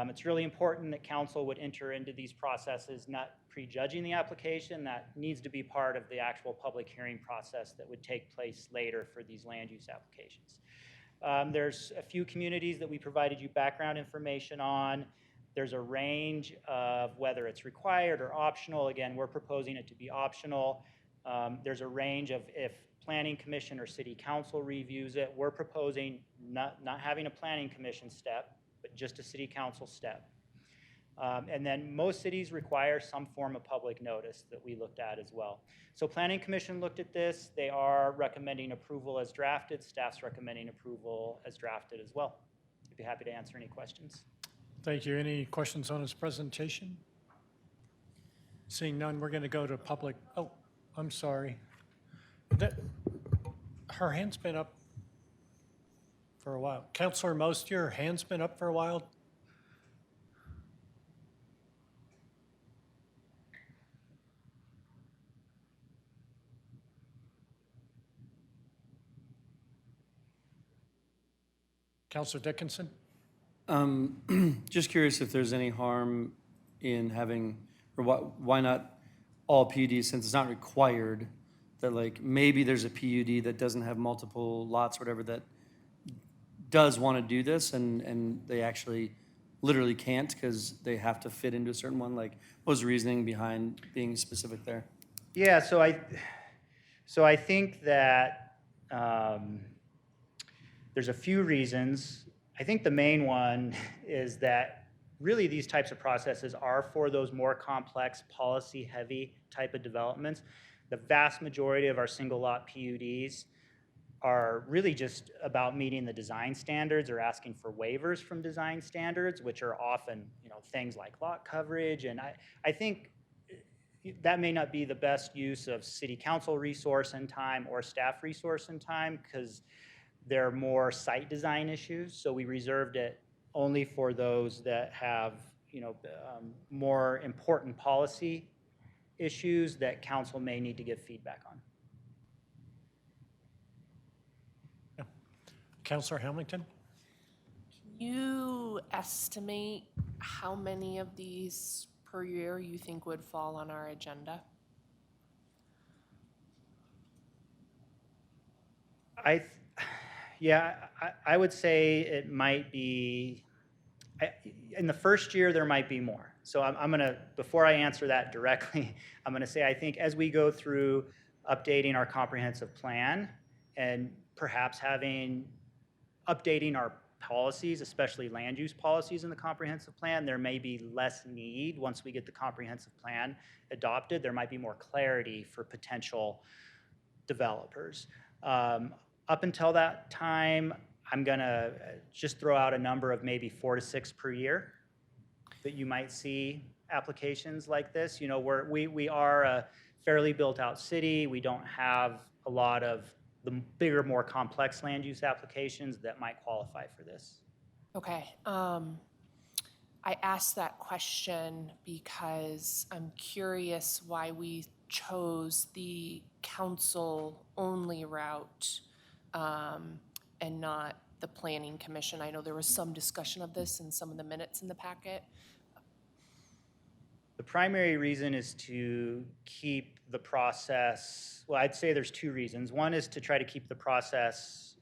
It's really important that council would enter into these processes not prejudging the application. That needs to be part of the actual public hearing process that would take place later for these land use applications. There's a few communities that we provided you background information on. There's a range of whether it's required or optional. Again, we're proposing it to be optional. There's a range of if planning commission or city council reviews it. We're proposing not having a planning commission step, but just a city council step. And then most cities require some form of public notice that we looked at as well. So Planning Commission looked at this. They are recommending approval as drafted. Staff's recommending approval as drafted as well. I'd be happy to answer any questions. Thank you. Any questions on his presentation? Seeing none, we're going to go to public. Oh, I'm sorry. Her hand's been up for a while. Councilor Most, your hand's been up for a while. Councilor Dickinson? Just curious if there's any harm in having, or why not all PUDs, since it's not required, that like maybe there's a PUD that doesn't have multiple lots, whatever, that does want to do this and they actually literally can't because they have to fit into a certain one? Like, what was the reasoning behind being specific there? Yeah, so I think that there's a few reasons. I think the main one is that really these types of processes are for those more complex, policy-heavy type of developments. The vast majority of our single lot PUDs are really just about meeting the design standards or asking for waivers from design standards, which are often, things like lot coverage. And I think that may not be the best use of city council resource and time or staff resource and time because they're more site design issues. So we reserved it only for those that have, more important policy issues that council may need to give feedback on. Yeah. Councilor Hamilton? Can you estimate how many of these per year you think would fall on our agenda? I would say it might be, in the first year, there might be more. So I'm gonna, before I answer that directly, I'm gonna say I think as we go through updating our comprehensive plan and perhaps updating our policies, especially land use policies in the comprehensive plan, there may be less need once we get the comprehensive plan adopted. There might be more clarity for potential developers. Up until that time, I'm gonna just throw out a number of maybe 4 to 6 per year that you might see applications like this. We are a fairly built out city. We don't have a lot of the bigger, more complex land use applications that might qualify for this. Okay. I asked that question because I'm curious why we chose the council-only route and not the planning commission. I know there was some discussion of this in some of the minutes in the packet. The primary reason is to keep the process, well, I'd say there's 2 reasons. One is to try to keep the process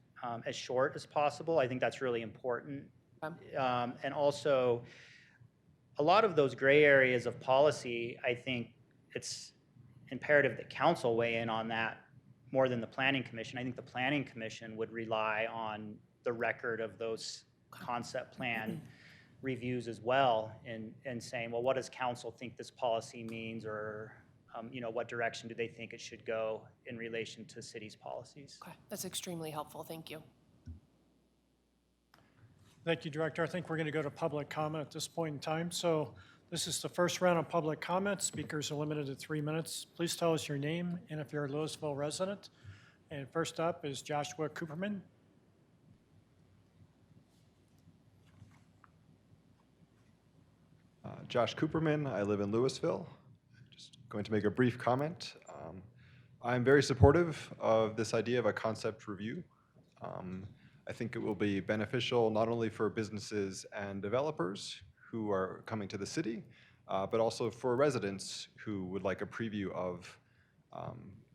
as short as possible. I think that's really important. And also, a lot of those gray areas of policy, I think it's imperative that council weigh in on that more than the planning commission. I think the planning commission would rely on the record of those concept plan reviews as well and saying, well, what does council think this policy means, or what direction do they think it should go in relation to city's policies? Okay, that's extremely helpful. Thank you. Thank you, Director. I think we're going to go to public comment at this point in time. So this is the first round of public comment. Speakers are limited to 3 minutes. Please tell us your name and if you're a Louisville resident. And first up is Joshua Cooperman. Josh Cooperman, I live in Louisville. Just going to make a brief comment. I'm very supportive of this idea of a concept review. I think it will be beneficial not only for businesses and developers who are coming to the city, but also for residents who would like a preview of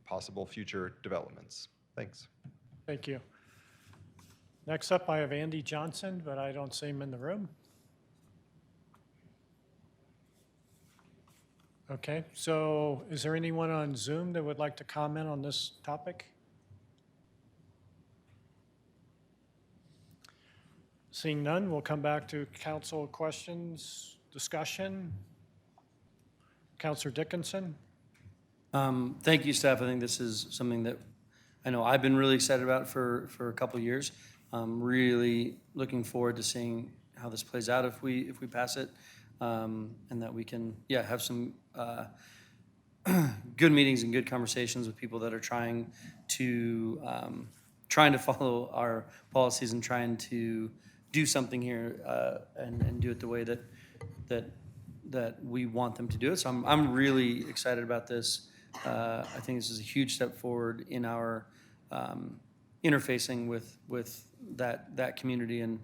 possible future developments. Thanks. Thank you. Next up, I have Andy Johnson, but I don't see him in the room. Okay, so is there anyone on Zoom that would like to comment on this topic? Seeing none, we'll come back to council questions, Discussion? Counselor Dickinson? Thank you, staff. I think this is something that I know I've been really excited about for a couple of years. Really looking forward to seeing how this plays out if we pass it, and that we can, have some good meetings and good conversations with people that are trying to follow our policies and trying to do something here and do it the way that we want them to do it. So I'm really excited about this. I think this is a huge step forward in our interfacing with that community and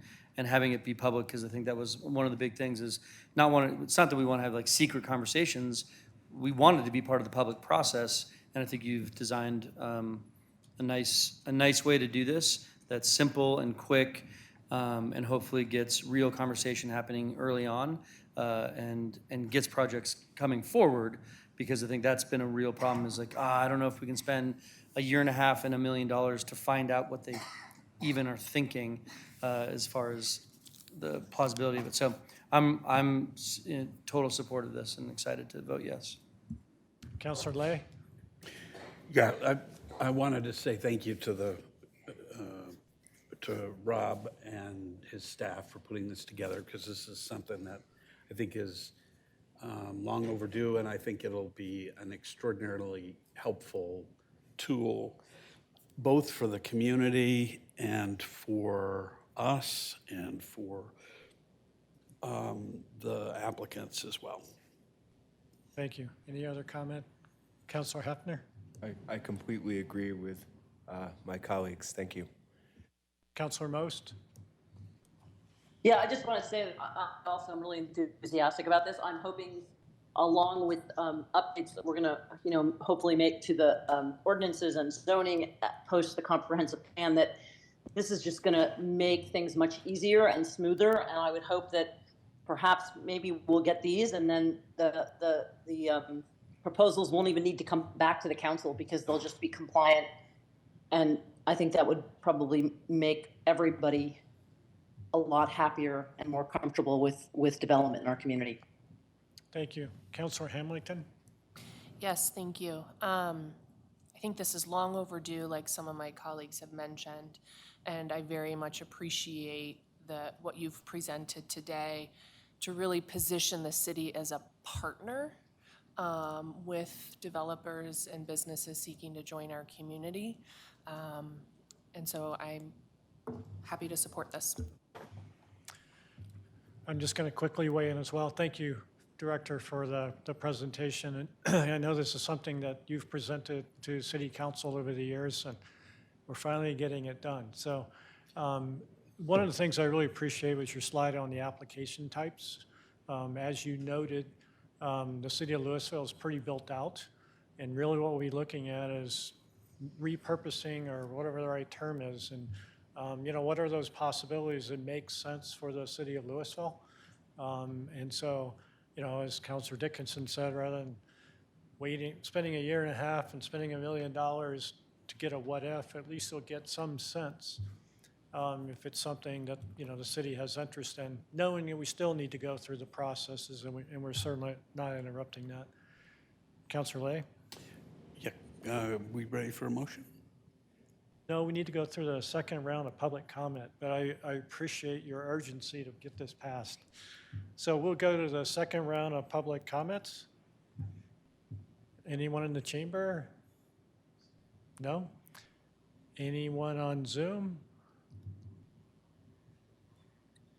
having it be public, because I think that was one of the big things is it's not that we want to have like secret conversations. We wanted to be part of the public process, and I think you've designed a nice way to do this that's simple and quick, and hopefully gets real conversation happening early on, and gets projects coming forward, because I think that's been a real problem is like, I don't know if we can spend a year and a half and $1 million to find out what they even are thinking as far as the plausibility of it. So I'm in total support of this and excited to vote yes. Counselor Lay? Yeah, I wanted to say thank you to Rob and his staff for putting this together, because this is something that I think is long overdue, and I think it'll be an extraordinarily helpful tool, both for the community and for us and for the applicants as well. Thank you. Any other comment? Counselor Hefner? I completely agree with my colleagues. Thank you. Counselor Most? Yeah, I just want to say that I'm really enthusiastic about this. I'm hoping, along with updates that we're going to, hopefully make to the ordinances and zoning post the comprehensive plan, that this is just going to make things much easier and smoother. And I would hope that perhaps maybe we'll get these, and then the proposals won't even need to come back to the council, because they'll just be compliant. And I think that would probably make everybody a lot happier and more comfortable with development in our community. Thank you. Counselor Hamilton? Yes, thank you. I think this is long overdue, like some of my colleagues have mentioned, and I very much appreciate what you've presented today to really position the city as a partner with developers and businesses seeking to join our community. And so I'm happy to support this. I'm just going to quickly weigh in as well. Thank you, Director, for the presentation. And I know this is something that you've presented to City Council over the years, and we're finally getting it done. So one of the things I really appreciate was your slide on the application types. As you noted, the City of Louisville is pretty built out, and really what we'll be looking at is repurposing, or whatever the right term is, and what are those possibilities that make sense for the City of Louisville? And so, as Councilor Dickinson said, rather than spending a year and a half and spending $1 million to get a what if, at least you'll get some sense if it's something that, the city has interest in, knowing that we still need to go through the processes, and we're certainly not interrupting that. Councilor Lay? Yeah, we ready for a motion? No, we need to go through the second round of public comment, but I appreciate your urgency to get this passed. So we'll go to the second round of public comments. Anyone in the chamber? No? Anyone on Zoom?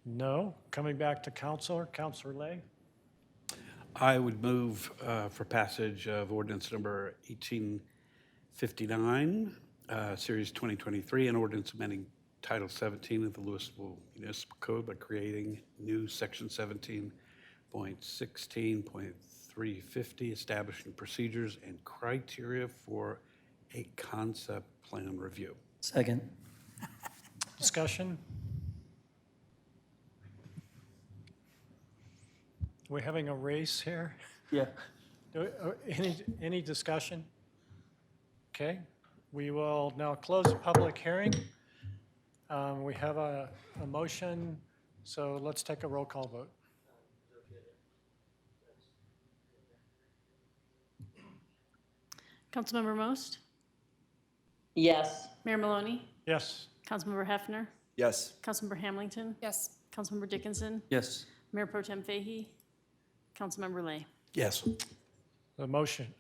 No? Coming back to Counselor Lay? I would move for passage of ordinance number 1859, Series 2023, an ordinance amending Title 17 of the Louisville Municipal Code by creating new Section 17.16.350, establishing procedures and criteria for a concept plan review. Second. Discussion? We're having a race here? Yeah. Any discussion? Okay, we will now close the public hearing. We have a motion, so let's take a roll call vote. Councilmember Most, Yes. Mayor Maloney, Yes. Councilmember Hefner, Yes. Councilmember Hamilton, Yes. Councilmember Dickinson, Yes. Mayor Pro Tem Fahey, Councilmember Lay. Yes. The motion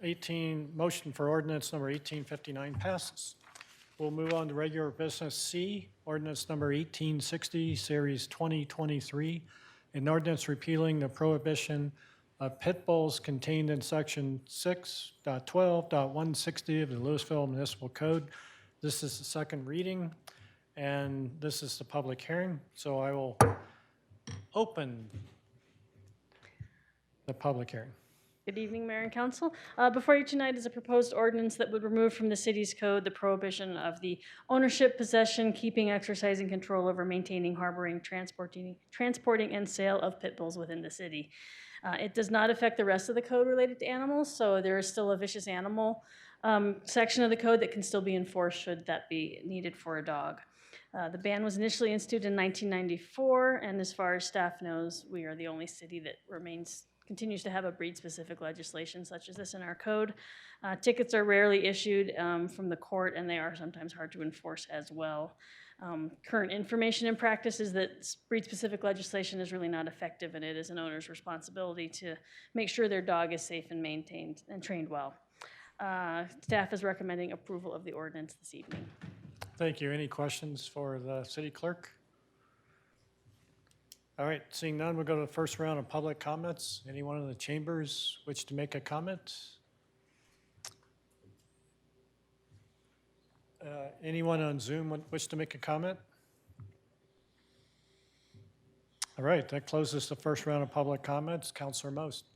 for ordinance number 1859 passes. We'll move on to regular business C, ordinance number 1860, series 2023, an ordinance repealing the prohibition of pit bulls contained in section 6.12.160 of the Louisville Municipal Code. This is the second reading, and this is the public hearing. So I will open the public hearing. Good evening, Mayor and Council. Before you tonight is a proposed ordinance that would remove from the city's code the prohibition of the ownership, possession, keeping, exercising control over, maintaining, harboring, transporting, and sale of pit bulls within the city. It does not affect the rest of the code related to animals, so there is still a vicious animal section of the code that can still be enforced should that be needed for a dog. The ban was initially instituted in 1994, and as far as staff knows, we are the only city that continues to have a breed-specific legislation such as this in our code. Tickets are rarely issued from the court, and they are sometimes hard to enforce as well. Current information and practice is that breed-specific legislation is really not effective, and it is an owner's responsibility to make sure their dog is safe and maintained and trained well. Staff is recommending approval of the ordinance this evening. Thank you. Any questions for the city clerk? All right, seeing none, we'll go to the first round of public comments. Anyone in the chambers wish to make a comment? Anyone on Zoom wish to make a comment? All right, that closes the first round of public comments. Councilor Most.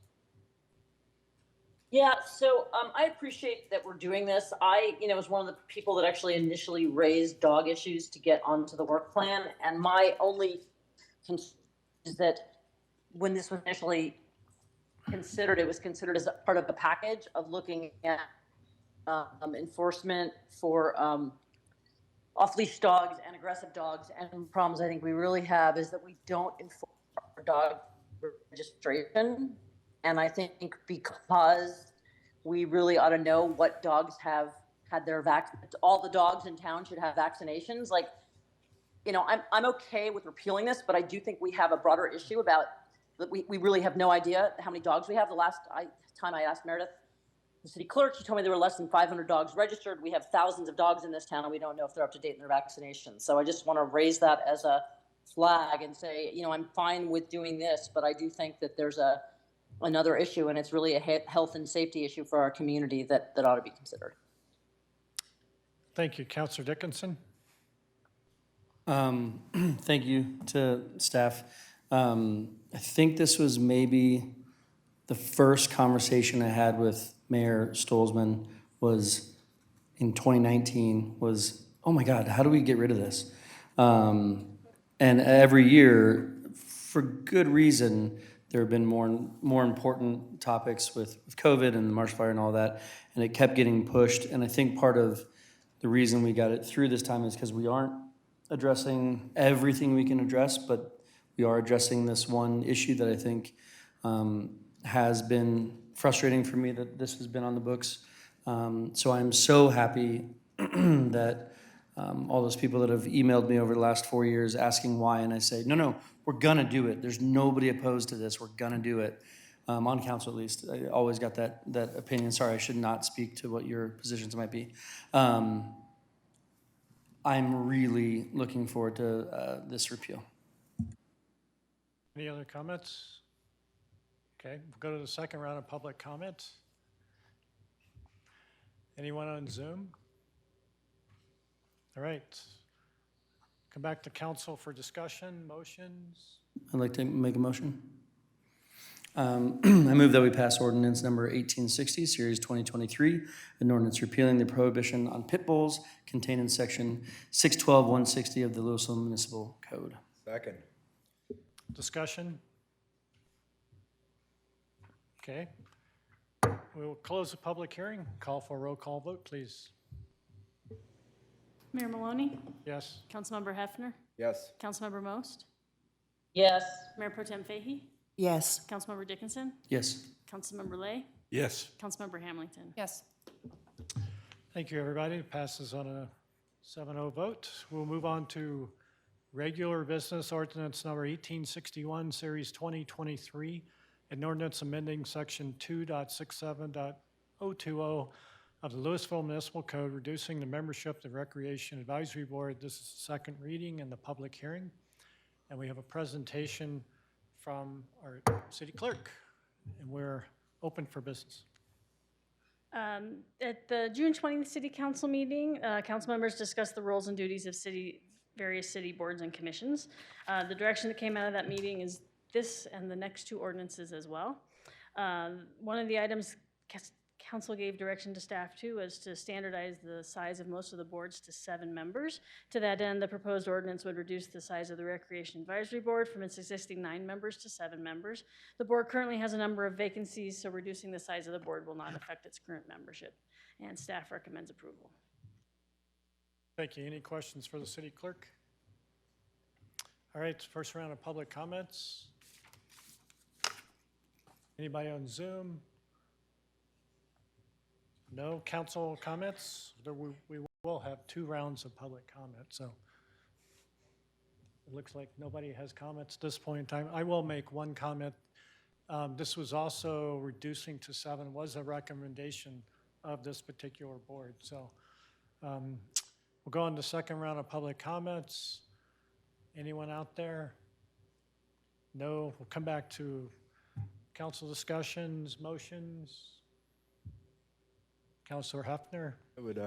Yeah, so I appreciate that we're doing this. I, was one of the people that actually initially raised dog issues to get onto the work plan. And my only concern is that when this was initially considered, it was considered as a part of a package of looking at enforcement for off-leash dogs and aggressive dogs. And problems I think we really have is that we don't enforce dog registration. And I think because we really ought to know what dogs have had their all the dogs in town should have vaccinations. Like, I'm okay with repealing this, but I do think we have a broader issue about that we really have no idea how many dogs we have. The last time I asked Meredith, the city clerk, she told me there were less than 500 dogs registered. We have thousands of dogs in this town, and we don't know if they're up to date in their vaccinations. So I just want to raise that as a flag and say, I'm fine with doing this, but I do think that there's another issue, and it's really a health and safety issue for our community that ought to be considered. Thank you. Councilor Dickinson. Thank you to staff. I think this was maybe the first conversation I had with Mayor Stolzman was in 2019 was, oh my God, how do we get rid of this? And every year, for good reason, there have been more important topics with COVID and the marsh fire and all that, and it kept getting pushed. And I think part of the reason we got it through this time is because we aren't addressing everything we can address, but we are addressing this one issue that I think has been frustrating for me that this has been on the books. So I'm so happy that all those people that have emailed me over the last 4 years asking why, and I say, no, we're gonna do it. There's nobody opposed to this. We're gonna do it. On council at least. I always got that opinion. Sorry, I should not speak to what your positions might be. I'm really looking forward to this repeal. Any other comments? Okay, we'll go to the second round of public comments. Anyone on Zoom? All right. Come back to council for discussion, motions. I'd like to make a motion. I move that we pass ordinance number 1860, series 2023, an ordinance repealing the prohibition on pit bulls contained in section 612.160 of the Louisville Municipal Code. Second. Discussion? Okay. We will close the public hearing. Call for a roll call vote, please. Mayor Maloney, Yes. Councilmember Hefner, Yes. Councilmember Most, Yes. Mayor Pro Tem Fahey, Yes. Councilmember Dickinson, Yes. Councilmember Lay, Yes. Councilmember Hamilton. Yes. Thank you, everybody. It passes on a 7-0 vote. We'll move on to regular business ordinance number 1861, series 2023, an ordinance amending section 2.67.020 of the Louisville Municipal Code, reducing the membership of the Recreation Advisory Board. This is the second reading and the public hearing. And we have a presentation from our city clerk, and we're open for business. At the June 20th City Council meeting, council members discussed the roles and duties of various city boards and commissions. The direction that came out of that meeting is this and the next two ordinances as well. One of the items council gave direction to staff to was to standardize the size of most of the boards to 7 members. To that end, the proposed ordinance would reduce the size of the Recreation Advisory Board from its existing 9 members to 7 members. The board currently has a number of vacancies, so reducing the size of the board will not affect its current membership, and staff recommends approval. Thank you. Any questions for the city clerk? All right, first round of public comments. Anybody on Zoom? No council comments? We will have 2 rounds of public comment, so it looks like nobody has comments at this point in time. I will make one comment. This was also reducing to 7 was a recommendation of this particular board. So we'll go on to the second round of public comments. Anyone out there? No. We'll come back to council discussions, motions. Councilor Hefner. I would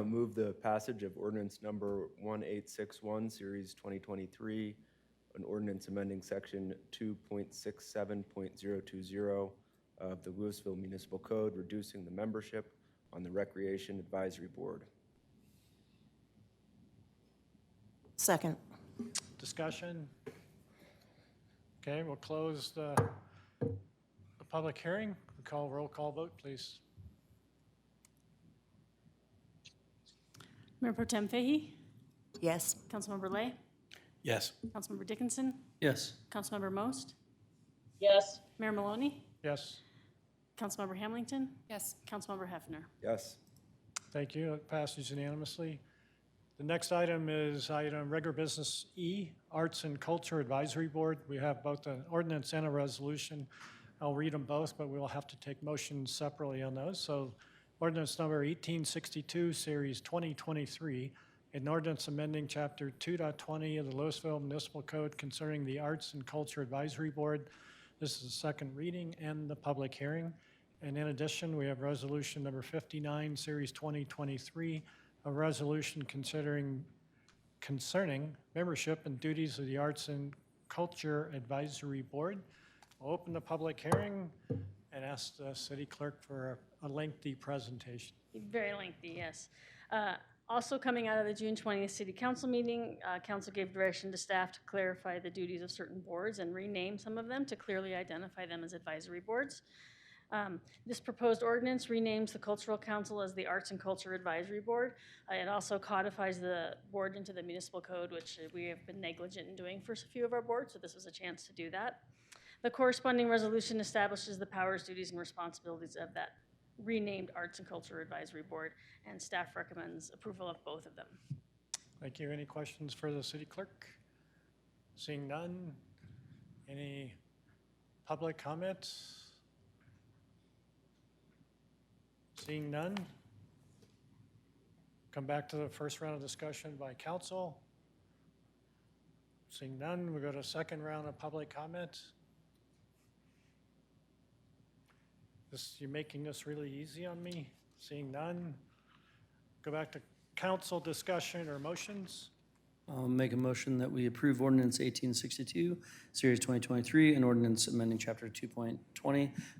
move the passage of ordinance number 1861, series 2023, an ordinance amending section 2.67.020 of the Louisville Municipal Code, reducing the membership on the Recreation Advisory Board. Second. Discussion? Okay, we'll close the public hearing. We'll call roll call vote, please. Mayor Pro Tem Fahey? Yes. Councilmember Lay? Yes. Councilmember Dickinson? Yes. Councilmember Most? Yes. Mayor Maloney? Yes. Councilmember Hamilton? Yes. Councilmember Hefner? Yes. Thank you. It passes unanimously. The next item is item regular business E, Arts and Culture Advisory Board. We have both an ordinance and a resolution. I'll read them both, but we will have to take motions separately on those. So ordinance number 1862, series 2023, an ordinance amending chapter 2.20 of the Louisville Municipal Code concerning the Arts and Culture Advisory Board. This is the second reading and the public hearing. And in addition, we have resolution number 59, series 2023, a resolution concerning membership and duties of the Arts and Culture Advisory Board. I'll open the public hearing and ask the city clerk for a lengthy presentation. Very lengthy, yes. Also coming out of the June 20th City Council meeting, council gave direction to staff to clarify the duties of certain boards and rename some of them to clearly identify them as advisory boards. This proposed ordinance renames the Cultural Council as the Arts and Culture Advisory Board. It also codifies the board into the municipal code, which we have been negligent in doing for a few of our boards, so this was a chance to do that. The corresponding resolution establishes the powers, duties, and responsibilities of that renamed Arts and Culture Advisory Board, and staff recommends approval of both of them. Thank you. Any questions for the city clerk? Seeing none. Any public comments? Seeing none. Come back to the first round of discussion by council. Seeing none, we go to second round of public comment. You're making this really easy on me. Seeing none. Go back to council discussion or motions. I'll make a motion that we approve ordinance 1862, series 2023, an ordinance amending chapter 2.20 of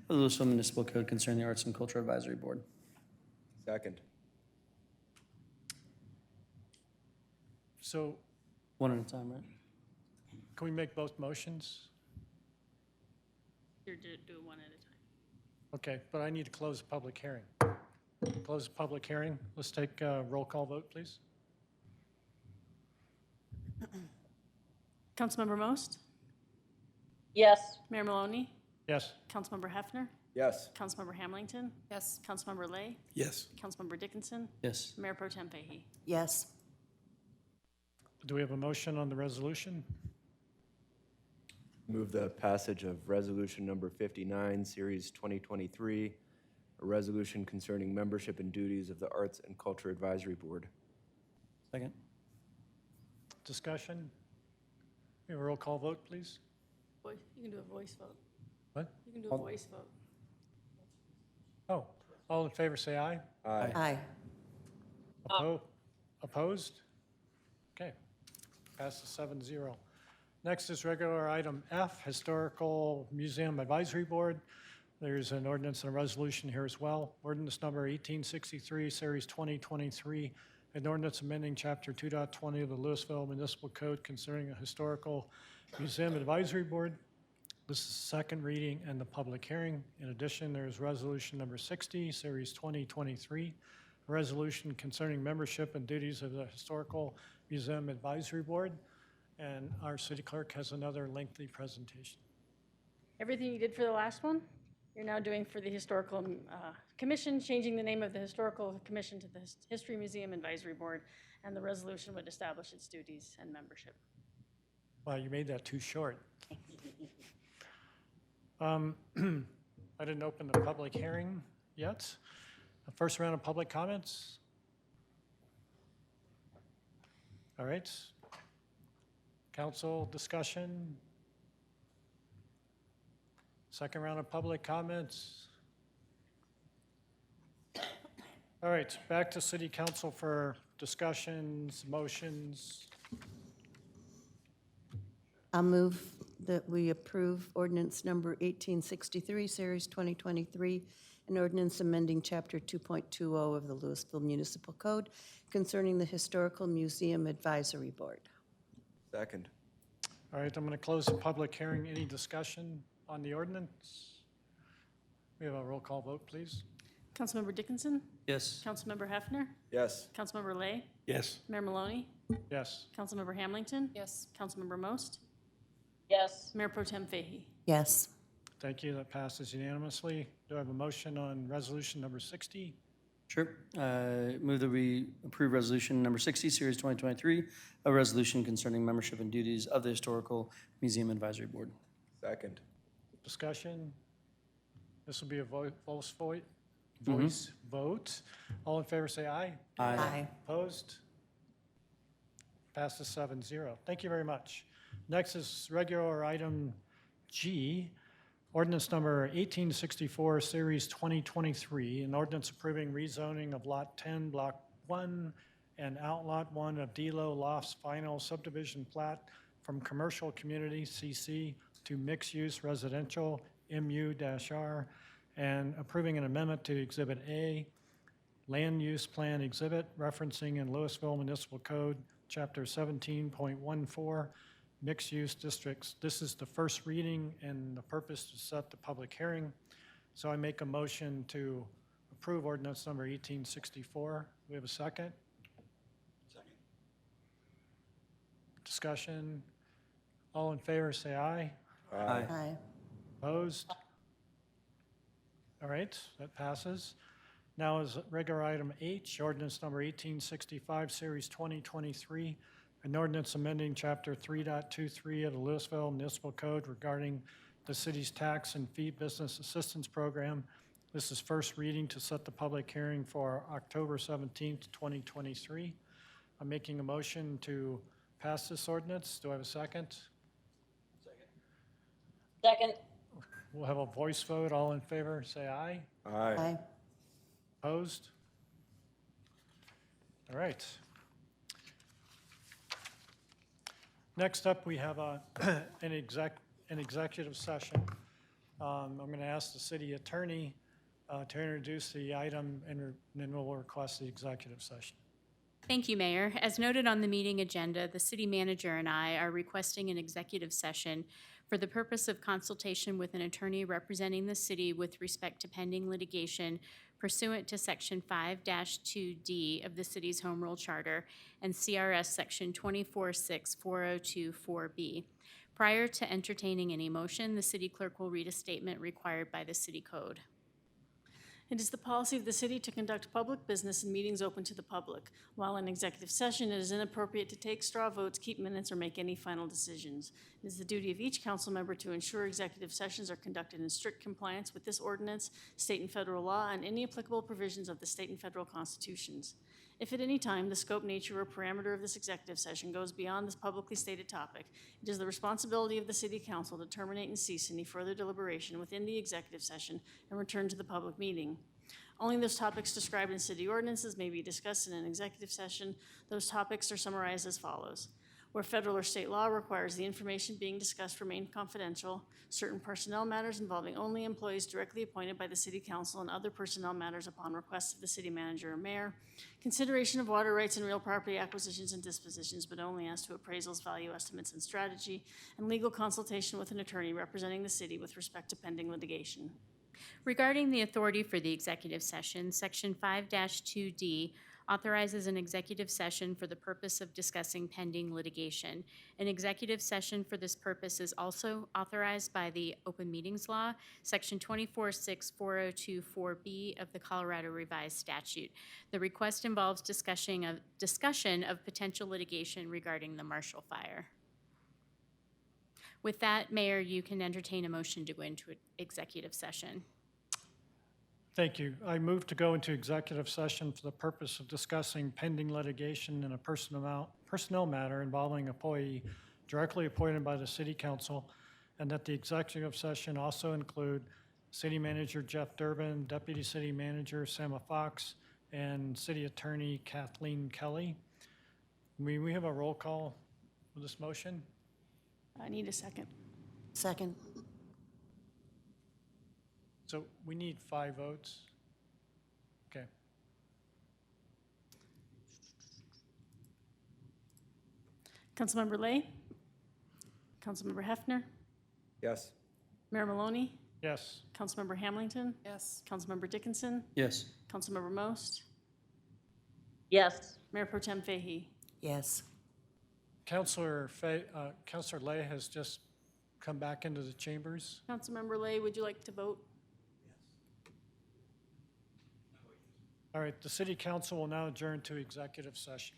the Louisville Municipal Code concerning the Arts and Culture Advisory Board. Second. So One at a time, right? can we make both motions? You're do one at a time. Okay, but I need to close the public hearing. Close the public hearing. Let's take a roll call vote, please. Councilmember Most? Yes. Mayor Maloney? Yes. Councilmember Hefner? Yes. Councilmember Hamilton? Yes. Councilmember Lay? Yes. Councilmember Dickinson? Yes. Mayor Pro Tem Fahey? Yes. Do we have a motion on the resolution? Move the passage of resolution number 59, series 2023, a resolution concerning membership and duties of the Arts and Culture Advisory Board. Second. Discussion? We have a roll call vote, please. You can do a voice vote. What? You can do a voice vote. Oh, all in favor, say aye. Aye. Aye. Opposed? Okay, passes 7-0. Next is regular item F, Historical Museum Advisory Board. There's an ordinance and a resolution here as well. Ordinance number 1863, Series 2023, an ordinance amending Chapter 2.20 of the Louisville Municipal Code concerning a Historical Museum Advisory Board. This is the second reading and the public hearing. In addition, there's resolution number 60, Series 2023, a resolution concerning membership and duties of the Historical Museum Advisory Board. And our city clerk has another lengthy presentation. Everything you did for the last one, you're now doing for the Historical Commission, changing the name of the Historical Commission to the History Museum Advisory Board, and the resolution would establish its duties and membership. Wow, you made that too short. I didn't open the public hearing yet. The first round of public comments. All right. Council discussion. Second round of public comments. All right, back to city council for discussions, motions. I'll move that we approve ordinance number 1863, Series 2023, an ordinance amending Chapter 2.20 of the Louisville Municipal Code concerning the Historical Museum Advisory Board. Second. All right, I'm going to close the public hearing. Any discussion on the ordinance? We have a roll call vote, please. Councilmember Dickinson? Yes. Councilmember Hefner? Yes. Councilmember Lay? Yes. Mayor Maloney? Yes. Councilmember Hamilton? Yes. Councilmember Most? Yes. Mayor Pro Tem Fahey? Yes. Thank you. That passes unanimously. Do I have a motion on resolution number 60? Sure. Move that we approve resolution number 60, series 2023, a resolution concerning membership and duties of the Historical Museum Advisory Board. Second. Discussion? This will be a voice vote. All in favor, say aye. Aye. Opposed? Passes 7-0. Thank you very much. Next is regular item G, ordinance number 1864, series 2023, an ordinance approving rezoning of Lot 10, Block 1, and Outlot 1 of Delo Lofts final subdivision plat from commercial community CC to mixed-use residential MU-R, and approving an amendment to Exhibit A, Land Use Plan Exhibit, referencing in Louisville Municipal Code, Chapter 17.14, mixed-use districts. This is the first reading, and the purpose to set the public hearing. So I make a motion to approve ordinance number 1864. We have a second? Second. Discussion? All in favor, say aye. Aye. Aye. Opposed? All right, that passes. Now is regular item H, ordinance number 1865, series 2023, an ordinance amending chapter 3.23 of the Louisville Municipal Code regarding the city's tax and fee business assistance program. This is first reading to set the public hearing for October 17th, 2023. I'm making a motion to pass this ordinance. Do I have a second? Second. We'll have a voice vote. All in favor, say aye. Aye. Aye. Opposed? All right. Next up, we have an executive session. I'm going to ask the city attorney to introduce the item, and then we'll request the executive session. Thank you, Mayor. As noted on the meeting agenda, the city manager and I are requesting an executive session for the purpose of consultation with an attorney representing the city with respect to pending litigation pursuant to Section 5-2D of the city's Home Rule Charter and CRS Section 246402-4B. Prior to entertaining any motion, the city clerk will read a statement required by the city code. It is the policy of the city to conduct public business in meetings open to the public. While in executive session, it is inappropriate to take straw votes, keep minutes, or make any final decisions. It is the duty of each council member to ensure executive sessions are conducted in strict compliance with this ordinance, state and federal law, and any applicable provisions of the state and federal constitutions. If at any time the scope, nature, or parameter of this executive session goes beyond this publicly stated topic, it is the responsibility of the city council to terminate and cease any further deliberation within the executive session and return to the public meeting. Only those topics described in city ordinances may be discussed in an executive session. Those topics are summarized as follows. Where federal or state law requires the information being discussed remain confidential, certain personnel matters involving only employees directly appointed by the city council and other personnel matters upon request of the city manager or mayor, consideration of water rights and real property acquisitions and dispositions, but only as to appraisals, value estimates, and strategy, and legal consultation with an attorney representing the city with respect to pending litigation. Regarding the authority for the executive session, Section 5-2D authorizes an executive session for the purpose of discussing pending litigation. An executive session for this purpose is also authorized by the Open Meetings Law, Section 246402(4)B of the Colorado Revised Statute. The request involves discussion of potential litigation regarding the Marshall Fire. With that, Mayor, you can entertain a motion to go into executive session. Thank you. I move to go into executive session for the purpose of discussing pending litigation in a personnel matter involving an employee directly appointed by the city council, and that the executive session also include City Manager Jeff Durbin, Deputy City Manager Sama Fox, and City Attorney Kathleen Kelly. May we have a roll call for this motion? I need a second. Second. So we need 5 votes. Okay. Councilmember Lay? Councilmember Hefner? Yes. Mayor Maloney? Yes. Councilmember Hamilton? Yes. Councilmember Dickinson? Yes. Councilmember Most? Yes. Mayor Pro Tem Fahey? Yes. Councilor Lay has just come back into the chambers. Councilmember Lay, would you like to vote? All right, the city council will now adjourn to executive session.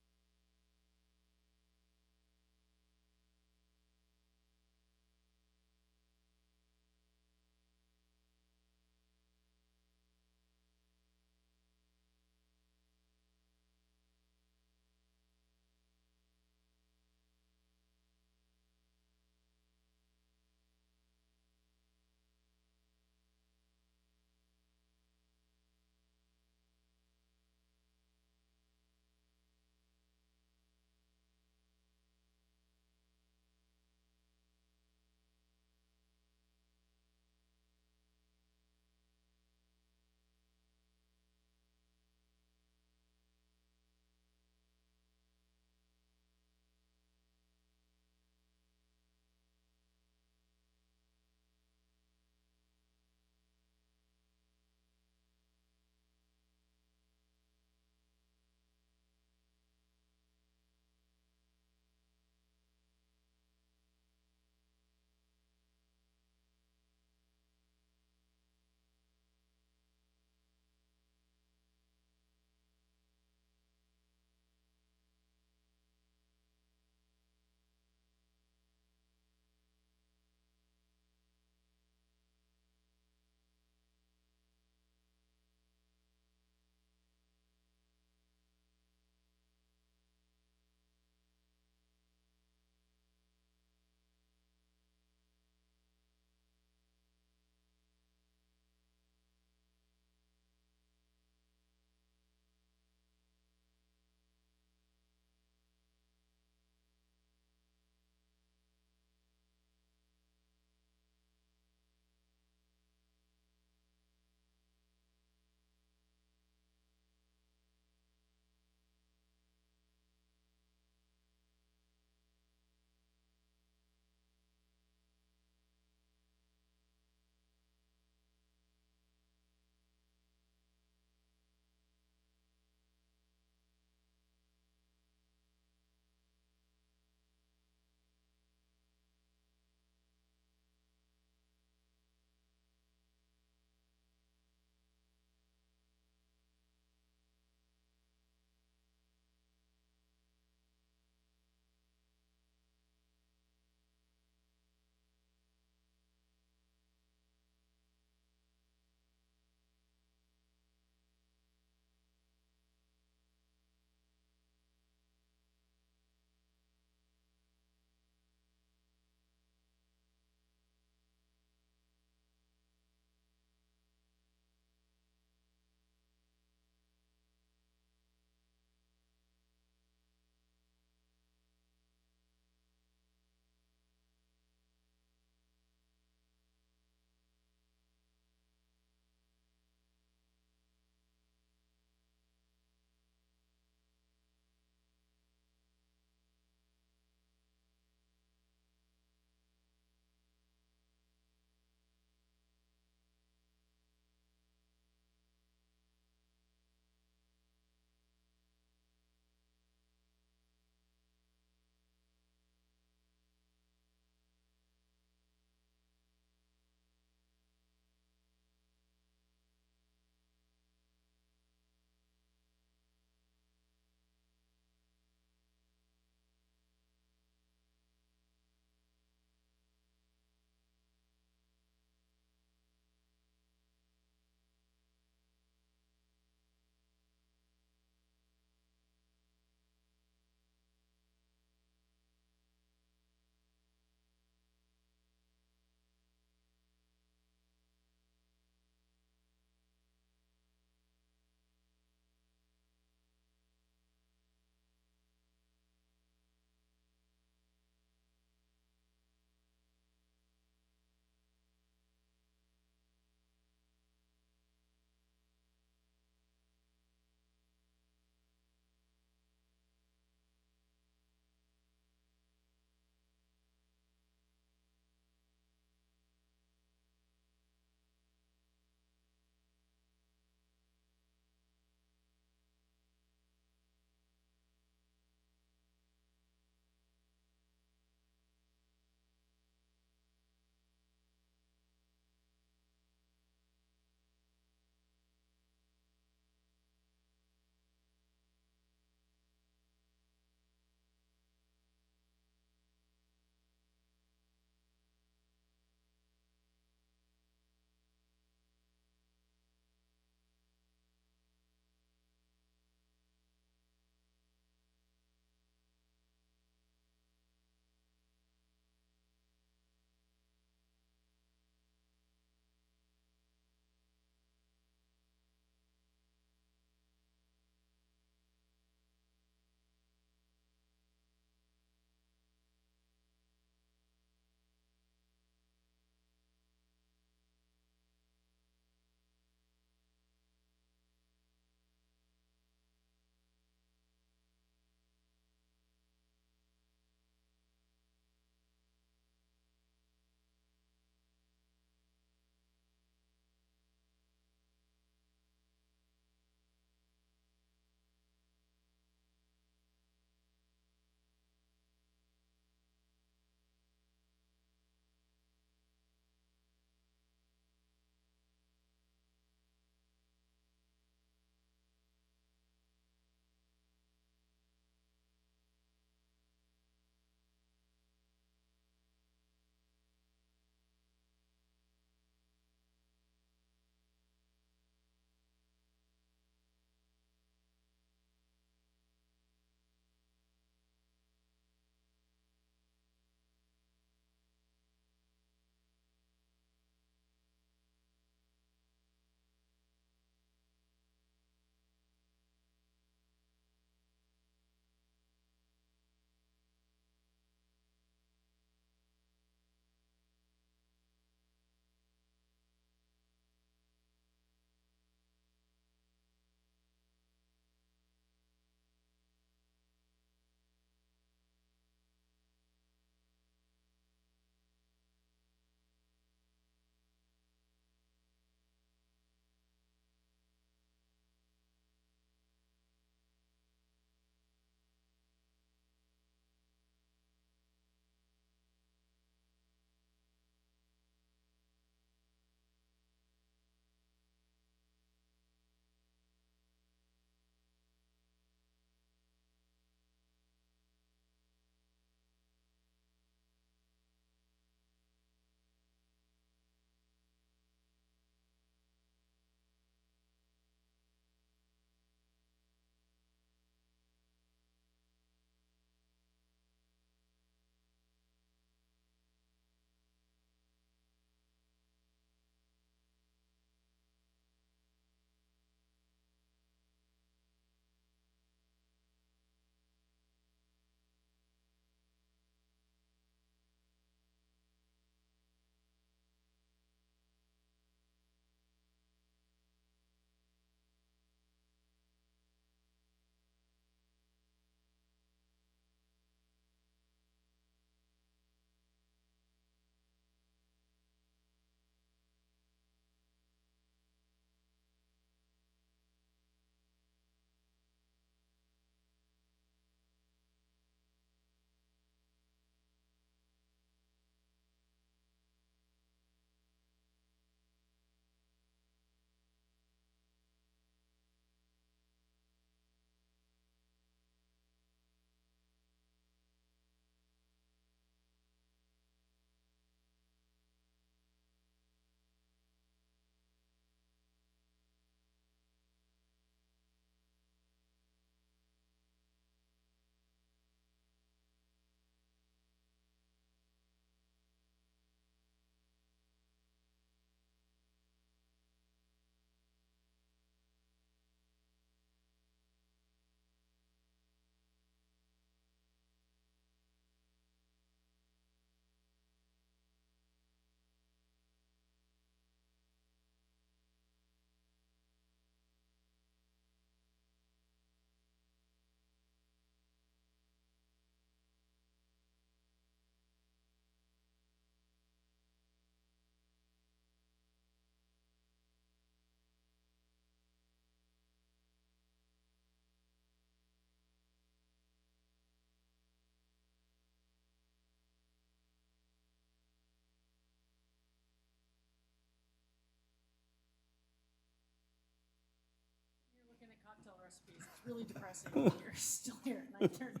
recipes. It's really depressing that you're still here at 9:30.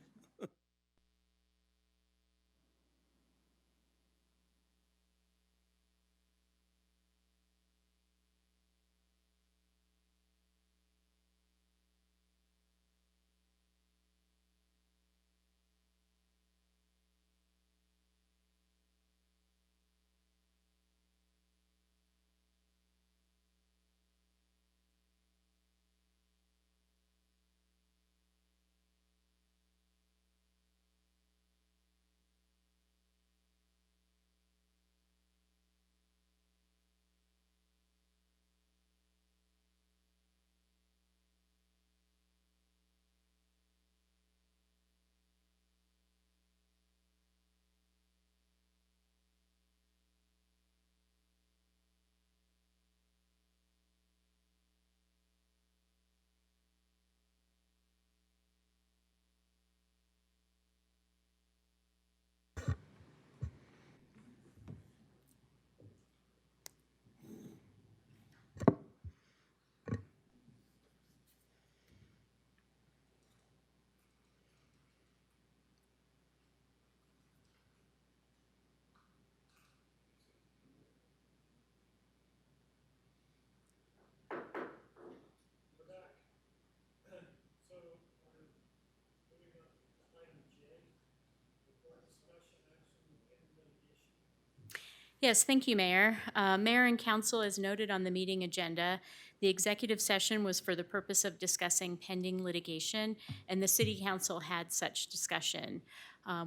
Yes, thank you, Mayor. Mayor and council, as noted on the meeting agenda, the executive session was for the purpose of discussing pending litigation, and the city council had such discussion.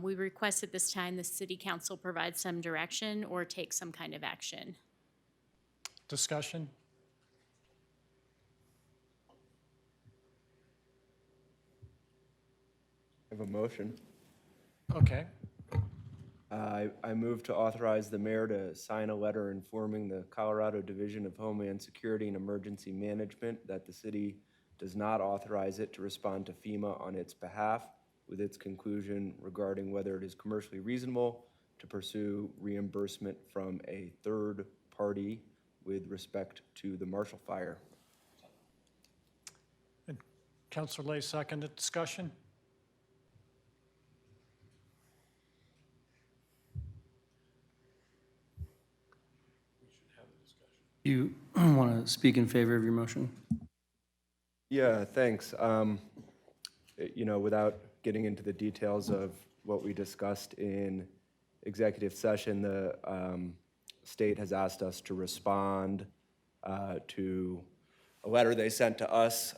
We request at this time the city council provide some direction or take some kind of action. Discussion? I have a motion. Okay. I move to authorize the mayor to sign a letter informing the Colorado Division of Homeland Security and Emergency Management that the city does not authorize it to respond to FEMA on its behalf, with its conclusion regarding whether it is commercially reasonable to pursue reimbursement from a third party with respect to the Marshall Fire. And Councilor Lay seconded. Discussion? You want to speak in favor of your motion? Yeah, thanks. You know, without getting into the details of what we discussed in executive session, the state has asked us to respond to a letter they sent to us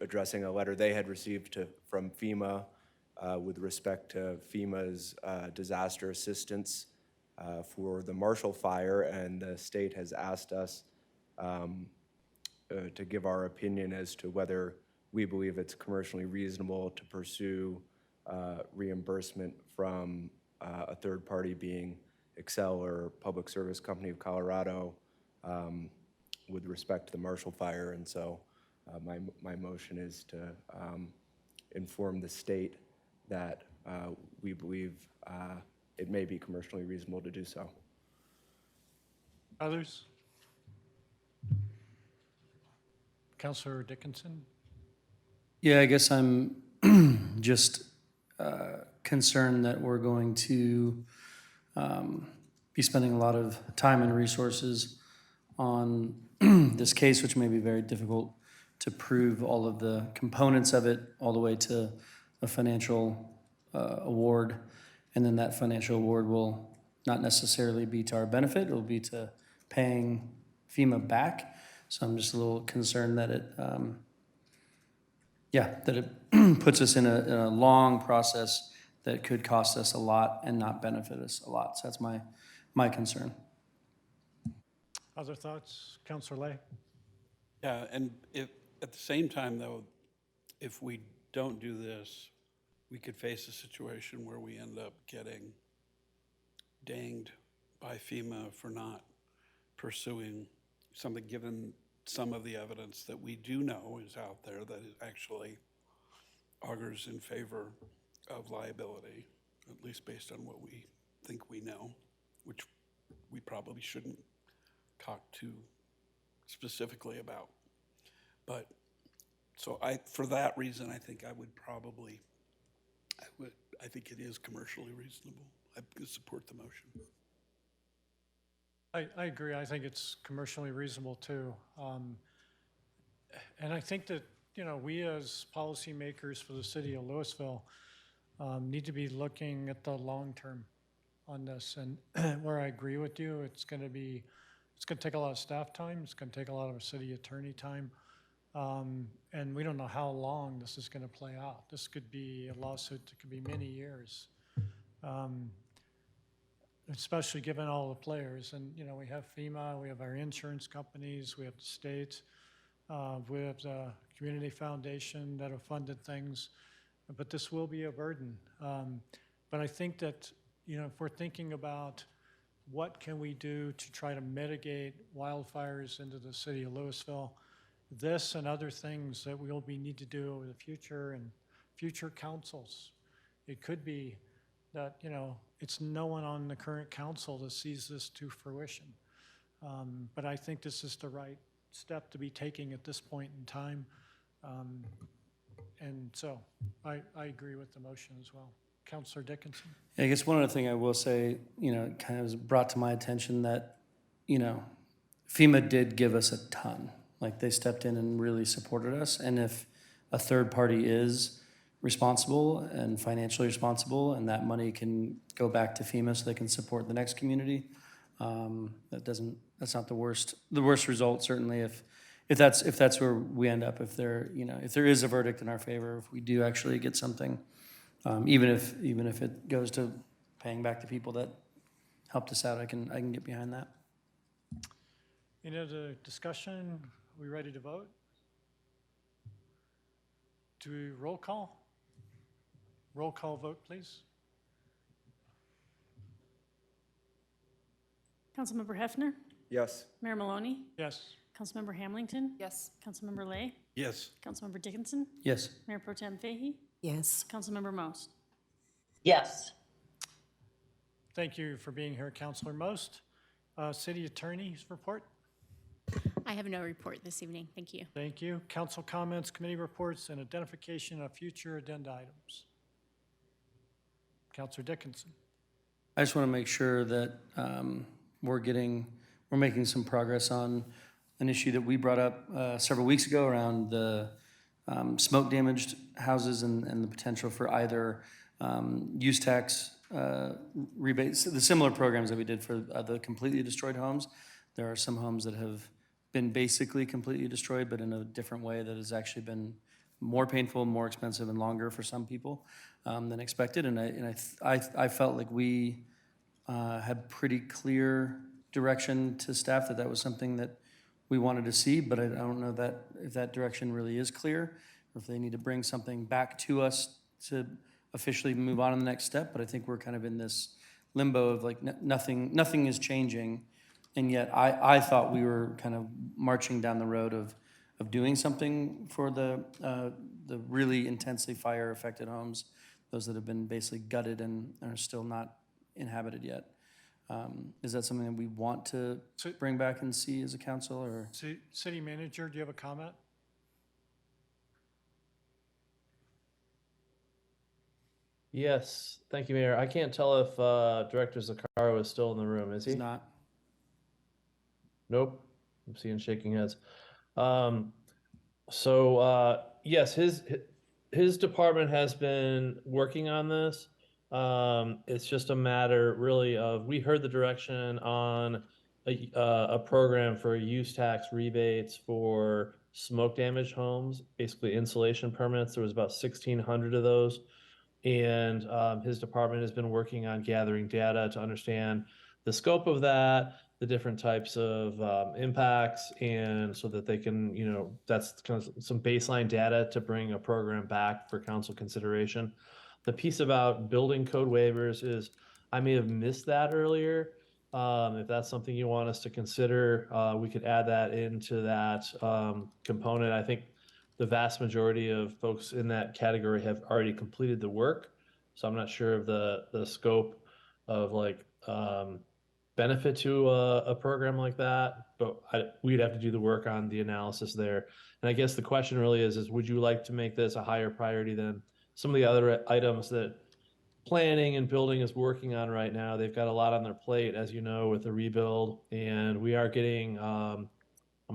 addressing a letter they had received from FEMA with respect to FEMA's disaster assistance for the Marshall Fire, and the state has asked us to give our opinion as to whether we believe it's commercially reasonable to pursue reimbursement from a third party, being Excel or Public Service Company of Colorado, with respect to the Marshall Fire. And so my motion is to inform the state that we believe it may be commercially reasonable to do so. Others? Councilor Dickinson? Yeah, I guess I'm just concerned that we're going to be spending a lot of time and resources on this case, which may be very difficult to prove all of the components of it, all the way to a financial award. And then that financial award will not necessarily be to our benefit, it'll be to paying FEMA back. So I'm just a little concerned that it puts us in a long process that could cost us a lot and not benefit us a lot. So that's my concern. Other thoughts? Councilor Lay? Yeah, and if, at the same time, though, if we don't do this, we could face a situation where we end up getting dinged by FEMA for not pursuing something, given some of the evidence that we do know is out there that it actually augurs in favor of liability, at least based on what we think we know, which we probably shouldn't talk too specifically about. But So for that reason, I think I would probably, I think it is commercially reasonable. I could support the motion. I agree. I think it's commercially reasonable too. And I think that, we as policymakers for the city of Louisville need to be looking at the long term on this. And where I agree with you, it's going to take a lot of staff time. It's going to take a lot of city attorney time. And we don't know how long this is going to play out. This could be a lawsuit that could be many years. Especially given all the players. And, we have FEMA, we have our insurance companies, we have the state, we have the community foundation that have funded things, but this will be a burden. But I think that, if we're thinking about what can we do to try to mitigate wildfires into the city of Louisville, this and other things that we'll need to do in the future and future councils. It could be that, it's no one on the current council that sees this to fruition. But I think this is the right step to be taking at this point in time. And so I agree with the motion as well. Councilor Dickinson? I guess one other thing I will say, it kind of was brought to my attention that, FEMA did give us a ton. Like, they stepped in and really supported us. And if a third party is responsible and financially responsible, and that money can go back to FEMA so they can support the next community, that's not the worst result, certainly, if that's where we end up, if there is a verdict in our favor, if we do actually get something, even if it goes to paying back the people that helped us out, I can get behind that. Any other discussion? We ready to vote? Do we roll call? Roll call vote, please. Councilmember Hefner? Yes. Mayor Maloney? Yes. Councilmember Hamilton? Yes. Councilmember Lay? Yes. Councilmember Dickinson? Yes. Mayor Pro Tem Fahey? Yes. Councilmember Most? Yes. Thank you for being here, Councilor Most. City Attorney's report. I have no report this evening. Thank you. Thank you. Council comments, committee reports, and identification of future agenda items. Councilor Dickinson. I just want to make sure that we're making some progress on an issue that we brought up several weeks ago around the smoke damaged houses and the potential for either use tax rebates, the similar programs that we did for the completely destroyed homes. There are some homes that have been basically completely destroyed, but in a different way that has actually been more painful, more expensive, and longer for some people than expected. And I felt like we had pretty clear direction to staff that was something that we wanted to see, but I don't know that if that direction really is clear, or if they need to bring something back to us to officially move on to the next step. But I think we're kind of in this limbo of like nothing is changing, and yet I thought we were kind of marching down the road of doing something for the really intensely fire affected homes, those that have been basically gutted and are still not inhabited yet. Is that something that we want to bring back and see as a council, or? City Manager, do you have a comment? Yes, thank you, Mayor. I can't tell if Director Zaccaro is still in the room. Is he? He's not. Nope. I'm seeing shaking heads. Yes, his department has been working on this. It's just a matter really of, we heard the direction on a program for use tax rebates for smoke damaged homes, basically insulation permits. There was about 1,600 of those. And his department has been working on gathering data to understand the scope of that, the different types of impacts, and so that they can, that's kind of some baseline data to bring a program back for council consideration. The piece about building code waivers is, I may have missed that earlier. If that's something you want us to consider, we could add that into that component. I think the vast majority of folks in that category have already completed the work. So I'm not sure of the scope of benefit to a program like that, but we'd have to do the work on the analysis there. And I guess the question really is would you like to make this a higher priority than some of the other items that planning and building is working on right now? They've got a lot on their plate, as you know, with the rebuild, and we are getting, I'm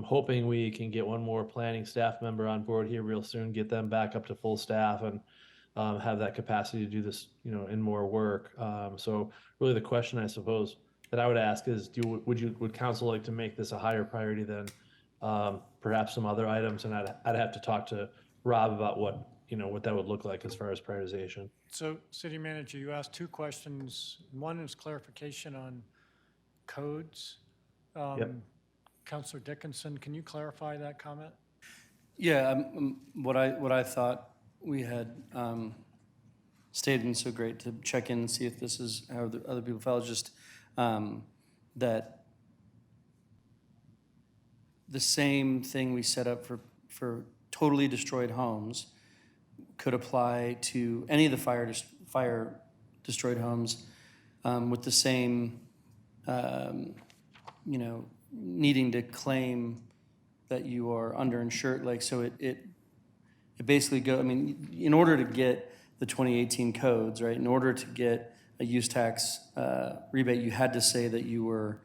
hoping we can get one more planning staff member on board here real soon, get them back up to full staff and have that capacity to do this, in more work. So really the question, I suppose, that I would ask is, would council like to make this a higher priority than perhaps some other items? And I'd have to talk to Rob about what that would look like as far as prioritization. So, City Manager, you asked two questions. One is clarification on codes. Yep. Councilor Dickinson, can you clarify that comment? Yeah, what I thought we had stated, and so great to check in and see if this is how the other people felt, just that the same thing we set up for totally destroyed homes could apply to any of the fire destroyed homes with the same, needing to claim that you are underinsured. Like, so it basically in order to get the 2018 codes, right, in order to get a use tax rebate, you had to say that you were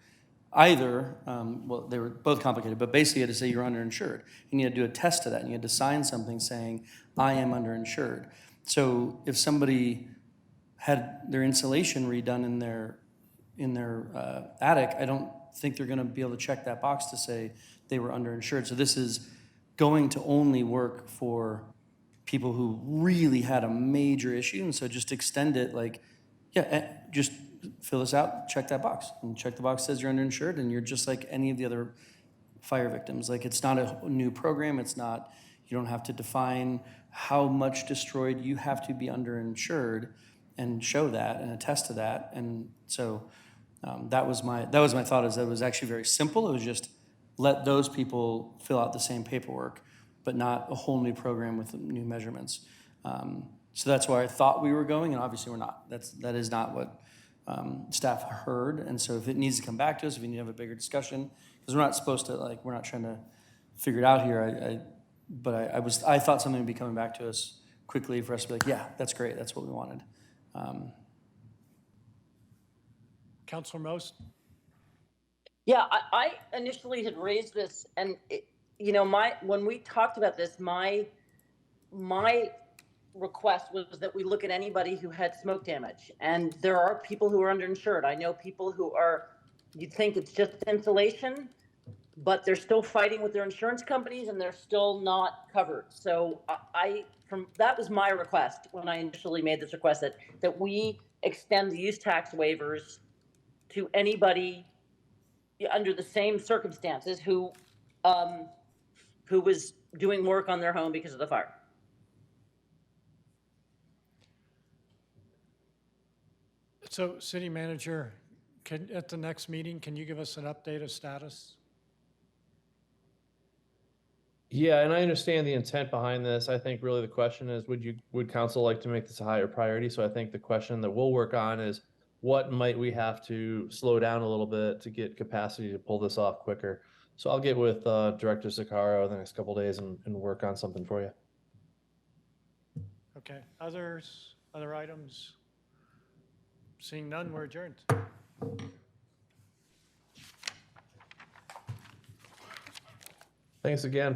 either, well, they were both complicated, but basically you had to say you're underinsured. And you had to do a test to that, and you had to sign something saying, I am underinsured. So if somebody had their insulation redone in their attic, I don't think they're gonna be able to check that box to say they were underinsured. So this is going to only work for people who really had a major issue, and so just extend it, like, just fill this out, check that box, and check the box says you're underinsured, and you're just like any of the other fire victims. Like, it's not a new program, it's not, you don't have to define how much destroyed, you have to be underinsured and show that and attest to that. And so that was my thought, is that it was actually very simple. It was just let those people fill out the same paperwork, but not a whole new program with new measurements. So that's where I thought we were going, and obviously we're not. That is not what staff heard. And so if it needs to come back to us, if we need to have a bigger discussion, because we're not supposed to, we're not trying to figure it out here. I thought something would be coming back to us quickly for us to be like, yeah, that's great, that's what we wanted. Councilor Most? Yeah, I initially had raised this, and when we talked about this, my request was that we look at anybody who had smoke damage, and there are people who are underinsured. I know people who are, you'd think it's just insulation, but they're still fighting with their insurance companies, and they're still not covered. So that was my request when I initially made this request, that we extend the use tax waivers to anybody under the same circumstances who was doing work on their home because of the fire. So, City Manager, at the next meeting, can you give us an update of status? Yeah, and I understand the intent behind this. I think really the question is, would council like to make this a higher priority? So I think the question that we'll work on is, what might we have to slow down a little bit to get capacity to pull this off quicker? So I'll get with Director Zaccaro the next couple of days and work on something for you. Okay, other items? Seeing none, we're adjourned. Thanks again.